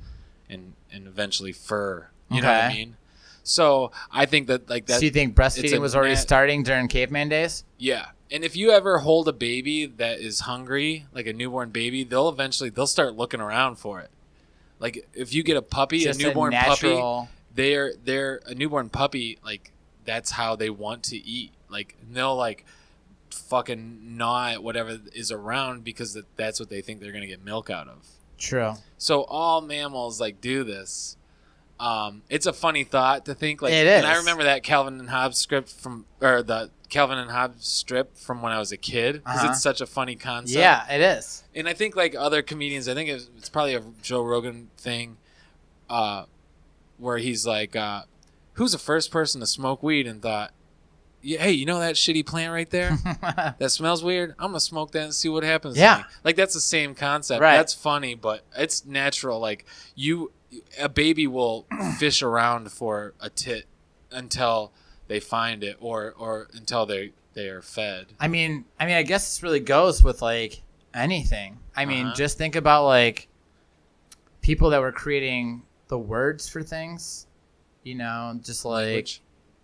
and eventually fur. You know what I Okay. mean? So I think that like that. So you think it's breastfeeding a was already nat- starting during caveman days? Yeah. And if you ever hold a baby that is hungry, like a newborn baby, they'll start looking around for it. Like if you get a puppy, Just a newborn natural... puppy, they're a newborn puppy, like that's how they want to eat. Like they'll like fucking gnaw at whatever is around because that's what they think they're going to get milk out of. True. So all mammals like do this. It's a funny thought to think like, It and I is. remember that Calvin and Hobbes the Calvin and Hobbes strip from when I was a kid because Uh-huh. it's such a funny concept. Yeah, it is. And I think like other comedians, I think it's probably a Joe Rogan thing, where he's like, who's the first person to smoke weed and thought, yeah, hey, you know that shitty plant right there that smells weird? I'm gonna smoke that and see what happens. to Yeah. me." Like that's the same concept. Right. That's funny, but it's natural. Like a baby will fish around for a tit until they find it, or until they are fed. I mean, I guess this really goes with like anything. I mean, Uh-huh. just think about like people that were creating the words for things. You know, just like Language.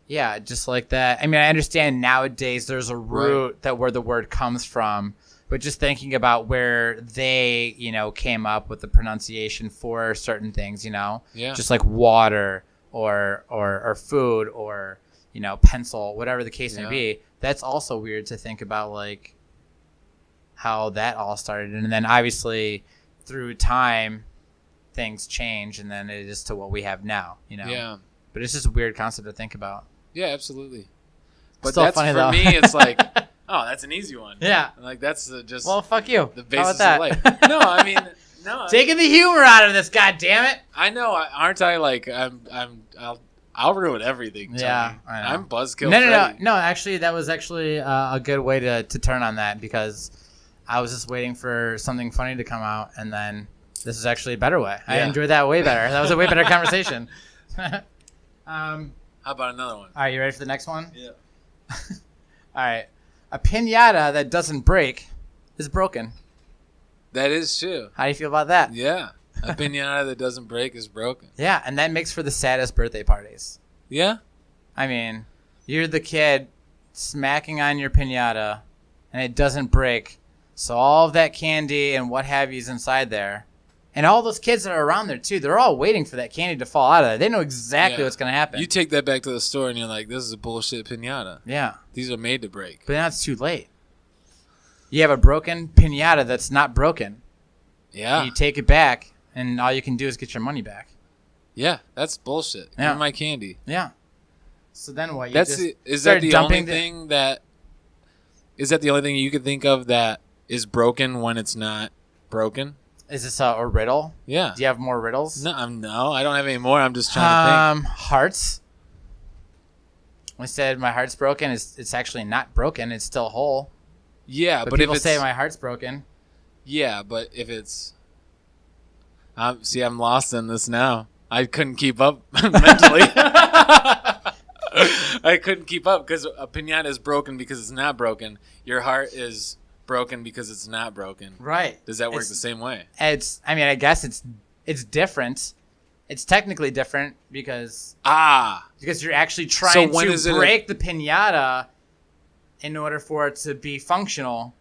yeah, just like that. I mean, I understand nowadays there's a root that where the word comes from, but just thinking about where they, came up with the pronunciation for certain things, Yeah. just like water or food or pencil, whatever the case may Yeah. be. That's also weird to think about, like how that all started, and then obviously through time things change, and then it is to what we have now. Yeah. But it's just a weird concept to think about. Yeah, absolutely. But Still that's funny, for though. me. It's like, oh, that's an easy one. Yeah. Like that's just Well, fuck you. the How basis about of that? life. No, I mean, no. Taking the humor out of this, God damn it! I know, aren't I? Like, I'll ruin everything. Tony. Yeah, I know. I'm Buzzkill. No. Actually, that was actually a good way to turn on that because I was just waiting for something funny to come out, and then this is actually a better way. I enjoyed that way better. That was a way better conversation. How about another one? All right, you ready for the next one? Yeah. All right. A piñata that doesn't break is broken. That is true. How do you feel about that? Yeah. A piñata that doesn't break is broken. Yeah, and that makes for the saddest birthday parties. Yeah? I mean, you're the kid smacking on your piñata, and it doesn't break. So all of that candy and what have you's inside there. And all those kids that are around there, too, they're all waiting for that candy to fall out of there. They know exactly what's going to happen. You take that back to the store, and you're like, this is a bullshit piñata. Yeah. These are made to break. But now it's too late. You have a broken piñata that's not broken. Yeah. You take it back, and all you can do is get your money back. Yeah, that's bullshit. Yeah. Give me my candy. Yeah. So then what? Is that the only thing you could think of that is broken when it's not broken? Is this a riddle? Yeah. Do you have more riddles? No, I don't have any more. I'm just trying to think. Hearts. I said my heart's broken. It's actually not broken. It's still whole. Yeah, But but people if it's say my heart's broken. yeah, but if it's see, I'm lost in this now. I couldn't keep up mentally. I couldn't keep up because a piñata is broken because it's not broken. Your heart is broken because it's not broken. Right. Does that work the same way? I mean, I guess it's different. It's technically different because you're actually trying to break the piñata in order for it to be functional.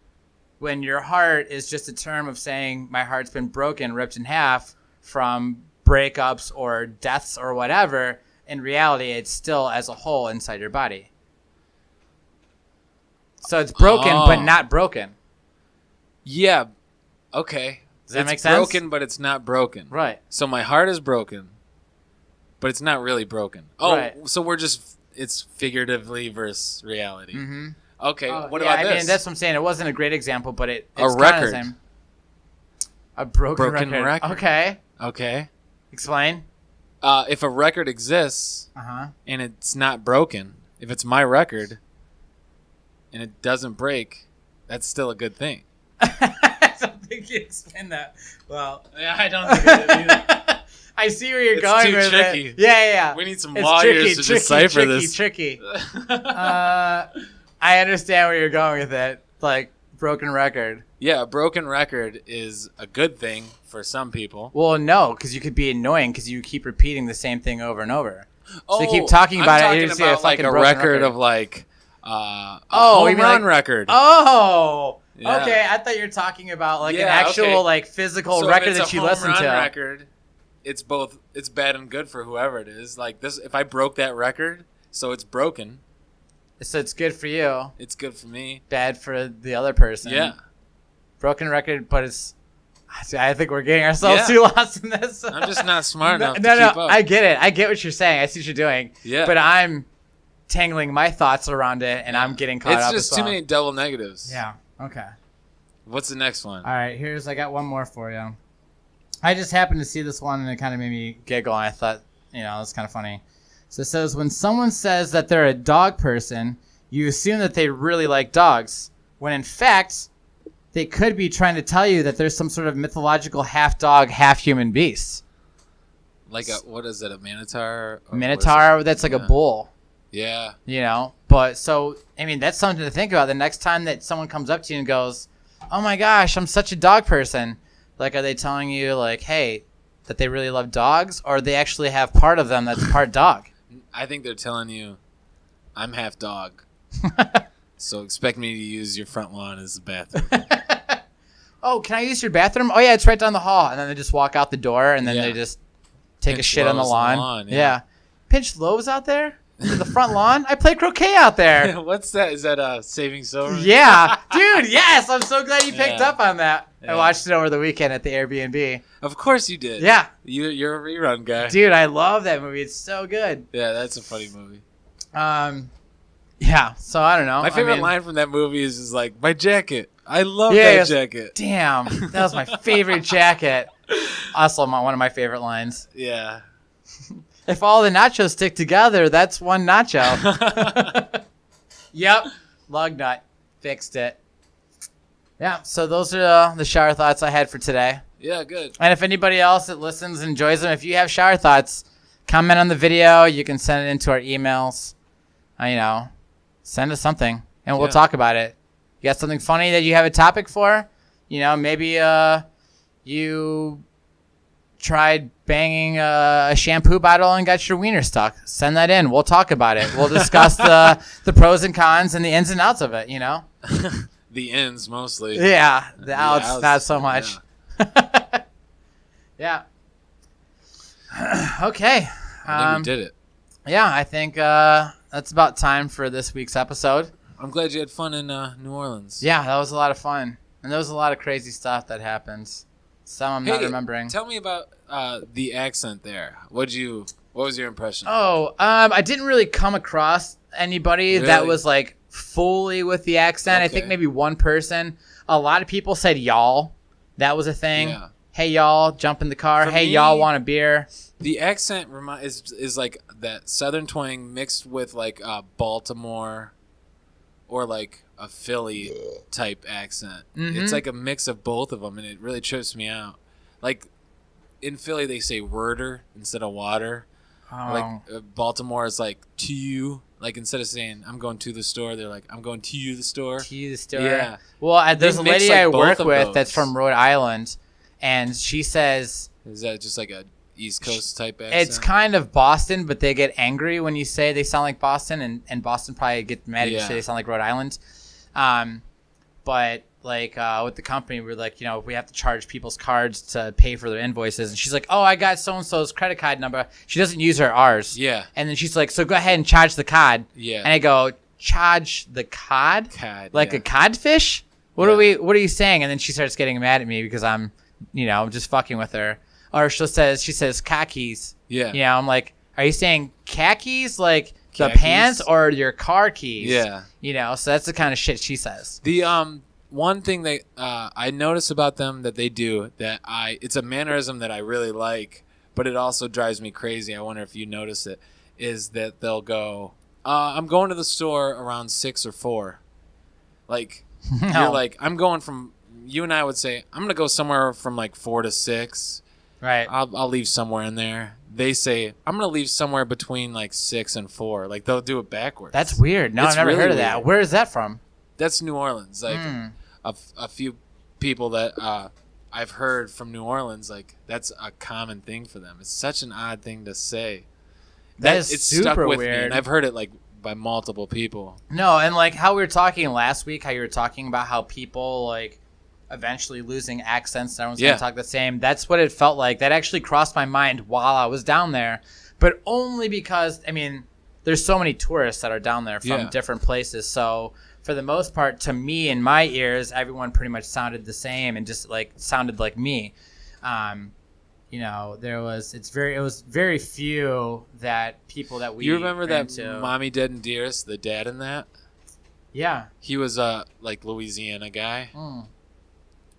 When your heart is just a term of saying my heart's been broken, ripped in half from breakups or deaths or whatever, in reality, it's still as a whole inside your body. So it's broken, but not broken. Yeah. Okay. Does that make sense? It's broken, but it's not broken. Right. So my heart is broken, but it's not really broken. Oh, right. So it's figuratively versus reality. Mm-hmm. Okay. What about this? I mean, that's what I'm saying. It wasn't a great example, but it's a record. Kind of a broken record. Okay. Explain. If a record exists and it's not broken, if it's my record and it doesn't break, that's still a good thing. I don't think you explained that well. Yeah, I don't think I did either. I see where you're going with tricky. it. Yeah. We need some lawyers to decipher this. Tricky. I understand where you're going with it. Like, broken record. Yeah, a broken record is a good thing for some people. Well, no, because you could be annoying because you keep repeating the same thing over and over. So you keep talking about it. I'm talking about like a record of like a home run record. Oh, yeah. Okay. I thought you were talking about like an actual like physical record that you listen to. Record, it's both. It's bad and good for whoever it is. Like this, if I broke that record, so it's broken. So it's good for you. It's good for me. Bad for the other person. Yeah. Broken record, but it's. I think we're getting ourselves too lost in this. I'm just not smart enough to keep up. I get it. I get what you're saying. I see what you're doing. Yeah. But I'm tangling my thoughts around it, and I'm getting caught up. It's just too many double negatives. Yeah. Okay. What's the next one? All right. I got one more for you. I just happened to see this one, and it kind of made me giggle, and I thought, it's kind of funny. So it says, when someone says that they're a dog person, you assume that they really like dogs, when in fact, they could be trying to tell you that there's some sort of mythological half dog, half human beast. Like what is it, a minotaur? Minotaur, that's like a bull. Yeah. But so, that's something to think about. The next time that someone comes up to you and goes, oh my gosh, I'm such a dog person. Like, are they telling you, like, hey, that they really love dogs? Or they actually have part of them that's part dog? I think they're telling you, I'm half dog. So expect me to use your front lawn as the bathroom. Oh, can I use your bathroom? Oh, yeah, it's right down the hall. And then they just walk out the door, and then they just take a shit on the lawn. Yeah. Pinch loaves out there? To the front lawn? I play croquet out there. What's that? Is that Saving Silver? Yeah. Dude, yes. I'm so glad you picked up on that. Yeah. I watched it over the weekend at the Airbnb. Of course you did. Yeah. You're a rerun guy. Dude, I love that movie. It's so good. Yeah, that's a funny movie. Yeah, so I don't know. My favorite line from that movie is just like, my jacket. I love that jacket. Damn, that was my favorite jacket. Also, one of my favorite lines. Yeah. If all the nachos stick together, that's one nacho. Yep. Lug nut. Fixed it. Yeah, so those are the shower thoughts I had for today. Yeah, good. And if anybody else that listens enjoys them, if you have shower thoughts, comment on the video. You can send it into our emails. Send us something, and we'll talk about it. You got something funny that you have a topic for? Maybe you tried banging a shampoo bottle and got your wiener stuck. Send that in. We'll talk about it. We'll discuss the pros and cons and the ins and outs of it, The ins mostly. Yeah, the outs not so much. Yeah. Okay. I think we did it. Yeah, I think that's about time for this week's episode. I'm glad you had fun in New Orleans. Yeah, that was a lot of fun. And there was a lot of crazy stuff that happens. Some I'm not remembering. Tell me about the accent there. What was your impression? Oh, I didn't really come across anybody that was like fully with the accent. Okay. I think maybe one person. A lot of people said y'all. That was a thing. Yeah. Hey y'all, jump in the car. For Hey me, y'all, want a beer? The accent is like that southern twang mixed with like Baltimore or like a Philly type accent. Mm-hmm. It's like a mix of both of them, and it really trips me out. Like in Philly, they say "worder" instead of "water." Oh. Like Baltimore is like "to you." Like instead of saying "I'm going to the store," they're like "I'm going to you the store." To you the store. Yeah. Well, there's a mix, lady like, I both work of with those. that's from Rhode Island, and she says Is that just like a East Coast type accent? it's kind of Boston, but they get angry when you say they sound like Boston, and Boston probably get mad if you say they sound like Rhode Island. But like with the company, we're like, we have to charge people's cards to pay for their invoices, and she's like, oh, I got so and so's credit card number. She doesn't use ours. Yeah. And then she's like, so go ahead and charge the card. Yeah. And I go, charge the cod? Cod, Like yeah. a codfish? What Yeah. are you saying? And then she starts getting mad at me because I'm, just fucking with her. Or she says khakis. Yeah. I'm like, are you saying khakis? Like the Khakis? pants or your car keys? Yeah. So that's the kind of shit she says. The one thing that I notice about them that they do it's a mannerism that I really like, but it also drives me crazy. I wonder if you notice it, is that they'll go, I'm going to the store around 6 or 4. Like you're like, I'm going from. You and I would say, I'm gonna go somewhere from like 4 to 6. Right. I'll leave somewhere in there. They say, I'm gonna leave somewhere between like 6 and 4. Like they'll do it backwards. That's weird. No, It's I've never really heard of that. weird. Where is that from? That's New Orleans. Like a few people that I've heard from New Orleans, like that's a common thing for them. It's such an odd thing to say. That is it's super stuck with me, weird. and I've heard it like by multiple people. No, and like how we were talking last week, how you were talking about how people like eventually losing accents. Everyone's Yeah. gonna talk the same. That's what it felt like. That actually crossed my mind while I was down there, but only because there's so many tourists that are down there from Yeah. different places. So for the most part, to me in my ears, everyone pretty much sounded the same and just like sounded like me. It was very few that people that we You remember ran that into. Mommy Dead and Dearest, the dad in that? Yeah. He was like Louisiana guy, Mm.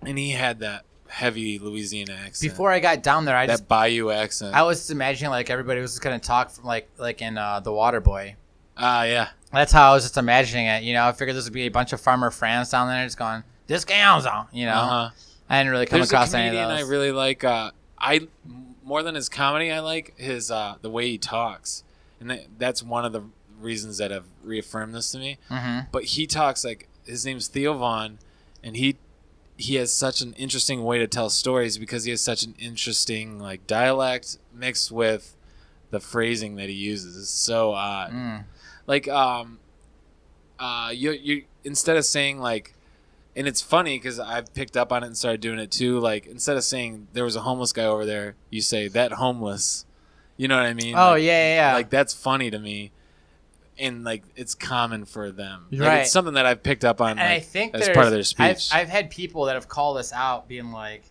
and he had that heavy Louisiana accent. Before I got down there, that Bayou accent. I was imagining like everybody was just gonna talk from like in The Water Boy. Yeah. That's how I was just imagining it. I figured this would be a bunch of farmer friends down there just going, "This gal's on," Uh-huh. I didn't really come There's across a any comedian of those. I really like. More than his comedy, I like his the way he talks, and that's one of the reasons that have reaffirmed this to me. Mm-hmm. But he talks like his name's Theo Vaughn, and he has such an interesting way to tell stories because he has such an interesting like dialect mixed with the phrasing that he uses. It's so odd. Like you instead of saying like. And it's funny because I've picked up on it and started doing it too. Like instead of saying there was a homeless guy over there, you say that homeless. You know what I mean? Oh Like, yeah. Like that's funny to me, and like it's common for them. Like, Right. It's something that I've picked up on. And like, I think as part of their speech. I've had people that have called us out, being like,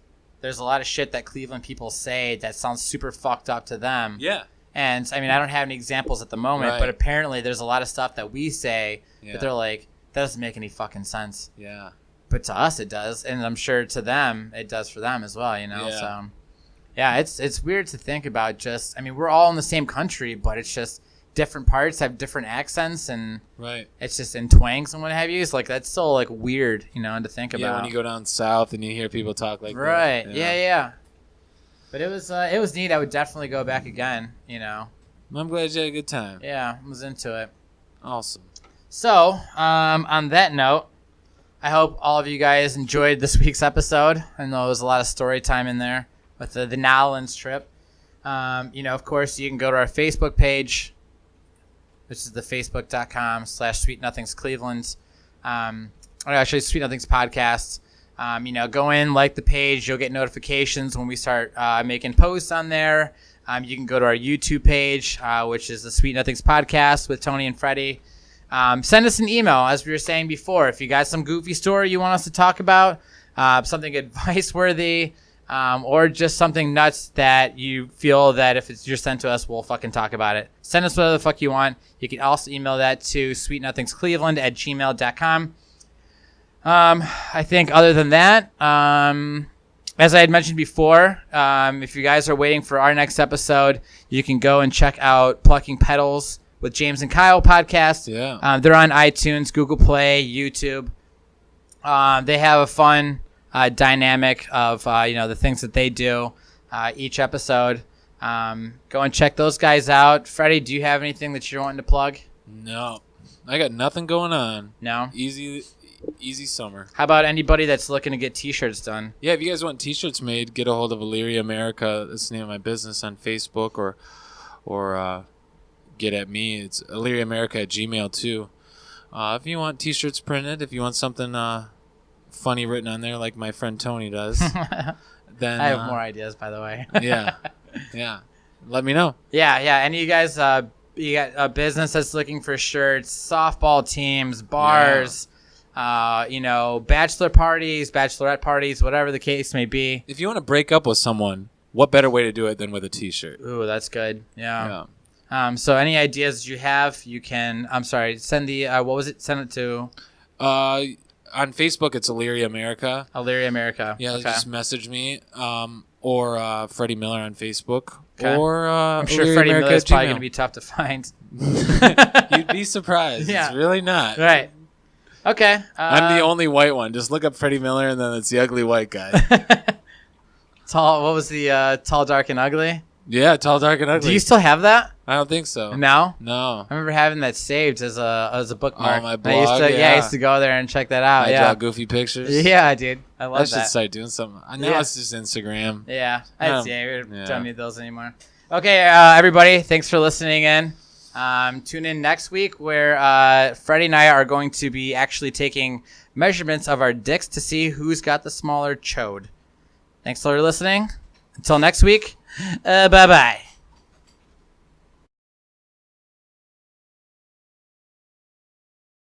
"There's a lot of shit that Cleveland people say that sounds super fucked up to them." yeah. And I don't have any examples at the moment, Right. but apparently there's a lot of stuff that we say Yeah. that they're like, "That doesn't make any fucking sense." Yeah. But to us it does, and I'm sure to them it does for them as well. Yeah. So Yeah, it's weird to think about. Just, I mean, we're all in the same country, but it's just different parts have different accents, and Right. it's just in twangs and what have you. It's like that's so like weird, to think Yeah, about. when you go down south and you hear people talk like Right. that. Yeah. But it was neat. I would definitely go back again. I'm glad you had a good time. Yeah, I was into it. Awesome. So, on that note, I hope all of you guys enjoyed this week's episode. I know there was a lot of story time in there with the Nolans trip. Of course, you can go to our Facebook page, which is the facebook.com/SweetNothingsCleveland. Or actually, Sweet Nothings Podcast. Go in, like the page. You'll get notifications when we start making posts on there. You can go to our YouTube page, which is the Sweet Nothings Podcast with Tony and Freddie. Send us an email, as we were saying before. If you got some goofy story you want us to talk about, something advice-worthy, or just something nuts that you feel that if you're sent to us, we'll fucking talk about it. Send us whatever the fuck you want. You can also email that to sweetnothingscleveland@gmail.com. I think other than that, as I had mentioned before, if you guys are waiting for our next episode, you can go and check out Plucking Petals with James and Kyle podcast. Yeah. They're on iTunes, Google Play, YouTube. They have a fun dynamic of the things that they do each episode. Go and check those guys out. Freddie, do you have anything that you're wanting to plug? No. I got nothing going on. No? Easy summer. How about anybody that's looking to get T-shirts done? Yeah, if you guys want T-shirts made, get a hold of Illyria America. That's the name of my business on Facebook, or get at me. It's IllyriaAmerica@gmail too. If you want T-shirts printed, if you want something funny written on there like my friend Tony does, then I have more ideas, by the way. yeah. Let me know. Yeah. Any of you guys, you got a business that's looking for shirts, softball teams, bars, bachelor parties, bachelorette parties, whatever the case may be. If you want to break up with someone, what better way to do it than with a T-shirt? Ooh, that's good. Yeah. So any ideas you have, you can, send the, what was it? Send it to? On Facebook, it's Illyria America. Illyria America. Yeah, okay. just message me. Or Freddie Miller on Facebook. Okay. Or I'm sure Illyria Freddie America Miller's at probably Gmail. going to be tough to find. You'd be surprised. Yeah. It's really not. Right. Okay. I'm the only white one. Just look up Freddie Miller, and then it's the ugly white guy. Tall. What was the Tall, Dark, and Ugly? Yeah, tall, dark, and ugly. Do you still have that? I don't think so. No? No. I remember having that saved as a bookmark. Oh, my I blog? I used to go there and check that out. I Yeah. draw goofy pictures. Yeah, dude. I love I should that. start doing something. Now Yeah. it's just Instagram. Yeah. Yeah. We don't need those anymore. Okay, everybody, thanks for listening in. Tune in next week where Freddie and I are going to be actually taking measurements of our dicks to see who's got the smaller chode. Thanks for listening. Until next week, bye-bye.